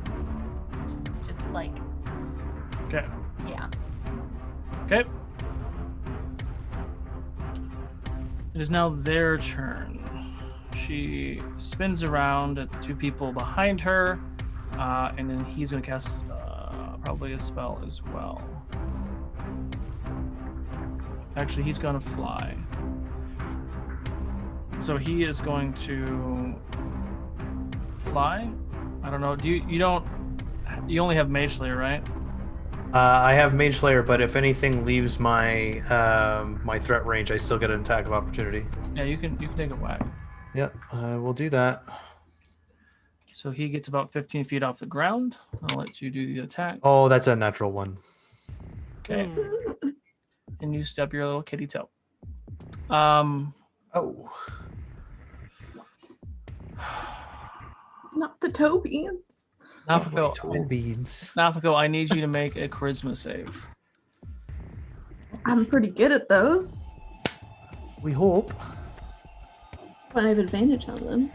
Just like, Okay. yeah. Okay. It is now their turn. She spins around at the two people behind her, and then he's going to cast probably a spell as well. Actually, he's going to fly. So he is going to fly. I don't know. You only have Mage Slayer, right? I have Mage Slayer, but if anything leaves my my threat range, I still get an attack of opportunity. Yeah, you can take a whack. Yeah, I will do that. So he gets about 15 feet off the ground. I'll let you do the attack. Oh, that's a natural one. Okay. And you step your little kitty toe. Oh. Not the toe beans. Nafako, Beans. Nafako, I need you to make a charisma save. I'm pretty good at those. We hope. But I have advantage on them.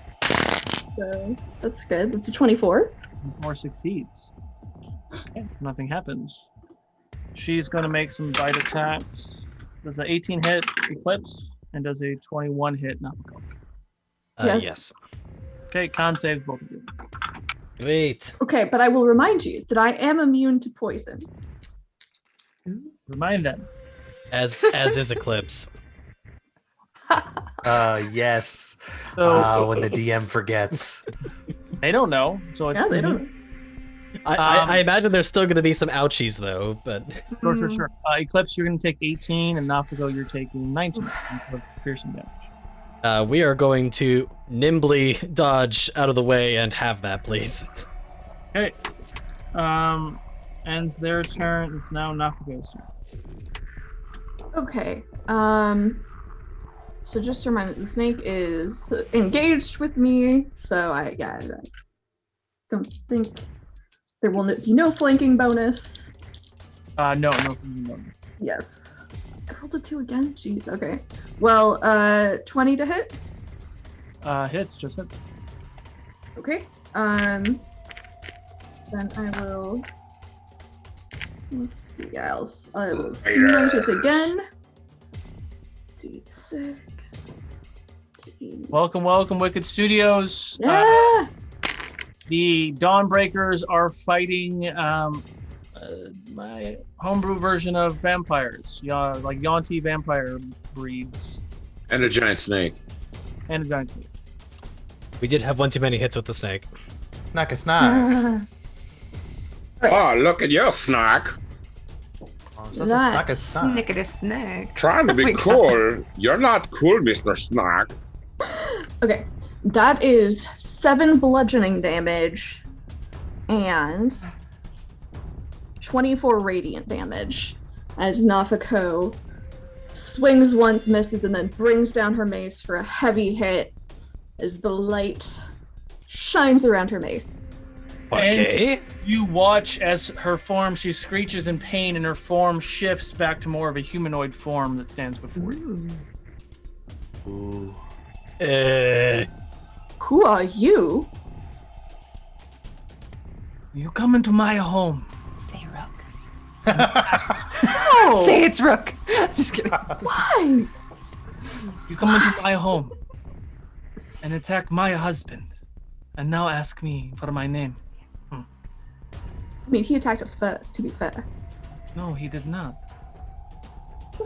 So that's good. That's a 24. Or succeeds. Okay, nothing happens. She's going to make some bite attacks. Does an 18 hit Eclipse? And does a 21 hit Nafako? Yes. Okay, con saves both of you. Great. Okay, but I will remind you that I am immune to poison. Remind them. As is Eclipse. Yes. So When the DM forgets. they don't know. So it's Yeah, they don't. I imagine there's still going to be some ouchies though, but Sure. Eclipse, you're going to take 18, and Nafako, you're taking 19 of piercing damage. we are going to nimbly dodge out of the way and have that, please. Okay. Ends their turn. It's now Nafako's turn. Okay. So just to remind you, the snake is engaged with me, so I don't think there will be no flanking bonus. No. Yes. I rolled a 2 again? Jeez, okay. Well, 20 to hit? Hits, just hit. Okay. Then I will... Let's see, I will smite it again. D6. Welcome, Wicked Studios. Yeah! The Dawnbreakers are fighting my homebrew version of vampires. Yeah, like Yonti vampire breeds. And a giant snake. And a giant snake. We did have one too many hits with the snake. Snack a snack. Oh, look at your snack. Oh, such a snack a snack. Snick at a snack. Trying to Oh be my God. cool. You're not cool, Mr. Snack. Okay, that is 7 bludgeoning damage and 24 radiant damage as Nafako swings once, misses, and then brings down her mace for a heavy hit as the light shines around her mace. Okay. You watch as her form, she screeches in pain, and her form shifts back to more of a humanoid form that stands before you. Ooh. Who are you? You come into my home. Say Rook. Oh, Say it's Rook. I'm just kidding. why? You come into my home and attack my husband, and now ask me for my name. I mean, he attacked us first, to be fair. No, he did not.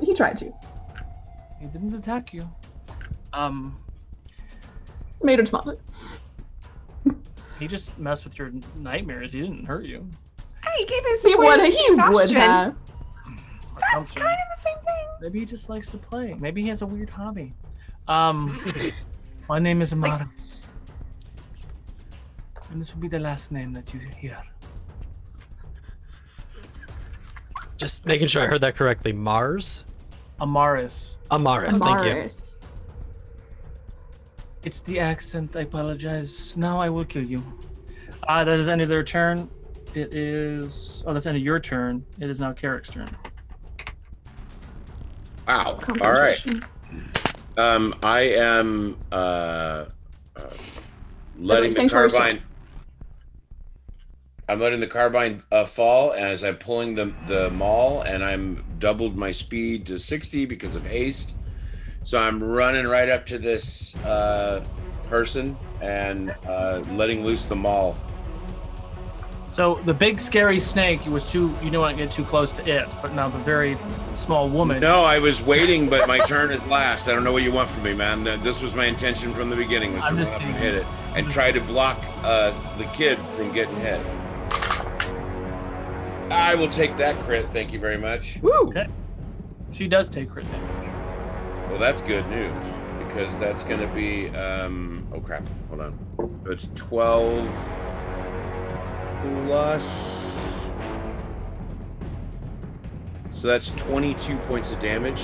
He tried to. He didn't attack you. Made him smarter. He just messed with your nightmares. He didn't hurt you. Hey, gave him some He would exhaustion. have. That's Assumption. kind of the same thing. Maybe he just likes to play. Maybe he has a weird hobby. My name is Amaris. And this will be the last name that you hear. Just making sure I heard that correctly. Mars? Amaris. Amaris, thank you. Amaris. It's the accent. I apologize. Now I will kill you. That is the end of their turn. it is. Oh, that's the end of your turn. It is now Carrick's turn. Wow. All right. Concentration. I am letting the saying first? carbine. I'm letting the carbine fall as I'm pulling the maul, and I'm doubled my speed to 60 because of haste. So I'm running right up to this person and letting loose the maul. So the big scary snake was too. You don't want to get too close to it, but now the very small woman. No, I was waiting, but my turn is last. I don't know what you want from me, man. This was my intention from the beginning, was to run up and hit it and try to block the kid from getting hit. I will take that crit. Thank you very much. Woo! Okay. She does take crit damage. Well, that's good news because that's going to be. Oh crap! Hold on. So it's 12 plus. So that's 22 points of damage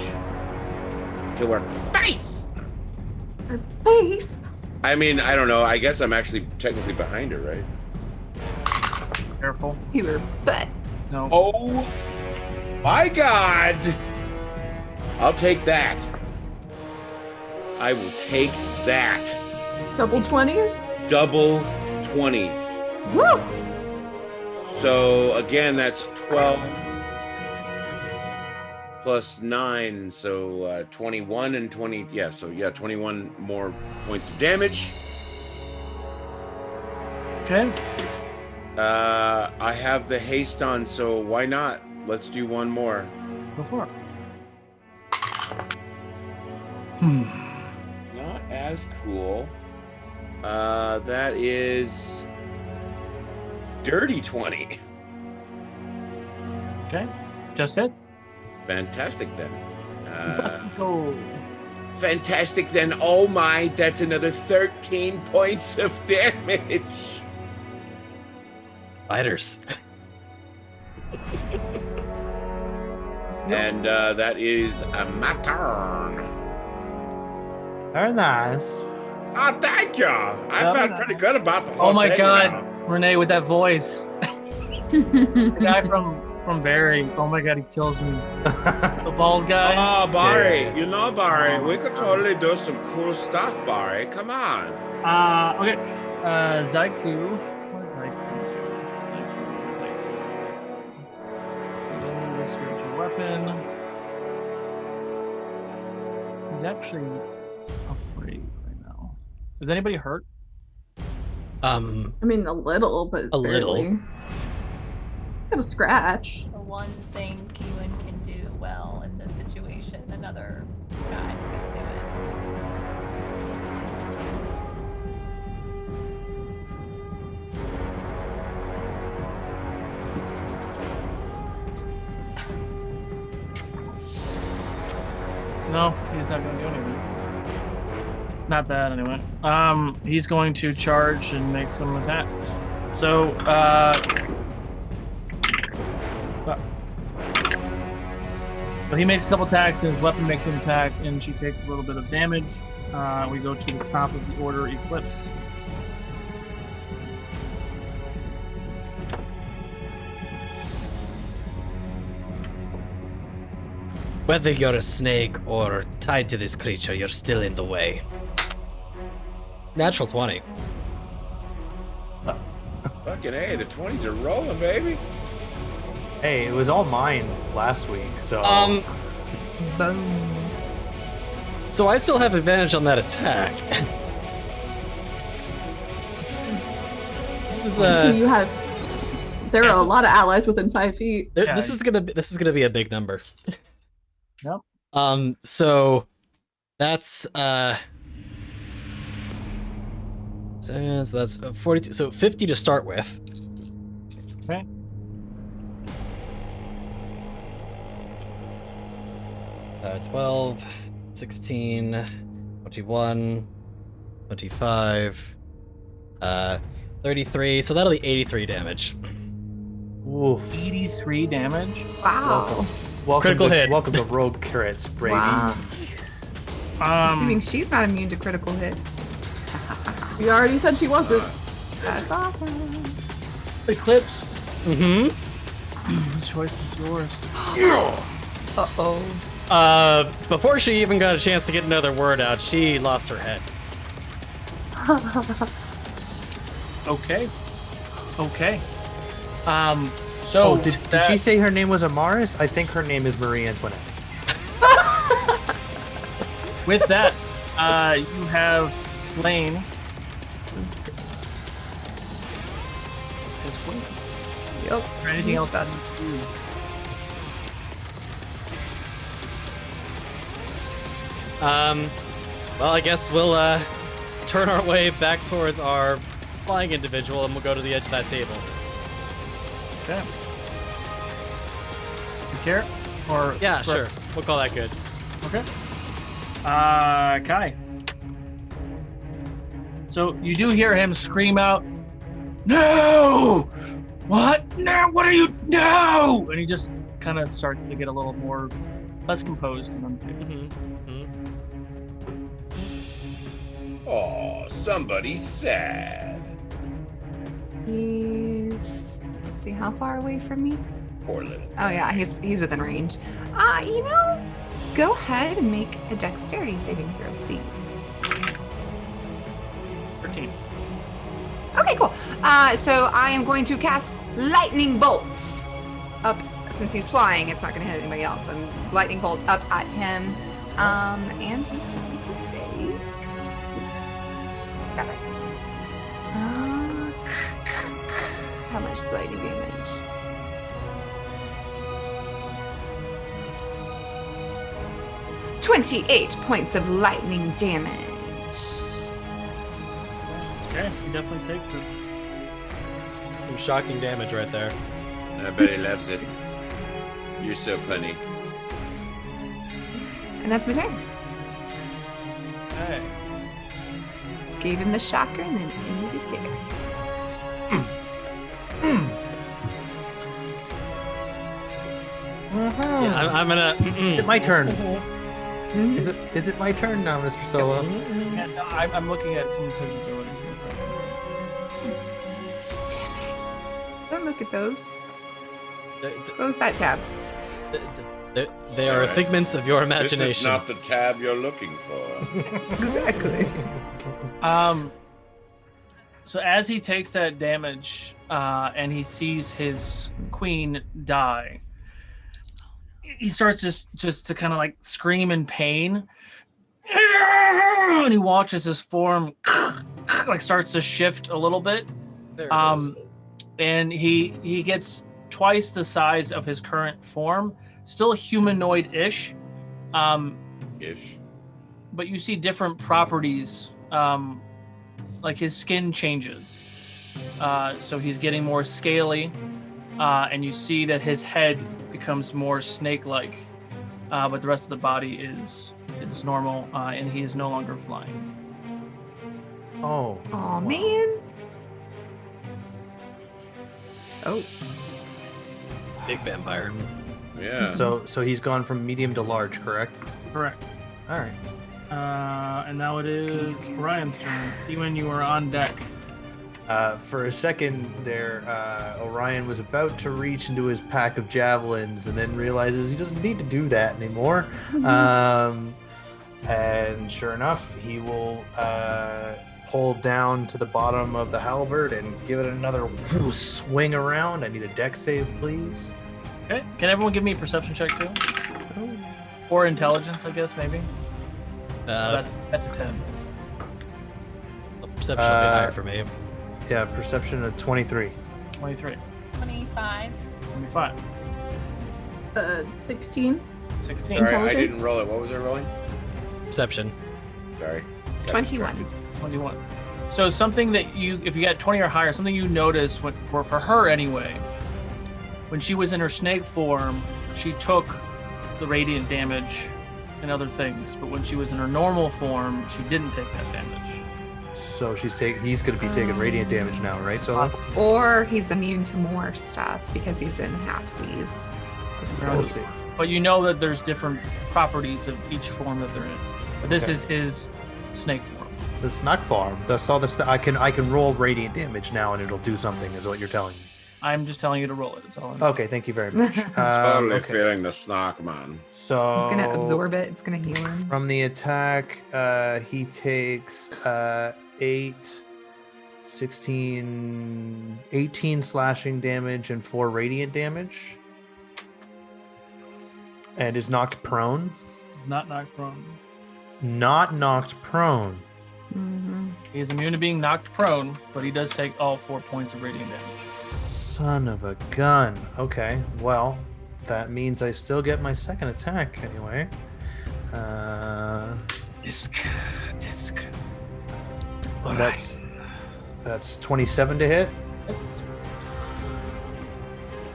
to her face. Her face. I mean, I don't know. I guess I'm actually technically behind her, right? Careful. You were butt. No. Oh my God! I'll take that. I will take that. Double 20s. Double 20s. Woo! So again, that's 12 plus 9, so 21 and 20. Yeah, so yeah, 21 more points of damage. Okay. I have the haste on, so why not? Let's do one more. Go for it. Not as cool. That is dirty 20. Okay. Just hits. Fantastic then. Go. Fantastic then. Oh my, that's another 13 points of damage. Fighters. And that is my turn. Very nice. Oh, thank you. I felt pretty good about the whole Oh my thing God, now. Renee with that voice. The guy from Barry. Oh my God, he kills me. The bald guy. Oh, Barry, Yeah. you know, Barry, we could totally do some cool stuff, Barry. Come on. Okay. Zaiku. What is Zaiku? Zaiku. Spiritual weapon. He's actually afraid right now. Is anybody hurt? I mean, a little, but A little. barely. Got a scratch. The one thing Keelan can do well in this situation, another guy's gonna do it. No, he's not going to do anything. Not that anyway. He's going to charge and make some attacks. So, but he makes a couple attacks, and his weapon makes an attack, and she takes a little bit of damage. We go to the top of the order, Eclipse. Whether you're a snake or tied to this creature, you're still in the way. Natural 20. Fucking A, the 20s are rolling, baby. Hey, it was all mine last week, so. Boom. So I still have advantage on that attack. This is So you have. There are a lot of allies within 5 feet. Yeah, this is gonna be a big number. Yep. So that's so that's 42. So 50 to start with. Okay. Uh, 12, 16, 21, 25, 33. So that'll be 83 damage. Oof. 83 damage. Wow. Welcome Critical to, hit. Welcome to Rogue Crits, Brady. Wow. Assuming she's not immune to critical hits. You already said she wasn't. That's awesome. Eclipse, Mm-hmm. The choice is yours. Uh-oh. Before she even got a chance to get another word out, she lost her head. Okay. So did she say her name was Amaris? I think her name is Marie Antoinette. With that, you have slain his queen. Yep. Or anything else that's Well, I guess we'll turn our way back towards our flying individual, and we'll go to the edge of that table. okay. You care? Or Yeah, sure. We'll call that good. Okay. Kai. So you do hear him scream out, "No! What? No! What are you? No!" And he just kind of starts to get a little more less composed and unstable. Oh, somebody's sad. Let's see, how far away from me? Poor little. Oh yeah, he's within range. Go ahead and make a dexterity saving throw, please. 13. Okay, cool. So I am going to cast lightning bolts up. Since he's flying, it's not going to hit anybody else. I'm lightning bolts up at him, and he's going to take. Oops. Stop it. How much lightning damage? $28 points of lightning damage. Okay, he definitely takes it. Some shocking damage right there. I bet he loves it. You're so funny. And that's my turn. Okay. Gave him the shocker and then ended it there. Yeah, I'm gonna. Is it my turn? Is it my turn now, Mr. Solo? Yeah, no, I'm looking at some of his abilities. Don't look at those. Close that tab. They are figments of your imagination. This is not the tab you're looking for. Exactly. So as he takes that damage, and he sees his queen die, he starts just to kind of like scream in pain, and he watches his form like starts to shift a little bit. There it is. And he gets twice the size of his current form, still humanoid-ish, Ish. but you see different properties, like his skin changes. So he's getting more scaly, and you see that his head becomes more snake-like, but the rest of the body is normal, and he is no longer flying. Oh. Aw, man. Oh. Big vampire. Yeah. So he's gone from medium to large, correct? Correct. All right. And now it is Ryan's turn. Ewan, you are on deck. For a second there, Orion was about to reach into his pack of javelins and then realizes he doesn't need to do that anymore. And sure enough, he will pull down to the bottom of the halberd and give it another swing around. I need a dex save, please. Okay. Can everyone give me a perception check too? Or intelligence, I guess, maybe. That's a 10. Perception will be higher for me. Yeah, perception of 23. 23. 25. 25. 16. 16. Sorry, I Intelligence? didn't roll it. What was I rolling? Perception. Sorry. Got 21. distracted. 21. So something that if you got 20 or higher, something you notice for her anyway, when she was in her snake form, she took the radiant damage and other things, but when she was in her normal form, she didn't take that damage. So he's going to be taking radiant damage now, right? So Or he's immune to more stuff because he's in half-seas. we'll see. But you know that there's different properties of each form that they're in. But this Okay. is his snake form. The snack farm. That's all this. I can roll radiant damage now, and it'll do something. Is what you're telling me. I'm just telling you to roll it. That's all I'm saying. Okay, thank you very much. Totally okay. feeling the snark, man. So It's gonna absorb it. It's gonna heal him. from the attack, he takes 8, 16, 18 slashing damage and 4 radiant damage. And is knocked prone. Not knocked prone. Not knocked prone. Mm-hmm. He is immune to being knocked prone, but he does take all 4 points of radiant damage. Son of a gun. Okay, well, that means I still get my second attack anyway. Disc. That's 27 to hit. It's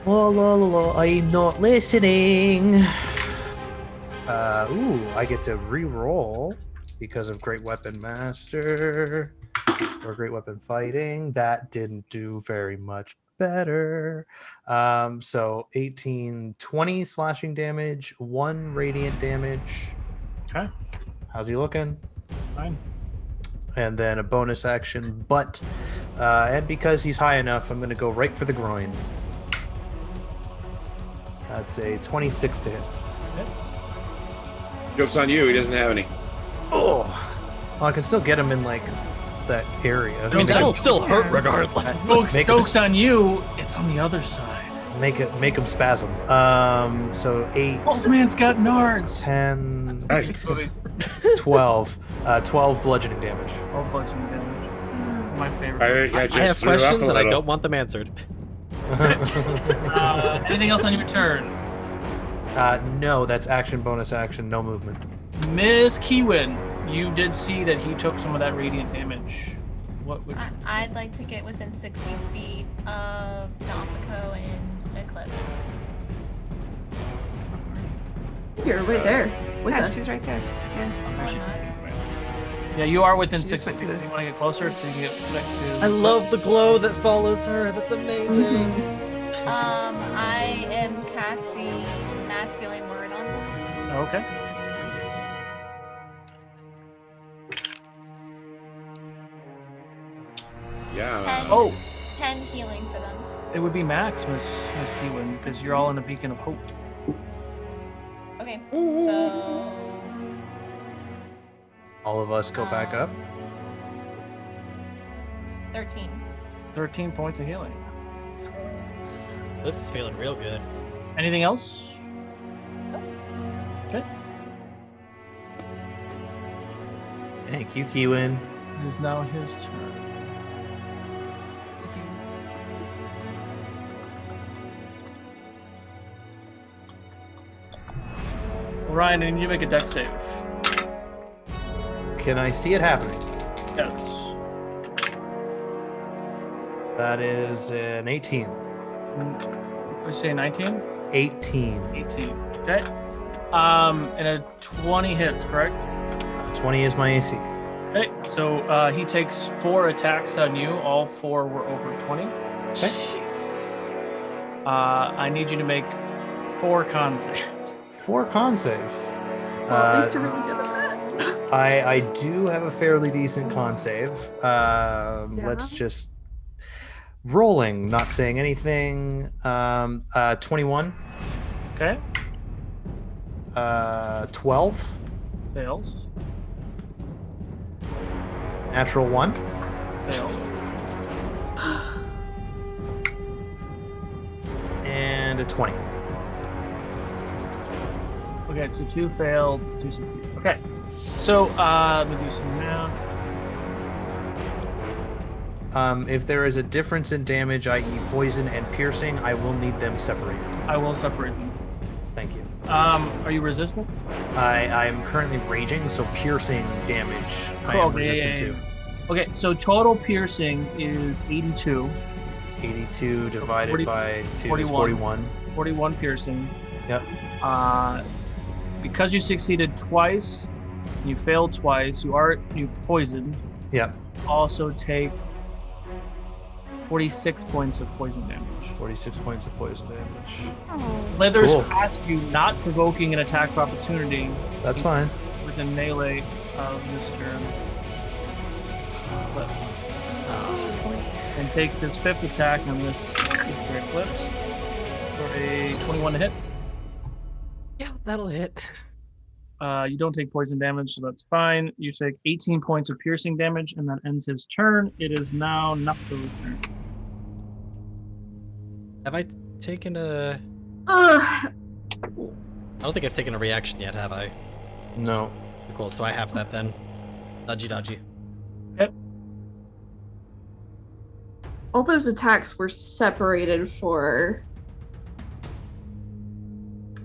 La la la la, I'm not listening. I get to re-roll because of Great Weapon Master or Great Weapon Fighting. That didn't do very much better. So 18, 20 slashing damage, 1 radiant damage. okay. How's he looking? Fine. And then a bonus action, but and because he's high enough, I'm going to go right for the groin. That's a 26 to hit. Hits. Joke's on you. He doesn't have any. Oh, well, I can still get him in like that area. I mean, that'll still hurt regardless. Joke's on you. It's on the other side. Make him spasm. So 8. Oh man's got nards. 10, Nice. 12. 12 bludgeoning damage. All bludgeoning damage. My favorite. I think I just I have threw up questions a and I little. don't want them answered. Anything else on your turn? No, that's action, bonus action, no movement. Miss Keewin, you did see that he took some of that radiant damage. What would you... I'd like to get within 60 feet of Nopako and Eclipse. You're right there. With Yeah, us. she's right there. Yeah. Why not? Yeah, you are within She just 60 went feet. to You the- want to get closer so you can get next to... I love the glow that follows her. That's amazing. I am casting Mass Healing Word on them. Okay. Yeah. Oh, 10 healing for them. it would be max, Miss Keewin, because you're all in a beacon of hope. Okay, so All of us go back up. 13. 13 points of healing. Lips is feeling real good. Anything else? Okay. Thank you, Keewin. It is now his turn. Ryan, I need you to make a dex save. Can I see it happening? Yes. That is an 18. Would you say 19? 18. 18. Okay. And a 20 hits, correct? 20 is my AC. Okay. So he takes 4 attacks on you. All 4 were over 20. Okay. Jesus. I need you to make 4 con saves. 4 con saves. Well, at least you're really good at that. I do have a fairly decent con save. Let's just rolling, not saying anything. 21. Okay. 12. Fails. Natural 1. Fails. And a 20. Okay, so 2 failed, 2 succeeded. Okay. So let me do some math. If there is a difference in damage, i.e. poison and piercing, I will need them separated. I will separate them. Thank you. Are you resistant? I'm currently raging, so piercing damage I Cool, am resistant yeah. to. Okay, so total piercing is 82. 82 divided 40 by 2 is 41. 41. 41 piercing. Yep. Because you succeeded twice, you failed twice, you poisoned. Yep. Also take 46 points of poison damage. 46 points of poison damage. Slithers Cool. past you, not provoking an attack of opportunity That's fine. within melee of Mr. Cliff. and takes his 5th attack on this great eclipse for a 21 to hit. Yeah, that'll hit. You don't take poison damage, so that's fine. You take 18 points of piercing damage, and that ends his turn. It is now Nafko's turn. Have I taken a... Ugh. I don't think I've taken a reaction yet, have I? No. Cool, so I have that then. Dodgy. Yep. All those attacks were separated for.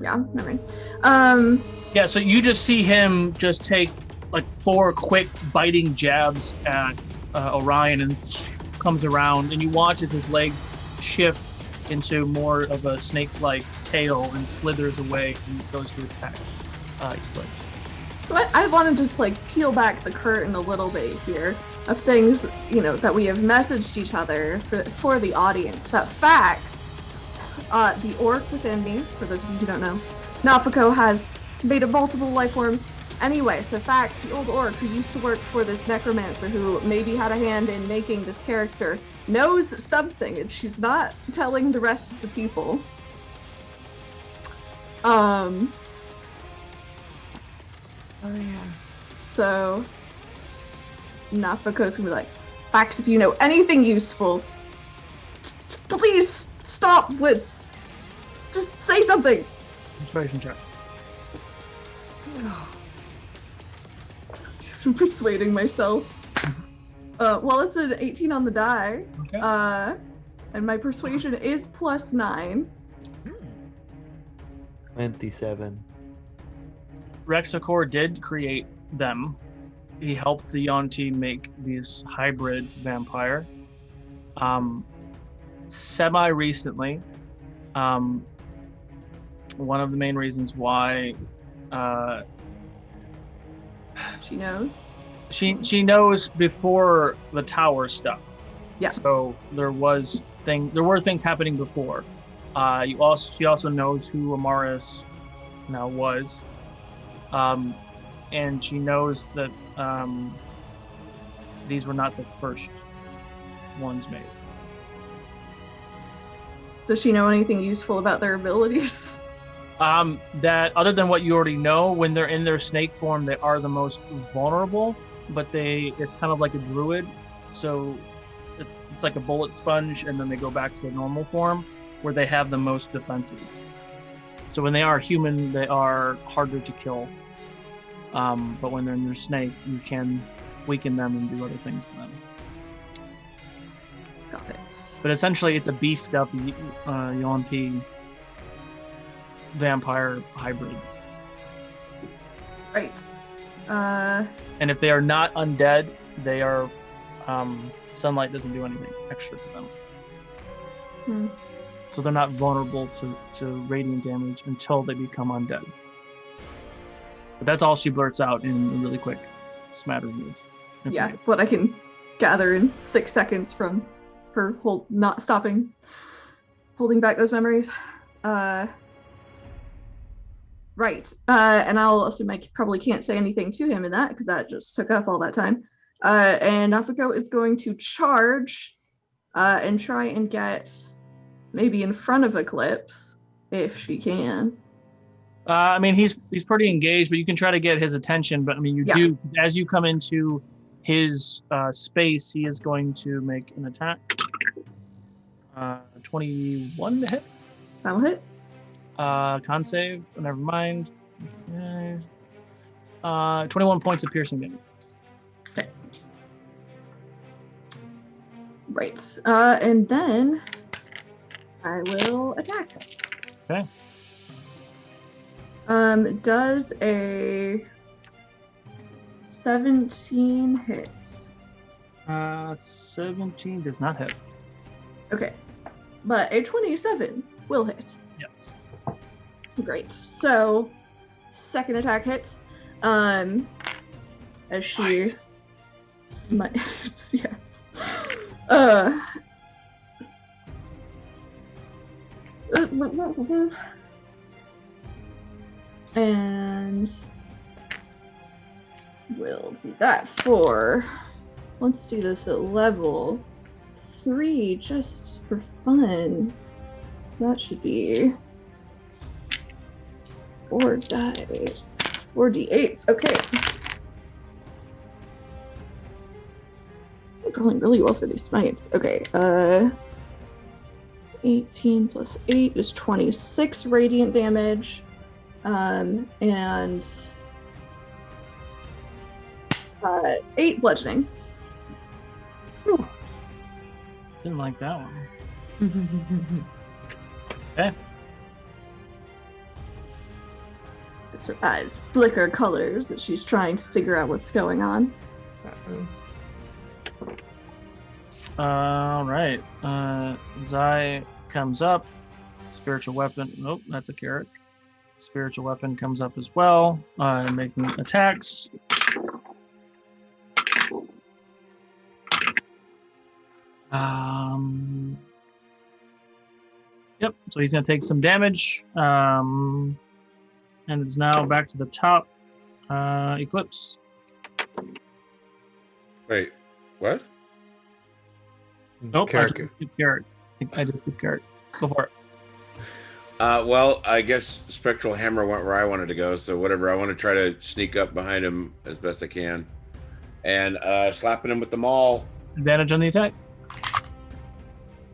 Yeah, never mind. Yeah, so you just see him just take like 4 quick biting jabs at Orion and comes around, and you watch as his legs shift into more of a snake-like tail and slithers away and goes to attack. So I want to just like peel back the curtain a little bit here of things, you know, that we have messaged each other for the audience. That fact, the orc within me, for those of you who don't know, Nafako has made of multiple life forms. Anyway, so fact, the old orc who used to work for this necromancer who maybe had a hand in making this character knows something, and she's not telling the rest of the people. Oh yeah. So Nafako's gonna be like, Fax, if you know anything useful, please stop with, just say something. Inspiration check. I'm persuading myself. Well, it's an 18 on the die. Okay. And my persuasion is +9. 27. Rexacor did create them. He helped the Yonti make these hybrid vampire. Semi-recently, one of the main reasons why She knows. she knows before the tower stuff. Yeah. So there were things happening before. She also knows who Amaris now was. And she knows that these were not the first ones made. Does she know anything useful about their abilities? That other than what you already know, when they're in their snake form, they are the most vulnerable, but it's kind of like a druid. So it's like a bullet sponge, and then they go back to their normal form where they have the most defenses. So when they are human, they are harder to kill. But when they're in their snake, you can weaken them and do other things to them. Got it. But essentially, it's a beefed up Yonti vampire hybrid. Right. And if they are not undead, they are sunlight doesn't do anything extra to them. So they're not vulnerable to radiant damage until they become undead. But that's all she blurts out in a really quick smattering of information. Yeah, what I can gather in 6 seconds from her not stopping, holding back those memories. Right. And I'll assume I probably can't say anything to him in that because that just took up all that time. And Nafako is going to charge and try and get maybe in front of Eclipse if she can. I mean, he's pretty engaged, but you can try to get his attention. But I mean, you do, as you come into his space, he is going to make an attack. 21 to hit. That'll hit. Con save. Never mind. 21 points of piercing damage. Okay. Right. And then I will attack. Okay. Does a 17 hit? 17 does not hit. Okay. But a 27 will hit. Yes. Great. So, second attack hits. As she smites. Yes. And we'll do that for. Let's do this at level 3 just for fun. So that should be 4 dice. 4 d8s. Okay. I'm rolling really well for these smites. Okay. 18 plus 8 is 26 radiant damage. And 8 bludgeoning. Whew. Didn't like that one. Okay. Her eyes flicker colors as she's trying to figure out what's going on. All right. Zai comes up. Spiritual weapon. Nope, that's a carrot. Spiritual weapon comes up as well. Making attacks. Yep. So he's gonna take some damage. And it's now back to the top. Eclipse. Wait, what? Nope. Carrot. I just skipped carrot. I just skipped carrot. Go for it. Well, I guess Spectral Hammer went where I wanted to go, so whatever. I want to try to sneak up behind him as best I can. And slapping him with the maul. Advantage on the attack.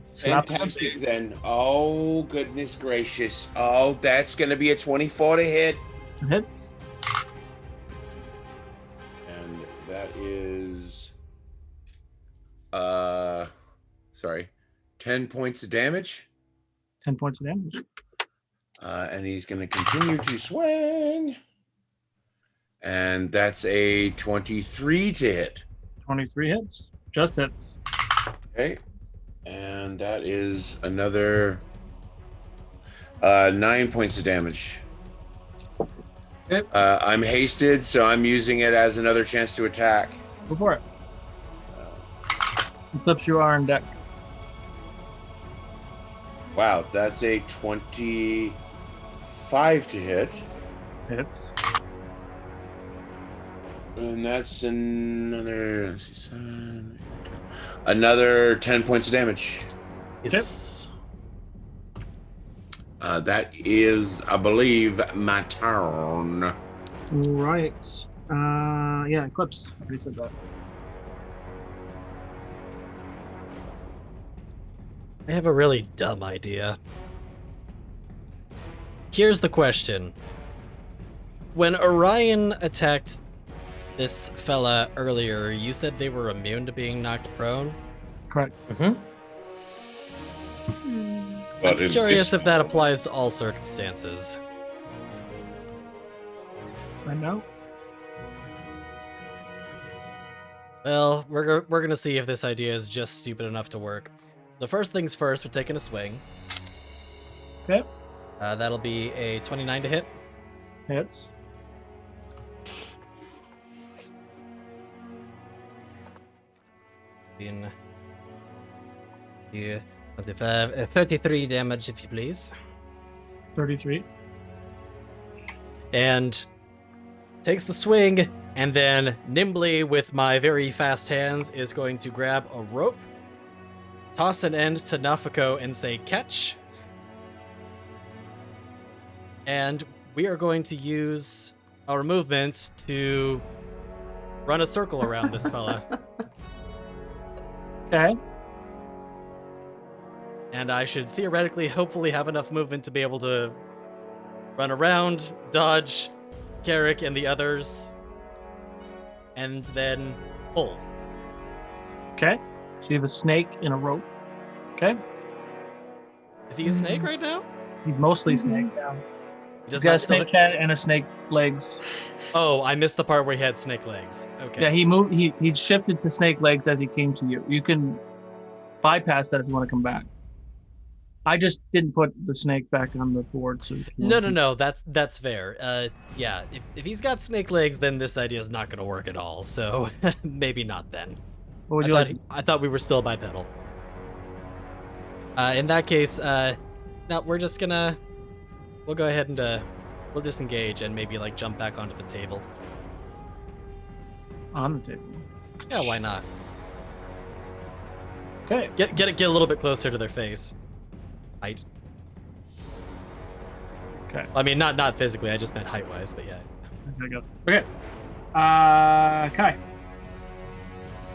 Slap him. Fantastic then. Oh, goodness gracious. Oh, that's going to be a 24 to hit. Hits. And that is... 10 points of damage. 10 points of damage. And he's going to continue to swing. And that's a 23 to hit. 23 hits. Just hits. Okay. And that is another 9 points of damage. Okay. I'm hasted, so I'm using it as another chance to attack. Go for it. Eclipse, you are on deck. Wow, that's a 25 to hit. Hits. And that's another 10 points of damage. Yes. That is, I believe, my turn. Right. Yeah, Eclipse. I already said that. I have a really dumb idea. Here's the question. When Orion attacked this fella earlier, you said they were immune to being knocked prone? Correct. Mm-hmm. But I'm curious if that applies to all circumstances. I know. Well, we're gonna see if this idea is just stupid enough to work. The first things first, we're taking a swing. Okay. That'll be a 29 to hit. Hits. In 25, 33 damage, if you please. 33. And takes the swing, and then nimbly, with my very fast hands, is going to grab a rope, toss an end to Nafako, and say, catch. And we are going to use our movements to run a circle around this fella. Okay. And I should theoretically, hopefully, have enough movement to be able to run around, dodge Carrick and the others, and then pull. Okay. So you have a snake and a rope. Okay. Is he a snake right now? He's mostly snake now. He He's does got a not still- snake head and a snake legs. Oh, I missed the part where he had snake legs. Okay. Yeah, he moved. He shifted to snake legs as he came to you. You can bypass that if you want to come back. I just didn't put the snake back on the board. So No. That's fair. Yeah. If he's got snake legs, then this idea is not going to work at all. So maybe not then. What would you like? I thought we were still bipedal. In that case, no, we're just gonna. We'll go ahead and we'll disengage and maybe like jump back onto the table. On the table. Yeah, why not? Okay. Get a little bit closer to their face. Height. Okay. I mean, not physically. I just meant height-wise, but yeah. There you go. Okay. Kai.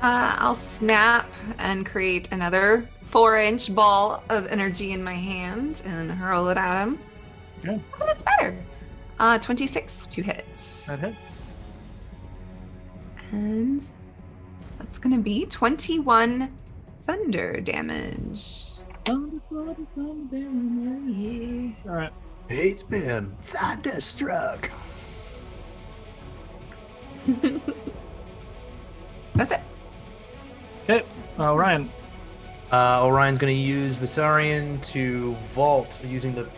I'll snap and create another 4-inch ball of energy in my hand and hurl it at him. Okay. Oh, that's better. 26 to hit. That hit. And that's going to be 21 thunder damage. All right. He's been thunderstruck. That's it. Okay. Ryan. Orion's going to use Visarion to vault, using the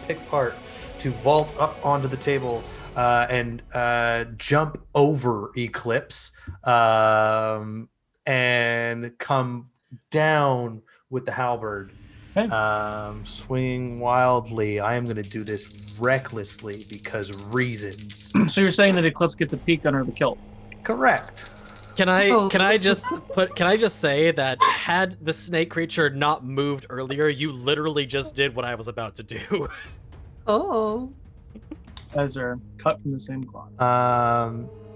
pick part to vault up onto the table and jump over Eclipse and come down with the halberd. Okay. Swinging wildly. I am going to do this recklessly because reasons. So you're saying that Eclipse gets a peek under the kilt? Correct. Can I just say that had the snake creature not moved earlier, you literally just did what I was about to do. Oh. As are cut from the same cloth.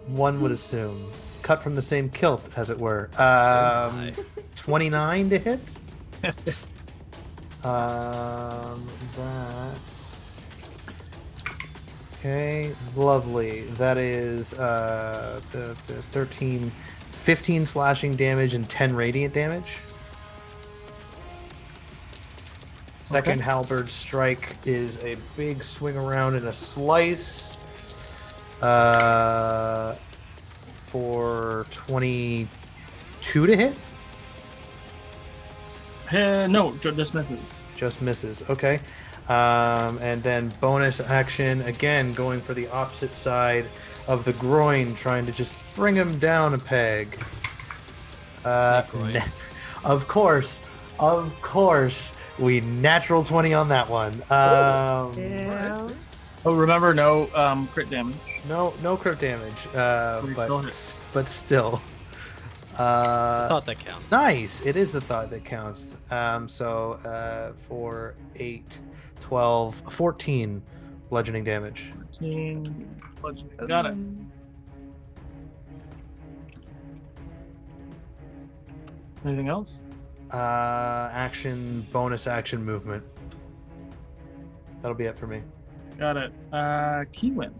One would assume. Cut from the same kilt, as it were. 29 to hit. That. Okay, lovely. That is the 15 slashing damage and 10 radiant damage. Second halberd strike is a big swing around and a slice for 22 to hit. No, just misses. Just misses. Okay. And then bonus action, again, going for the opposite side of the groin, trying to just bring him down a peg. Snake groin. Of course, we natural 20 on that one. Yeah. Oh, remember, no crit damage. No crit damage, We still hit. but still. I thought that counts. Nice. It is the thought that counts. So 4, 8, 12, 14 bludgeoning damage. 14 bludgeoning. Got it. Anything else? Action, bonus action movement. That'll be it for me. Got it. Keywin.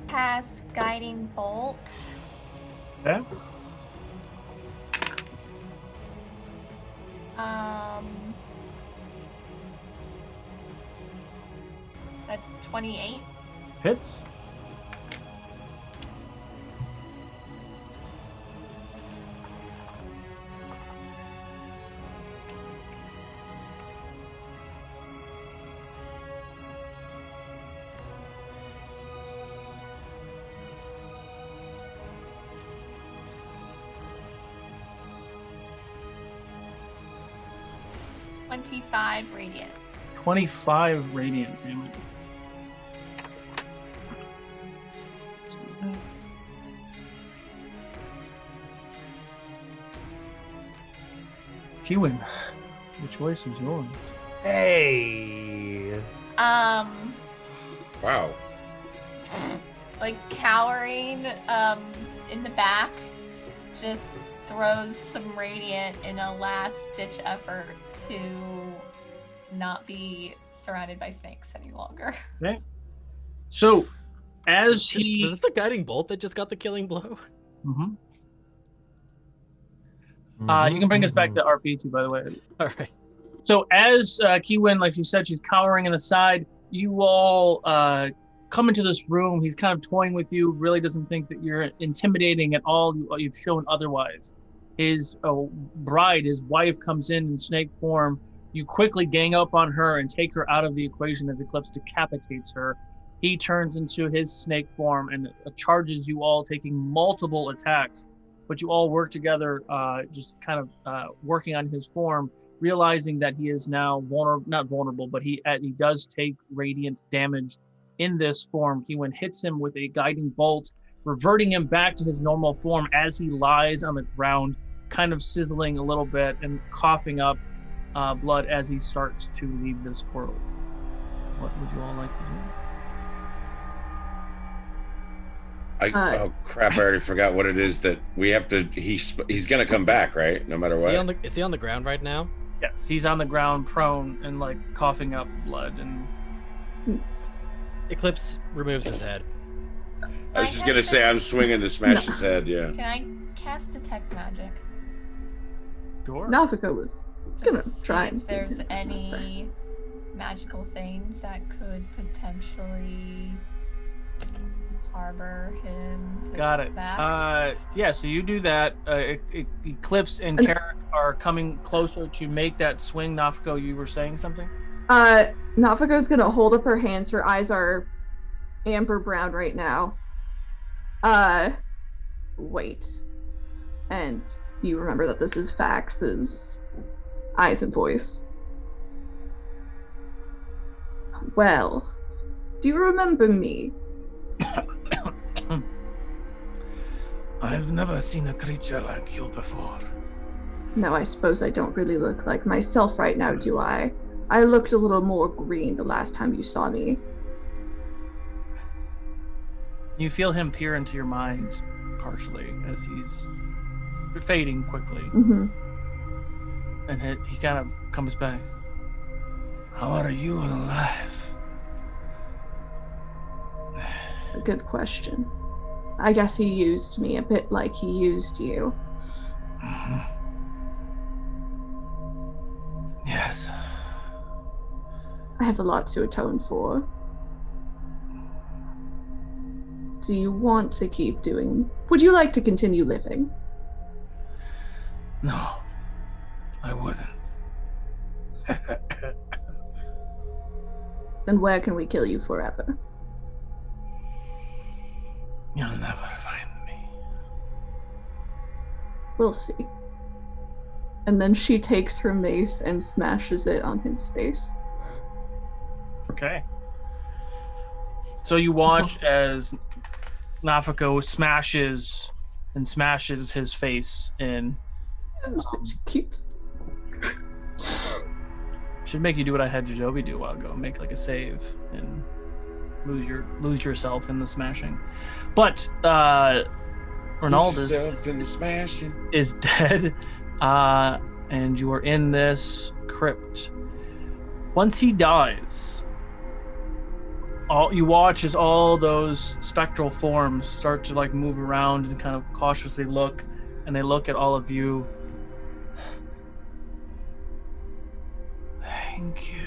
Cast Guiding Bolt. Okay. That's 28. Hits. $25 radiant. 25 radiant damage. Keywin, the choice is yours. Hey. Wow. Like cowering in the back, just throws some radiant in a last ditch effort to not be surrounded by snakes any longer. Okay. So, as Was he. it the guiding bolt that just got the killing blow? Mhm. You can bring us back to RP too, by the way. All right. So as Keywin, like you said, she's cowering in the side. You all come into this room. He's kind of toying with you. Really doesn't think that you're intimidating at all. You've shown otherwise. His bride, his wife, comes in snake form. You quickly gang up on her and take her out of the equation as Eclipse decapitates her. He turns into his snake form and charges you all, taking multiple attacks. But you all work together, just kind of working on his form, realizing that he is now not vulnerable, but he does take radiant damage in this form. Keywin hits him with a guiding bolt reverting him back to his normal form as he lies on the ground, kind of sizzling a little bit and coughing up blood as he starts to leave this world. What would you all like to do? Oh crap! I already forgot what it is that we have to. He's gonna come back, right? No matter what. Is he on the ground right now? Yes, he's on the ground, prone and like coughing up blood. And Eclipse removes his head. I was just gonna say I'm swinging to smash his head. Yeah. Can I cast detect magic? Sure. Nafika was gonna See try and if there's detect magic. any magical things that could potentially harbor him to Got it. back. Yeah, so you do that. Eclipse and Carrick are coming closer to make that swing. Nafiko, you were saying something? Nafiko's gonna hold up her hands. Her eyes are amber brown right now. Wait. And you remember that this is Fax's eyes and voice. Well, do you remember me? I've never seen a creature like you before. No, I suppose I don't really look like myself right now, do I? I looked a little more green the last time you saw me. You feel him peer into your mind partially as he's fading quickly. Mm-hmm. And he kind of comes back. How are you alive? A good question. I guess he used me a bit like he used you. Mm-hmm. Yes. I have a lot to atone for. Do you want to keep doing... Would you like to continue living? No, I wouldn't. Then where can we kill you forever? You'll never find me. We'll see. And then she takes her mace and smashes it on his face. Okay. So you watch as Nafiko smashes his face in. She keeps... Should make you do what I had Jovi do a while ago. Make like a save and lose yourself in the smashing. But Reynald is dead. And you are in this crypt. Once he dies, all you watch as all those spectral forms start to like move around and kind of cautiously look, and they look at all of you. Thank you.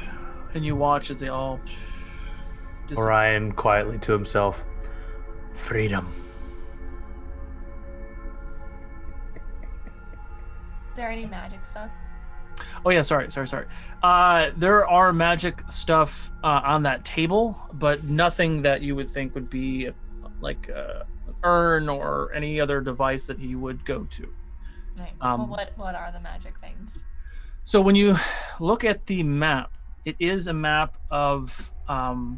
And you watch as they all Orion quietly to himself. Freedom. Is there any magic stuff? Oh yeah, sorry. There are magic stuff on that table, but nothing that you would think would be like an urn or any other device that he would go to. Right. Well, what are the magic things? So when you look at the map, it is a map of Hylac.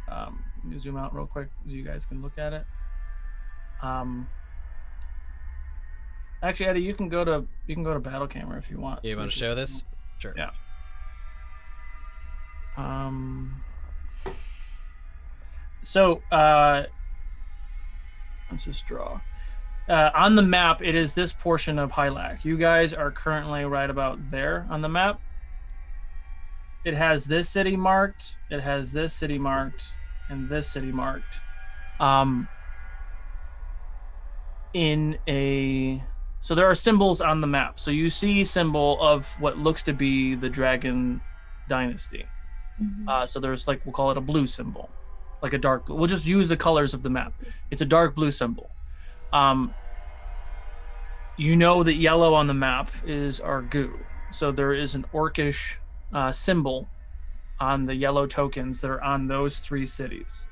Let me zoom out real quick so you guys can look at it. Actually, Eddie, you can go to battle camera if you want. You want to show this? Sure. Yeah. So let's just draw. On the map, it is this portion of Hylac. You guys are currently right about there on the map. It has this city marked. It has this city marked, and this city marked. So there are symbols on the map. So you see symbol of what looks to be the Dragon Dynasty. Mm-hmm. So there's like, we'll call it a blue symbol, like a dark blue. We'll just use the colors of the map. It's a dark blue symbol. You know that yellow on the map is RoU. So there is an orcish symbol on the yellow tokens that are on those three cities.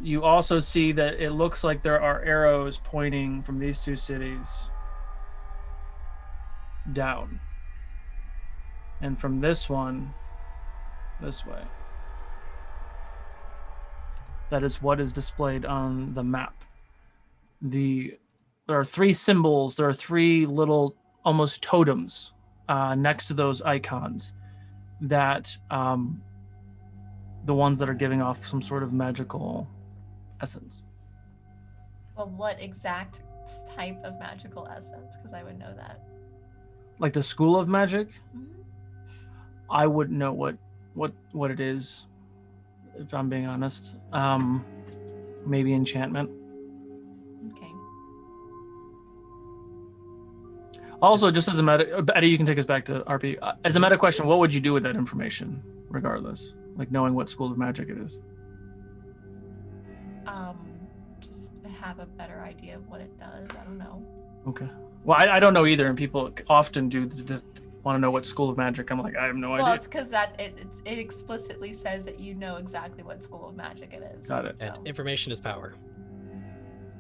You also see that it looks like there are arrows pointing from these two cities down. And from this one this way. That is what is displayed on the map. There are 3 symbols. There are 3 little, almost totems, next to those icons. That the ones that are giving off some sort of magical essence. Well, what exact type of magical essence? Because I would know that. Like the School of Magic? Mhm. I wouldn't know what it is, if I'm being honest. Maybe enchantment. Okay. Also, just as a meta, Eddie, you can take us back to RP. As a meta question, what would you do with that information, regardless? Like knowing what School of Magic it is. Just to have a better idea of what it does. I don't know. Okay. Well, I don't know either, and people often do want to know what School of Magic. I'm like, I have no idea. Well, it's because it explicitly says that you know exactly what School of Magic it is. Got it. And information is power.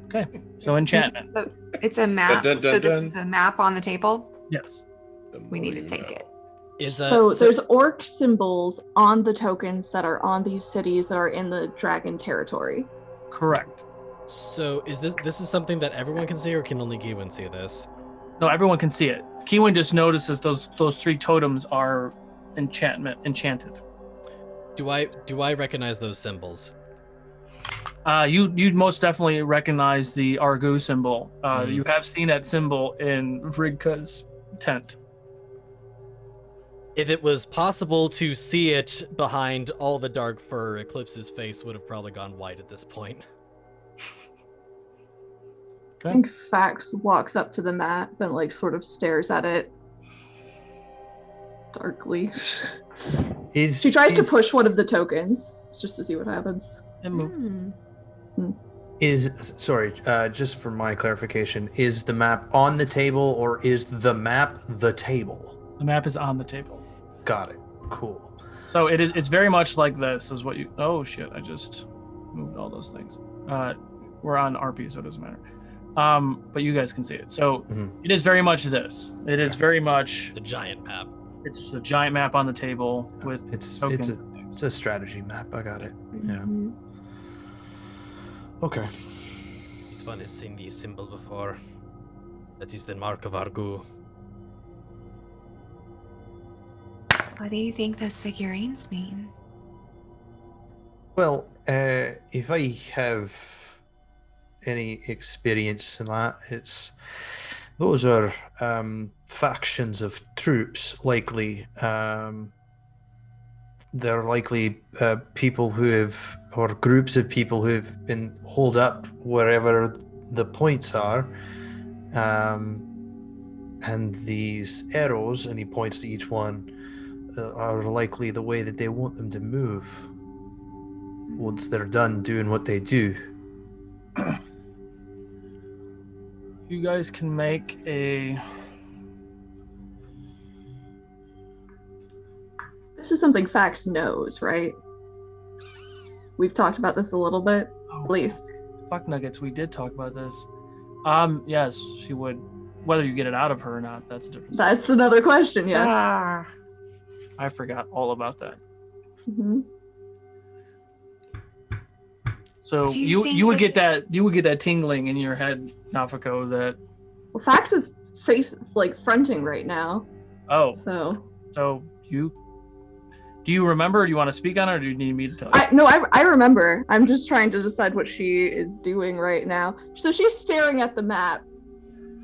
Okay. So enchantment. It's a map. Dun, dun, dun, So this dun. is a map on the table. Yes. We need to take it. So there's orc symbols on the tokens that are on these cities that are in the dragon territory. Correct. So is this is something that everyone can see, or can only Gewin see this? No, everyone can see it. Kiwin just notices those 3 totems are enchanted. Do I recognize those symbols? You'd most definitely recognize the RoU symbol. You have seen that symbol in Vrigka's tent. If it was possible to see it behind all the dark fur, Eclipse's face would have probably gone white at this point. I think Fax walks up to the map and like sort of stares at it darkly. She tries to push one of the tokens just to see what happens. It moves. Sorry, just for my clarification, is the map on the table or is the map the table? The map is on the table. Got it. Cool. So it's very much like this is what you. Oh shit! I just moved all those things. We're on RP, so it doesn't matter. But you guys can see it. So it is very much this. It is very much. It's a giant map. It's just a giant map on the table with tokens. It's a strategy map. I got it. Yeah. Okay. This one has seen the symbol before. That is the mark of RoU. What do you think those figurines mean? Well, if I have any experience in that, those are factions of troops, likely. They're likely people who have, or groups of people who have been holed up wherever the points are. And these arrows, and he points to each one, are likely the way that they want them to move once they're done doing what they do. You guys can make a. This is something Fax knows, right? We've talked about this a little bit, at least. Fuck nuggets, we did talk about this. Yes, she would. Whether you get it out of her or not, that's a different story. That's another question, yes. I forgot all about that. Mm-hmm. So you would get that tingling in your head, Nafako, that. Well, Fax is fronting right now. Oh. So do you remember? Or do you want to speak on it, or do you need me to tell you? I remember. I'm just trying to decide what she is doing right now. So she's staring at the map.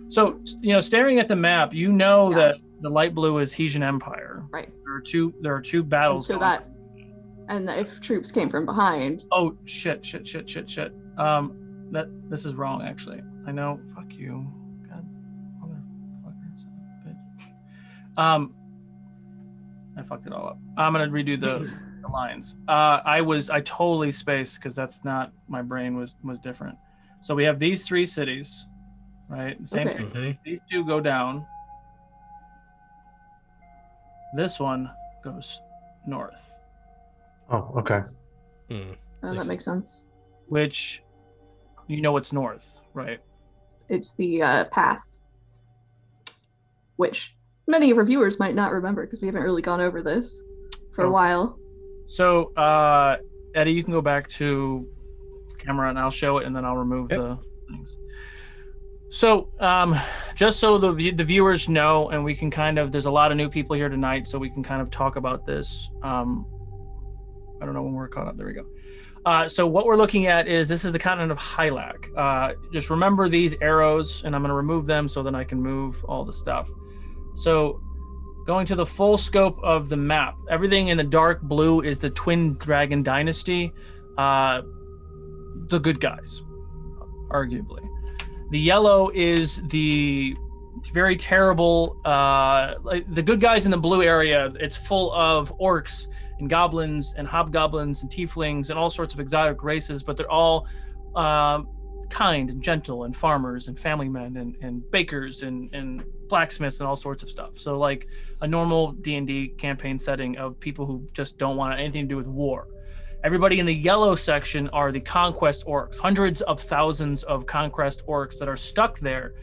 So staring at the map, that the light blue is Hesian Empire. Right. There are two battles. And so and if troops came from behind. Oh shit. This is wrong actually. I know. Fuck you. God, motherfucker, son of a bitch. I fucked it all up. I'm gonna redo the lines. I totally spaced because that's not, my brain was different. So we have these 3 cities, right? The same 3 cities. These 2 go down. This one goes north. Oh, okay. That makes sense. Which, it's north, right? It's the pass, which many of our viewers might not remember because we haven't really gone over this for a while. So, Eddie, you can go back to camera and I'll show it, and then I'll remove the things. So, just so the viewers know, and we can kind of, there's a lot of new people here tonight, so we can kind of talk about this. I don't know when we're caught up. There we go. So what we're looking at is, this is the continent of Hylac. Just remember these arrows, and I'm going to remove them so then I can move all the stuff. So going to the full scope of the map, everything in the dark blue is the Twin Dragon Dynasty, the good guys, arguably. The yellow is the very terrible, like the good guys in the blue area. It's full of orcs and goblins and hobgoblins and tieflings and all sorts of exotic races, but they're all kind and gentle, and farmers and family men and bakers and blacksmiths and all sorts of stuff. So like a normal D&D campaign setting of people who just don't want anything to do with war. Everybody in the yellow section are the conquest orcs, hundreds of thousands of conquest orcs that are stuck there.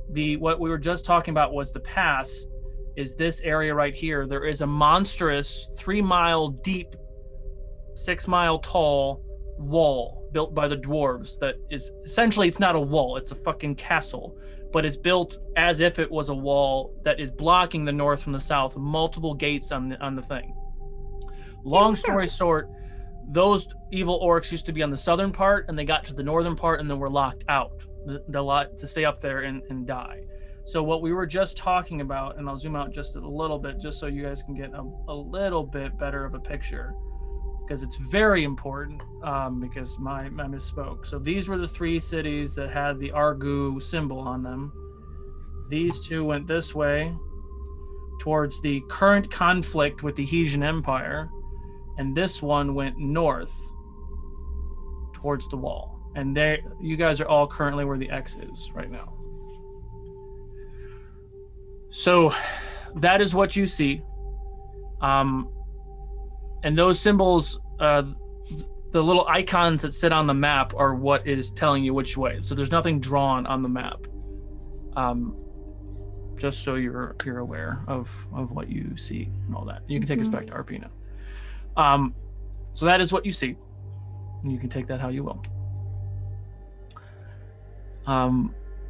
What we were just talking about was the pass, is this area right here. There is a monstrous 3-mile deep, 6-mile tall wall built by the dwarves that is essentially, it's not a wall, it's a fucking castle, but it's built as if it was a wall that is blocking the north from the south, multiple gates on the thing. Long story short, those evil orcs used to be on the southern part, and they got to the northern part and then were locked out. The lot to stay up there and die. So what we were just talking about, and I'll zoom out just a little bit just so you guys can get a little bit better of a picture, because it's very important, because I misspoke. So these were the 3 cities that had the RoU symbol on them. These 2 went this way towards the current conflict with the Hesian Empire, and this one went north towards the wall. And you guys are all currently where the X is right now. So that is what you see. And those symbols, the little icons that sit on the map are what is telling you which way. So there's nothing drawn on the map. Just so you're aware of what you see and all that. You can take us back to RP now. So that is what you see. You can take that how you will.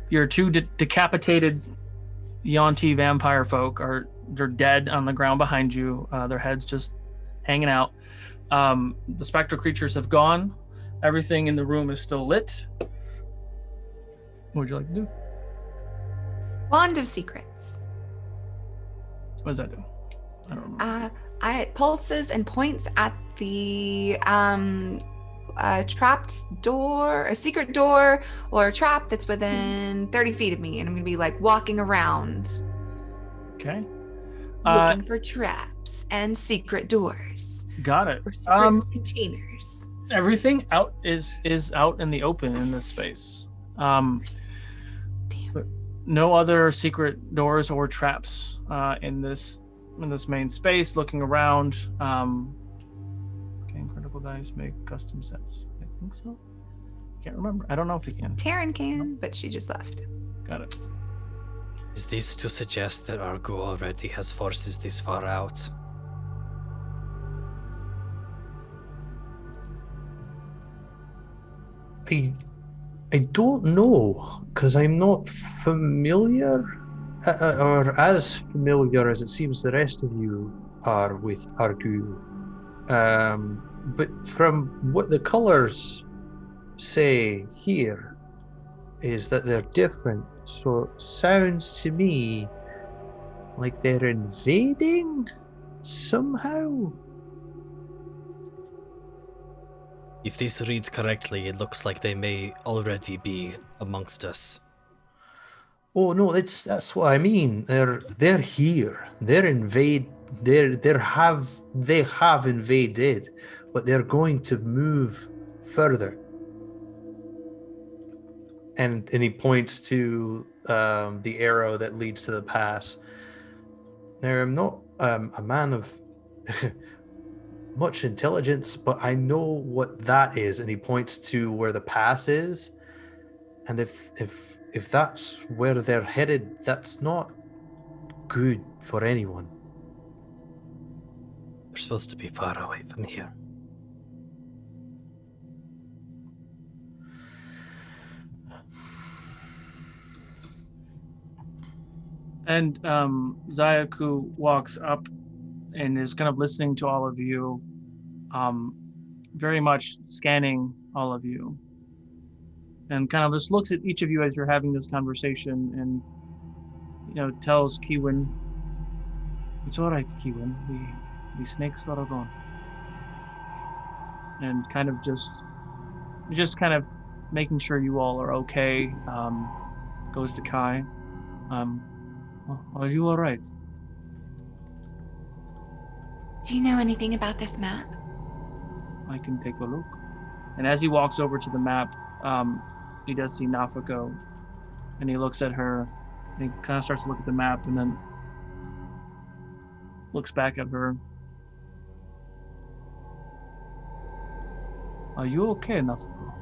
Your 2 decapitated Yuan-Ti vampire folk they're dead on the ground behind you. Their heads just hanging out. The spectral creatures have gone. Everything in the room is still lit. What would you like to do? Wand of Secrets. What does that do? I don't remember. It pulses and points at the trapped door, a secret door, or a trap that's within 30 feet of me, and I'm gonna be like walking around. Okay. Looking for traps and secret doors. Got it. Or secret containers. Everything out is out in the open in this space. Damn. No other secret doors or traps in this main space. Looking around. Can critical dice make custom sets? I think so. Can't remember. I don't know if they can. Taryn can, but she just left. Got it. Is this to suggest that RoU already has forces this far out? I don't know, because I'm not familiar, or as familiar as it seems the rest of you are with RoU. But from what the colors say here is that they're different. So it sounds to me like they're invading somehow. If this reads correctly, it looks like they may already be amongst us. Oh no, that's what I mean. They're here. They have invaded, but they're going to move further. And he points to the arrow that leads to the pass. Now, I'm not a man of much intelligence, but I know what that is. And he points to where the pass is. And if that's where they're headed, that's not good for anyone. supposed to be far away from here. And Zayaku walks up and is kind of listening to all of you, very much scanning all of you. And kind of just looks at each of you as you're having this conversation and, tells Kiwin, "It's all right, Kiwin. The snakes are gone." And kind of just kind of making sure you all are okay. Goes to Kai. Are you all right? Do you know anything about this map? I can take a look. And as he walks over to the map, he does see Nafako, and he looks at her, and he kind of starts to look at the map, and then looks back at her. Are you okay, Nafako?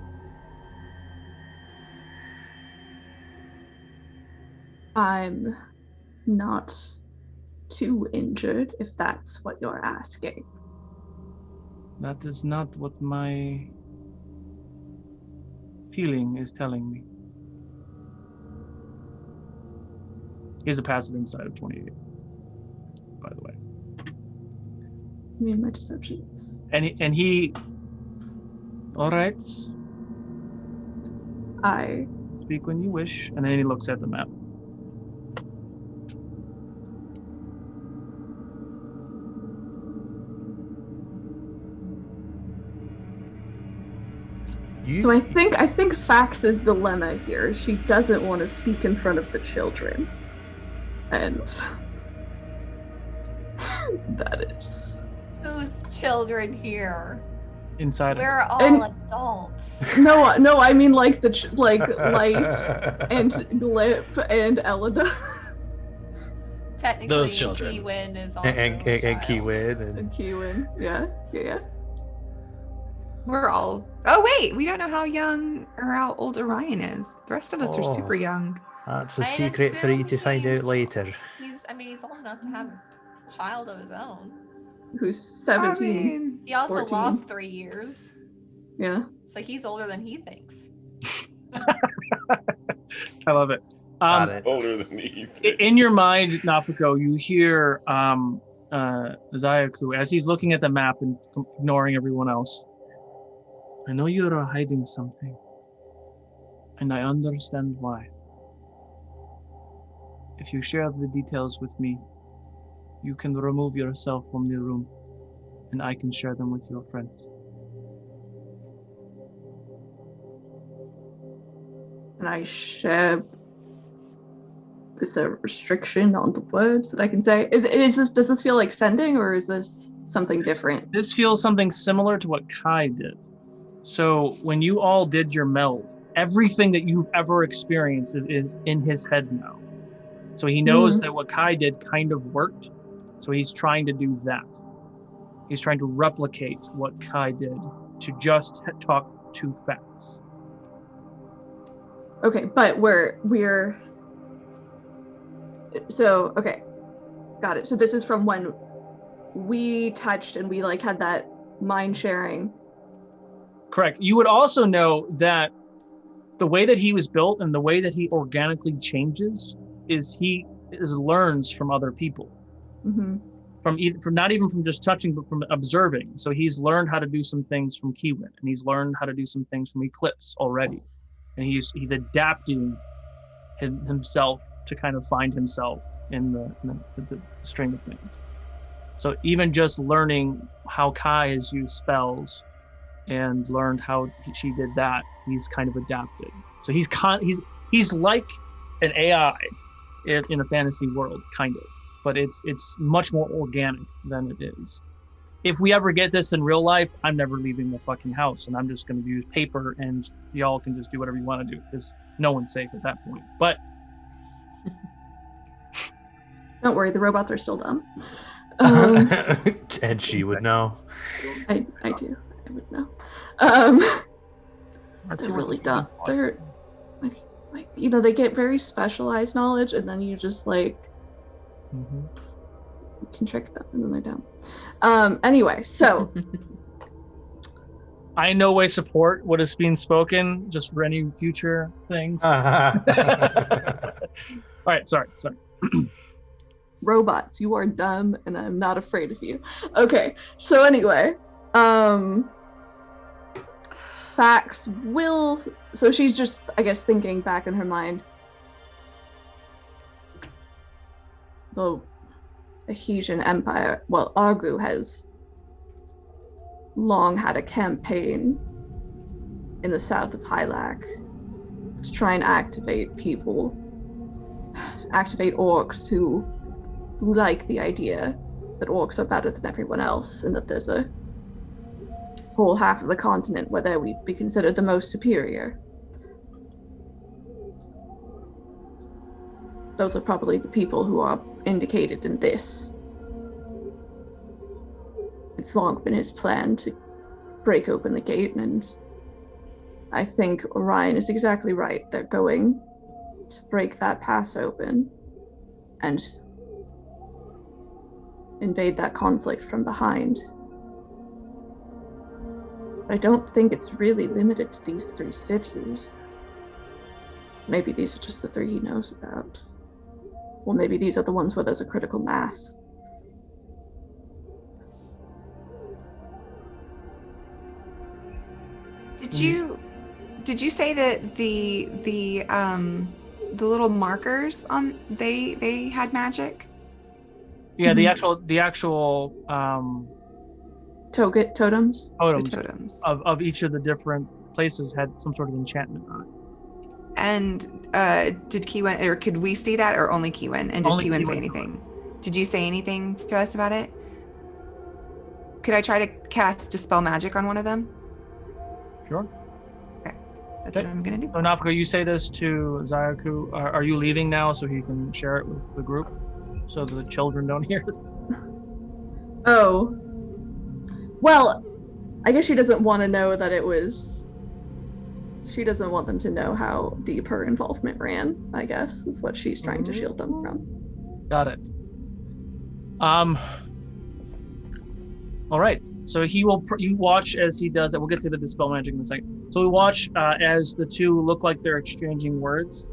I'm not too injured, if that's what you're asking. That is not what my feeling is telling me. He has a passive insight of 28, by the way. I mean, my deceptions. And he all right. I Speak when you wish. And then he looks at the map. So I think Fax's dilemma here. She doesn't want to speak in front of the children, and that is. Who's children here? Inside. We're all adults. No, I mean like like Light and Glip and Elida. Technically, Those children. Kiwin is also and Kiwin And Kiwin, yeah. We're all. Oh wait, we don't know how young or how old Orion is. The rest of us are super young. That's a I'd secret for you to assume find out he's- later. He's old enough to have a child of his own. Who's 17? I mean, He also 14. lost 3 years, Yeah. so he's older than he thinks. I love it. Got it. Older than me. In your mind, Nafako, you hear Zayaku as he's looking at the map and ignoring everyone else. I know you're hiding something, and I understand why. If you share the details with me, you can remove yourself from the room, and I can share them with your friends. And I share. Is there a restriction on the words that I can say? Is this? Does this feel like sending, or is this something different? This feels something similar to what Kai did. So when you all did your meld, everything that you've ever experienced is in his head now. So he knows that what Kai did kind of worked. So he's trying to do that. He's trying to replicate what Kai did to just talk to facts. Okay, but we're so okay, got it. So this is from when we touched and we like had that mind sharing. Correct. You would also know that the way that he was built and the way that he organically changes is he learns from other people. Mm-hmm. From not even from just touching, but from observing. So he's learned how to do some things from Kiwin, and he's learned how to do some things from Eclipse already, and he's adapting himself to kind of find himself in the string of things. So even just learning how Kai has used spells and learned how she did that, he's kind of adapted. So he's like an AI in a fantasy world, kind of. But it's much more organic than it is. If we ever get this in real life, I'm never leaving the fucking house, and I'm just going to use paper, and y'all can just do whatever you want to do, because no one's safe at that point. But Don't worry, the robots are still dumb. And she would know. I do. I would know. They're really dumb. They're like they get very specialized knowledge, and then you just like you can trick them, and then they're dumb. Anyway, so I in no way support what is being spoken, just for any future things. All right, sorry. robots, you are dumb, and I'm not afraid of you. Okay, so anyway, Fax will. So she's just, I guess, thinking back in her mind. The Hesian Empire, well, RoU has long had a campaign in the south of Hylac to try and activate orcs who like the idea that orcs are better than everyone else, and that there's a whole half of the continent where they would be considered the most superior. Those are probably the people who are indicated in this. It's long been his plan to break open the gate, and I think Orion is exactly right. They're going to break that pass open and invade that conflict from behind. But I don't think it's really limited to these 3 cities. Maybe these are just the 3 he knows about. Or maybe these are the ones where there's a critical mass. Did you say that the little markers on they had magic? Yeah, the actual totems. The totems of each of the different places had some sort of enchantment on it. And did Kiwin, or could we see that, or only Kiwin? And did Kiwin say anything? Did you say anything to us about it? Could I try to cast Dispel Magic on one of them? Sure. Okay, that's what I'm gonna do. So Nafka, you say this to Zayaku. Are you leaving now so he can share it with the group, so the children don't hear it? Oh. Well, I guess she doesn't want to know that it was. She doesn't want them to know how deep her involvement ran, I guess, is what she's trying to shield them from. Got it. All right. So you watch as he does it. We'll get to the Dispel Magic in a second. So we watch as the 2 look like they're exchanging words.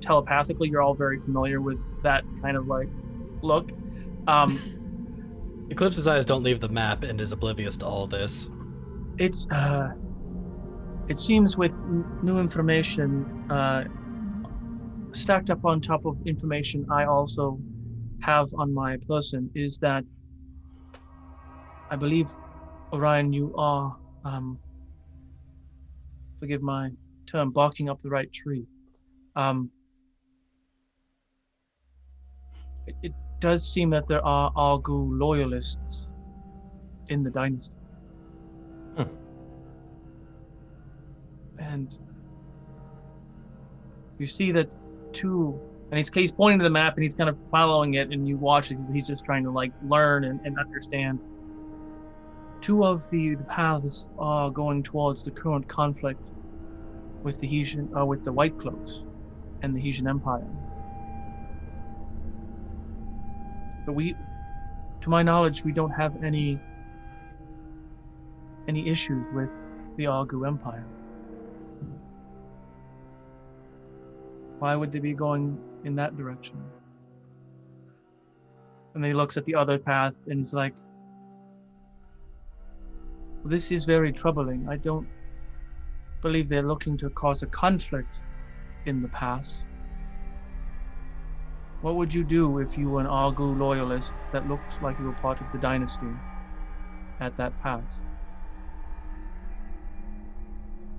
Telepathically, you're all very familiar with that kind of like look. Eclipse's eyes don't leave the map and is oblivious to all this. It seems with new information stacked up on top of information I also have on my person, is that I believe, Orion, you are, forgive my term, barking up the right tree. It does seem that there are RoU loyalists in the dynasty. And you see that 2, and he's pointing to the map and he's kind of following it, and you watch it, he's just trying to like learn and understand. 2 of the paths are going towards the current conflict with the Hesian, with the White Cloaks and the Hesian Empire. But to my knowledge, we don't have any issues with the RoU Empire. Why would they be going in that direction? And then he looks at the other path and he's like, well, this is very troubling. I don't believe they're looking to cause a conflict in the past. What would you do if you were an RoU loyalist that looked like you were part of the dynasty at that pass?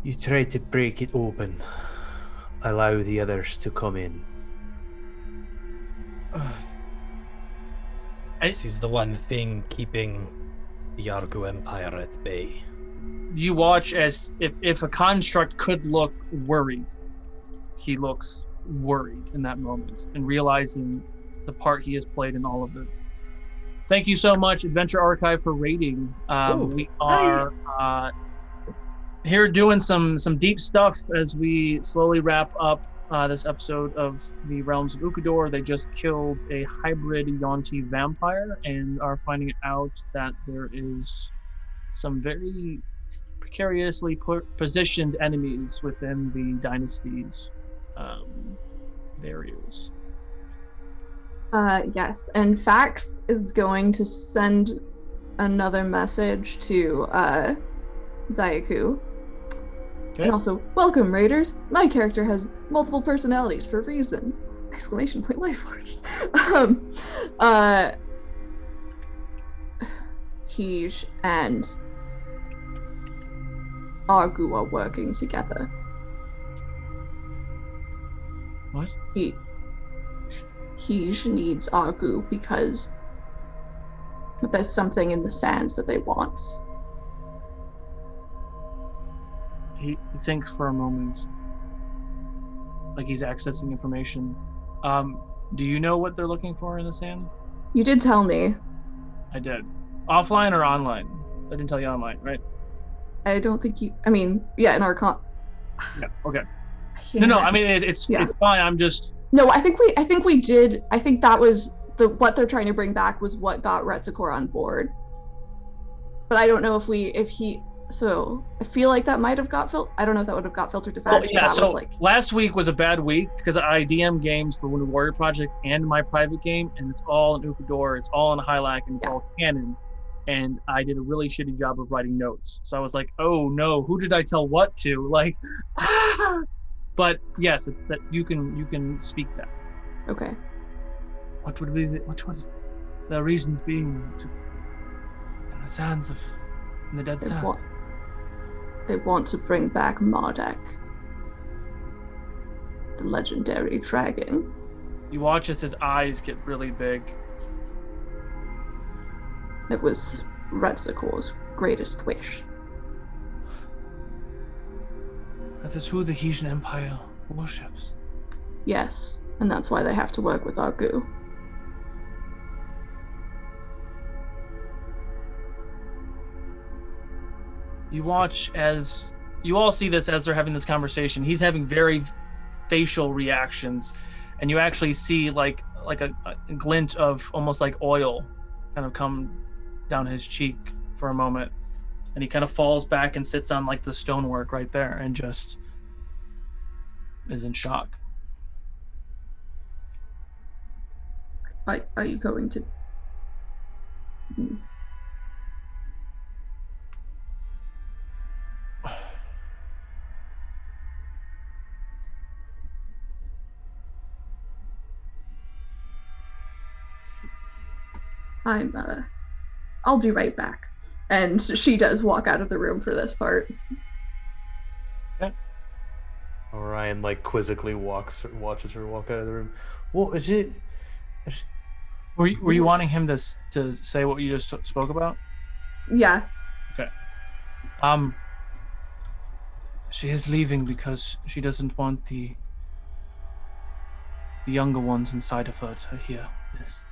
You try to break it open. Allow the others to come in. This is the one thing keeping the RoU Empire at bay. You watch as if a construct could look worried, he looks worried in that moment and realizing the part he has played in all of this. Thank you so much, Adventure Archive, for raiding. We are here doing some deep stuff as we slowly wrap up this episode of the Realms of Ukodor. They just killed a hybrid Yonti vampire and are finding out that there is some very precariously positioned enemies within the dynasty's barriers. Yes, and Fax is going to send another message to Zayaku. Okay. And also, welcome Raiders. My character has multiple personalities for reasons. Exclamation point Lifeforge. Hej and Argu are working together. What? Hej needs Argu because there's something in the sands that they want. He thinks for a moment, like he's accessing information. Do you know what they're looking for in the sands? You did tell me. I did. Offline or online? I didn't tell you online, right? I don't think you. I mean, yeah, in our Yeah. Okay. No. I mean, it's fine. I'm just. No, I think we did. I think that was what they're trying to bring back was what got Retzikor on board. But I don't know if he. So I feel like that might have got I don't know if that would have got filtered to Fax. Yeah. So last week was a bad week because I DM games for Wounded Warrior Project and my private game, and it's all in Ukodor, it's all in Hylac, and it's all canon. And I did a really shitty job of writing notes. So I was like, oh no, who did I tell what to? Like, but yes, that you can speak that. Okay. What would the reasons being to in the sands of in the dead sands? They want to bring back Mardek, the legendary dragon. You watch as his eyes get really big. It was Retzikor's greatest wish. That is who the Hesian Empire worships. Yes, and that's why they have to work with Argu. You watch as you all see this as they're having this conversation. He's having very facial reactions, and you actually see like a glint of almost like oil kind of come down his cheek for a moment, and he kind of falls back and sits on like the stonework right there and just is in shock. Are you going to? I'll be right back. And she does walk out of the room for this part. Okay. Orion like quizzically watches her walk out of the room. What is it? Were you wanting him to say what you just spoke about? Yeah. Okay. She is leaving because she doesn't want the younger ones inside of her to hear this.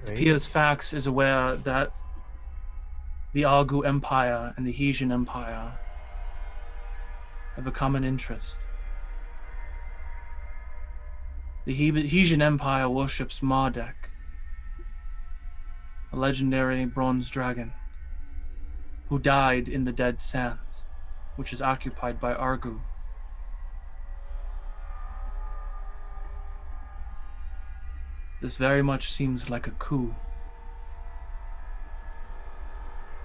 It appears Fax is aware that the Argu Empire and the Hesian Empire have a common interest. The Hesian Empire worships Mardek, a legendary bronze dragon who died in the Dead Sands, which is occupied by Argu. This very much seems like a coup.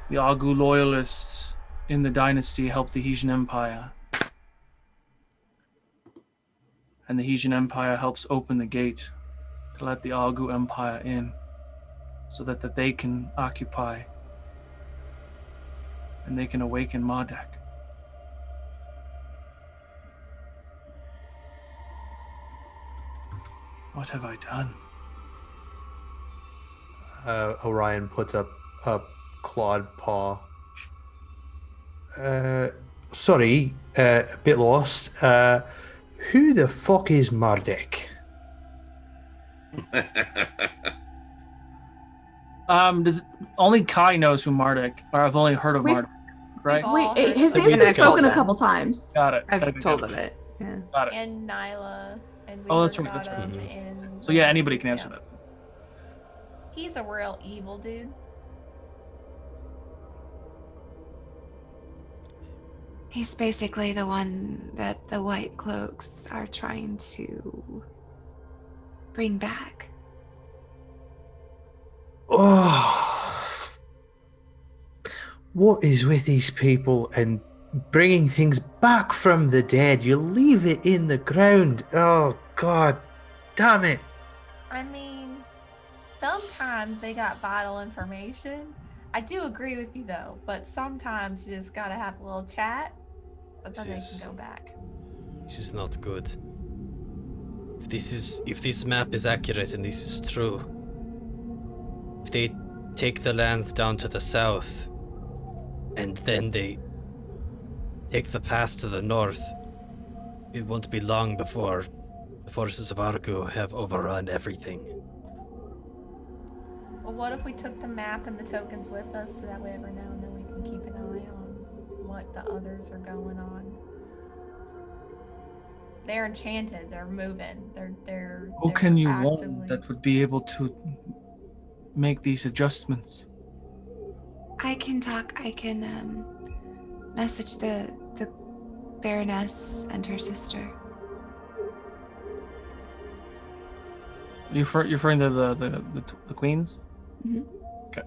The Argu loyalists in the dynasty helped the Hesian Empire, and the Hesian Empire helps open the gate to let the Argu Empire in, so that they can occupy and they can awaken Mardek. What have I done? Orion puts up a clawed paw. Sorry, a bit lost. Who the fuck is Mardek? Only Kai knows who Mardek, or I've only heard of Mardek. right? all Wait, heard his of Like, name's we been spoken a discussed couple times. Got it. I've told him it. Yeah. Got it. and Nyla, and we Oh, that's heard right, that's about right. him Mhm. in So yeah, anybody can answer that. He's a real evil dude. He's basically the one that the White Cloaks are trying to bring back. Oh, what is with these people and bringing things back from the dead? You leave it in the ground. Oh, God damn it. I mean, sometimes they got vital information. I do agree with you though, but sometimes you just gotta have a little chat, but then they This is- can go back. This is not good. If this map is accurate and this is true, if they take the land down to the south, and then they take the pass to the north, it won't be long before the forces of RoU have overrun everything. Well, what if we took the map and the tokens with us so that way every now and then we can keep an eye on what the others are going on? They're enchanted. They're moving. They're. Who can you actively... want that would be able to make these adjustments? I can message the Baroness and her sister. You're referring to the queens? Mhm. Okay.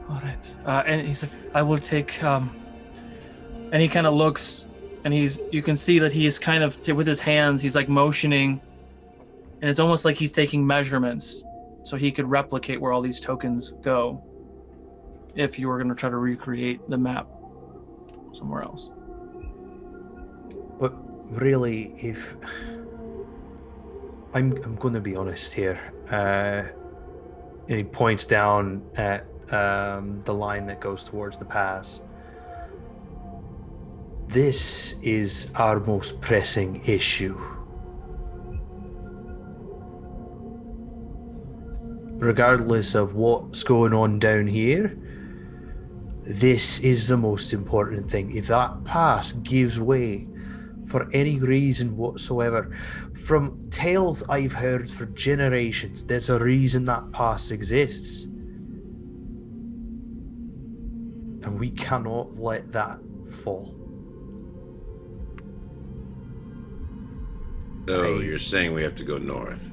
All right. And he's like, I will take. And he kind of looks, and you can see that he is kind of with his hands. He's like motioning, and it's almost like he's taking measurements, so he could replicate where all these tokens go. If you were going to try to recreate the map somewhere else. But really, if I'm going to be honest here, and he points down at the line that goes towards the pass. This is our most pressing issue. Regardless of what's going on down here, this is the most important thing. If that pass gives way for any reason whatsoever, from tales I've heard for generations, there's a reason that pass exists. And we cannot let that fall. So you're saying we have to go north?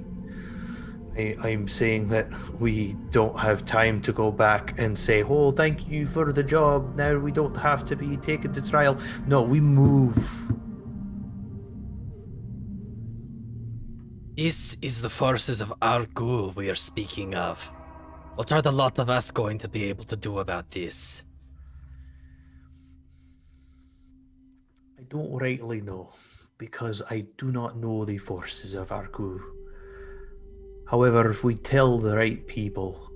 I'm saying that we don't have time to go back and say, oh, thank you for the job. Now we don't have to be taken to trial. No, we move. This is the forces of RoU we are speaking of. What are the lot of us going to be able to do about this? I don't rightly know, because I do not know the forces of RoU. However, if we tell the right people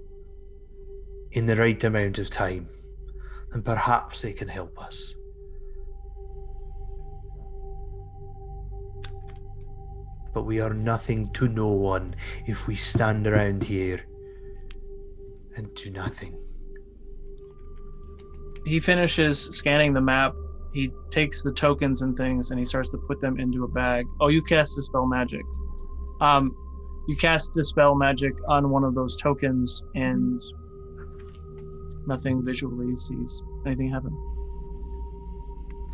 in the right amount of time, then perhaps they can help us. But we are nothing to no one if we stand around here and do nothing. He finishes scanning the map. He takes the tokens and things, and he starts to put them into a bag. Oh, you cast Dispel Magic. You cast Dispel Magic on one of those tokens, and nothing visually sees anything happen.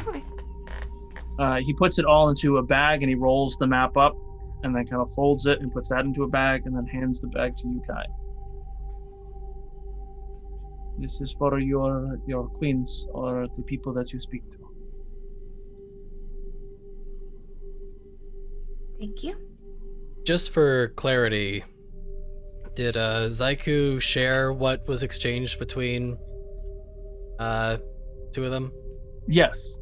Okay. He puts it all into a bag, and he rolls the map up, and then kind of folds it and puts that into a bag, and then hands the bag to Yukai. This is for your queens, or the people that you speak to. Thank you. Just for clarity, did Zaiku share what was exchanged between two of them? Yes.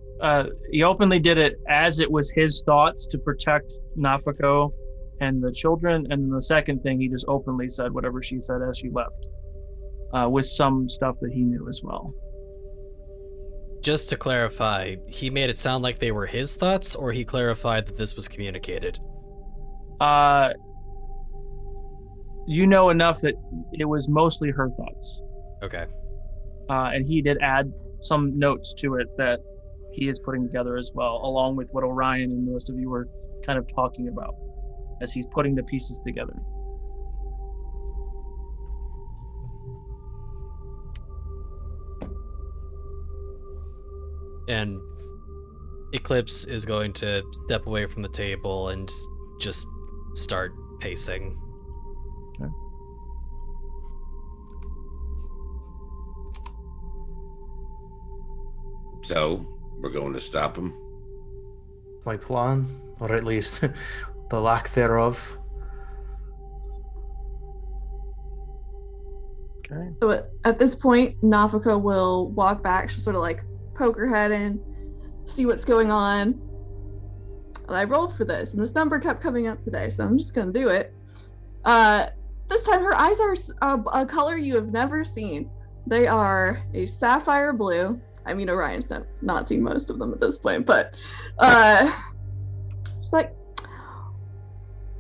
He openly did it as it was his thoughts to protect Nafako and the children, and the second thing, he just openly said whatever she said as she left, with some stuff that he knew as well. Just to clarify, he made it sound like they were his thoughts, or he clarified that this was communicated? You know enough that it was mostly her thoughts. Okay. And he did add some notes to it that he is putting together as well, along with what Orion and the rest of you were kind of talking about as he's putting the pieces together. And Eclipse is going to step away from the table and just start pacing. Okay. So, we're going to stop him? My plan, or at least the lack thereof. Okay. So at this point, Nafika will walk back. She'll sort of like poke her head in, see what's going on. And I rolled for this, and this number kept coming up today, so I'm just gonna do it. This time her eyes are a color you have never seen. They are a sapphire blue. I mean, Orion's not seen most of them at this point, but she's like,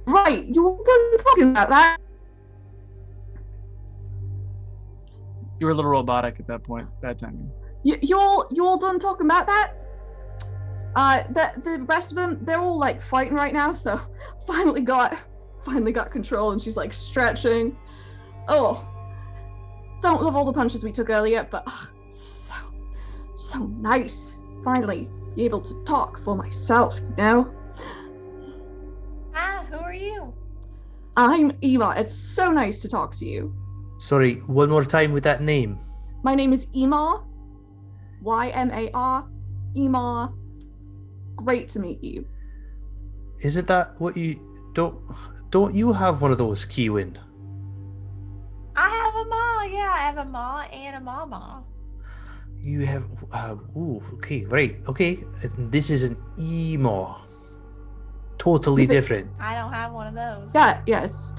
right, you were talking about that. You were a little robotic at that point, that time. You all done talking about that? The rest of them, they're all like fighting right now, so finally got control, and she's like stretching. Oh, don't love all the punches we took earlier, but so nice. Finally be able to talk for myself, you know? Ah, who are you? I'm Ema. It's so nice to talk to you. Sorry, one more time with that name. My name is Ema. Y-M-A-R. Ema. Great to meet you. Isn't that what you don't you have one of those, Kiwin? I have a ma, yeah, I have a ma and a mama. You have okay, right, okay. This is an emo. Totally different. I don't have one of those. Yeah, it is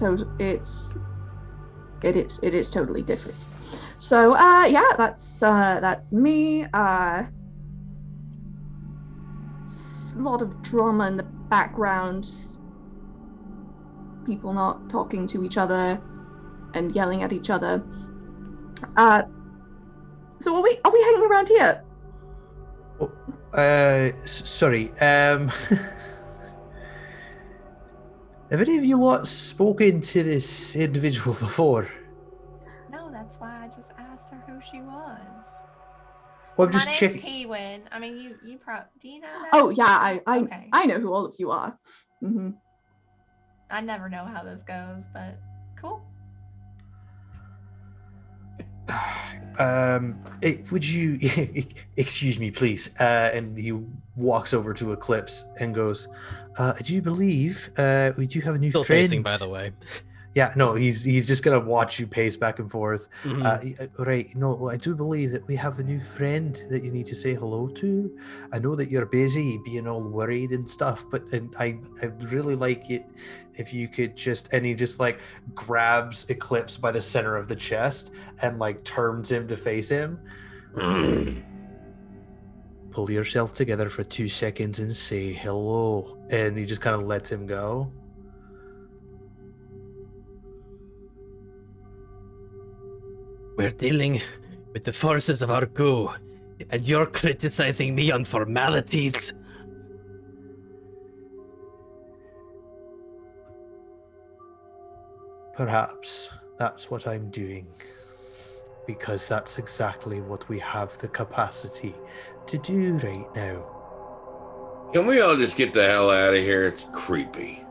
totally different. So yeah, that's me. A lot of drama in the background. People not talking to each other and yelling at each other. So are we hanging around here? Sorry. Have any of you lot spoken to this individual before? No, that's why I just asked her who she was. Well, I'm just My checking. name's Keywin. I mean, you do you know that? Oh yeah, Okay. I know who all of you are. Mm-hmm. I never know how this goes, but cool. Would you excuse me, please? And he walks over to Eclipse and goes, "Do you believe we do have a new Still friend?" pacing, by the way. Yeah, no, he's just gonna watch you pace back and forth. Mhm. Right, no, I do believe that we have a new friend that you need to say hello to. I know that you're busy being all worried and stuff, but I'd really like it if you could just, and he just like grabs Eclipse by the center of the chest and like turns him to face him. Pull yourself together for 2 seconds and say hello. And he just kind of lets him go. We're dealing with the forces of RoU, and you're criticizing me on formalities. Perhaps that's what I'm doing, because that's exactly what we have the capacity to do right now. Can we all just get the hell out of here? It's creepy.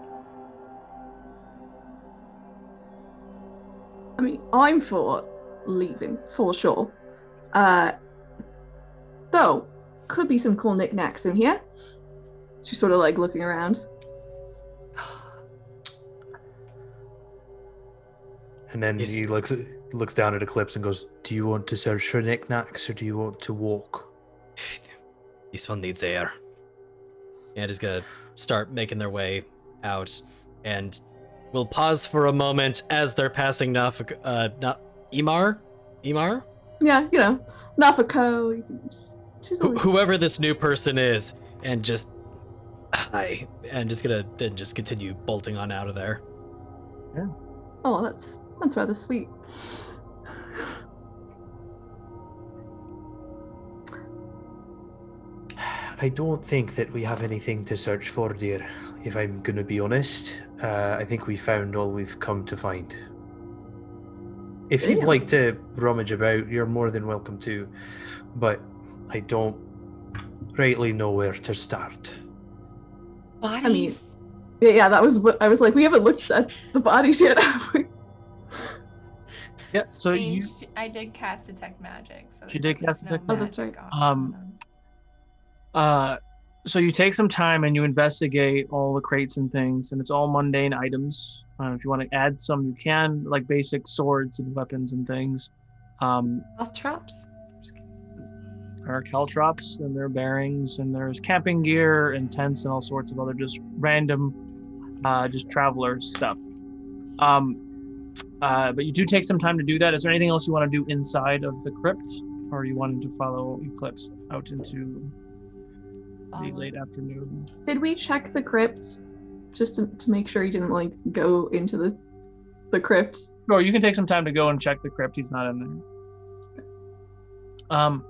I mean, I'm for leaving for sure. Though, could be some cool knickknacks in here. She's sort of like looking around. And then he looks down at Eclipse and goes, "Do you want to search for knickknacks or do you want to walk?" This one needs air. And is gonna start making their way out, and we'll pause for a moment as they're passing Emar? Yeah, you know, Nafiko. Whoever this new person is, and just hi, and just gonna then just continue bolting on out of there. Yeah. Oh, that's rather sweet. I don't think that we have anything to search for, dear. If I'm going to be honest, I think we found all we've come to find. If you'd Damn. like to rummage about, you're more than welcome to, but I don't rightly know where to start. Bodies? Yeah, that was what I was like. We haven't looked at the bodies yet, have we? Yeah. So I mean, you I did cast detect magic. So You there's did at cast least no detect magic. Oh, that's magic right. on them. So you take some time and you investigate all the crates and things, and it's all mundane items. If you want to add some, you can, like basic swords and weapons and things. Health drops? There are caltrops, and there are bearings, and there's camping gear and tents and all sorts of other just random, just traveler stuff. But you do take some time to do that. Is there anything else you want to do inside of the crypt, or are you wanting to follow Eclipse out into the late afternoon? Did we check the crypt just to make sure he didn't like go into the crypt? Or you can take some time to go and check the crypt. He's not in there.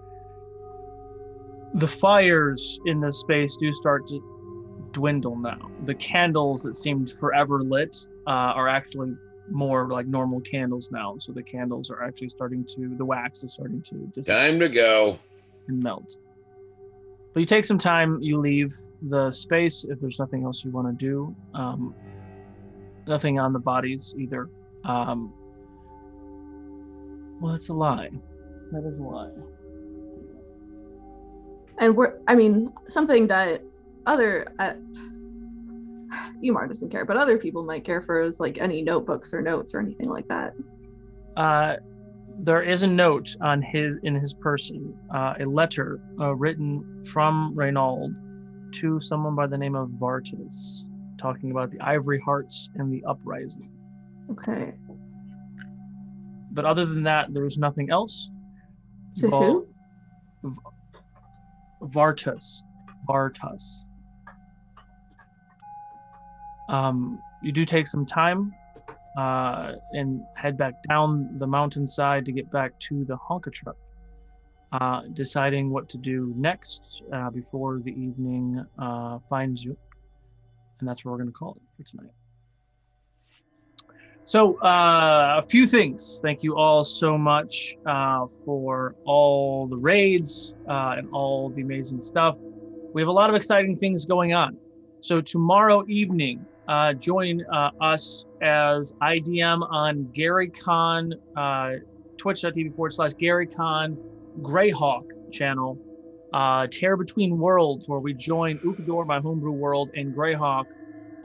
The fires in this space do start to dwindle now. The candles that seemed forever lit are actually more like normal candles now. So the candles are actually the wax is starting to disappear Time to go. and melt. But you take some time, you leave the space if there's nothing else you want to do. Nothing on the bodies either. Well, that's a lie. That is a lie. And something that Umar doesn't care, but other people might care for is like any notebooks or notes or anything like that. There is a note in his person, a letter written from Reynald to someone by the name of Vartus, talking about the Ivory Hearts and the Uprising. Okay. But other than that, there's nothing else. To who? Vartus. You do take some time and head back down the mountainside to get back to the Honka truck, deciding what to do next before the evening finds you. And that's what we're going to call it for tonight. So a few things. Thank you all so much for all the raids and all the amazing stuff. We have a lot of exciting things going on. So tomorrow evening, join us as IDM on GaryCon, twitch.tv/GaryCon Greyhawk channel, Tear Between Worlds, where we join Ukodor, my homebrew world, and Greyhawk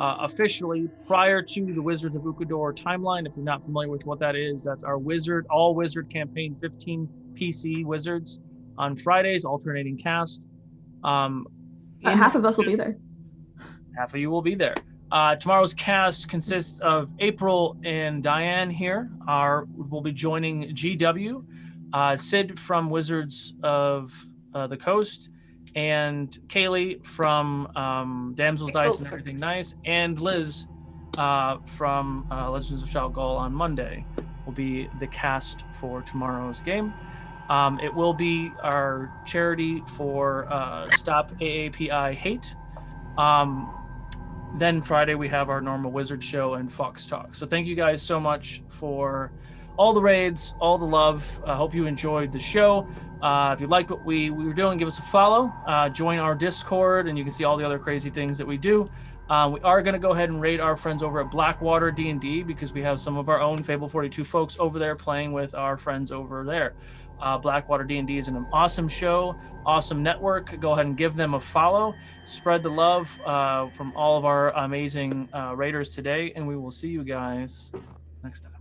officially prior to the Wizards of Ukodor timeline. If you're not familiar with what that is, that's our all wizard campaign, 15 PC wizards on Fridays, alternating cast. Half of us will be there. Half of you will be there. Tomorrow's cast consists of April and Diane here. We'll be joining GW, Sid from Wizards of the Coast, and Kaylee from Damsel's Dice and Everything Nice, and Liz from Legends of Shao Gul on Monday will be the cast for tomorrow's game. It will be our charity for Stop AAPI Hate. Then Friday we have our normal Wizard show and Fox Talk. So thank you guys so much for all the raids, all the love. I hope you enjoyed the show. If you liked what we were doing, give us a follow. Join our Discord, and you can see all the other crazy things that we do. We are going to go ahead and raid our friends over at Blackwater D&D because we have some of our own Fable 42 folks over there playing with our friends over there. Blackwater D&D is an awesome show, awesome network. Go ahead and give them a follow. Spread the love from all of our amazing raiders today, and we will see you guys next time.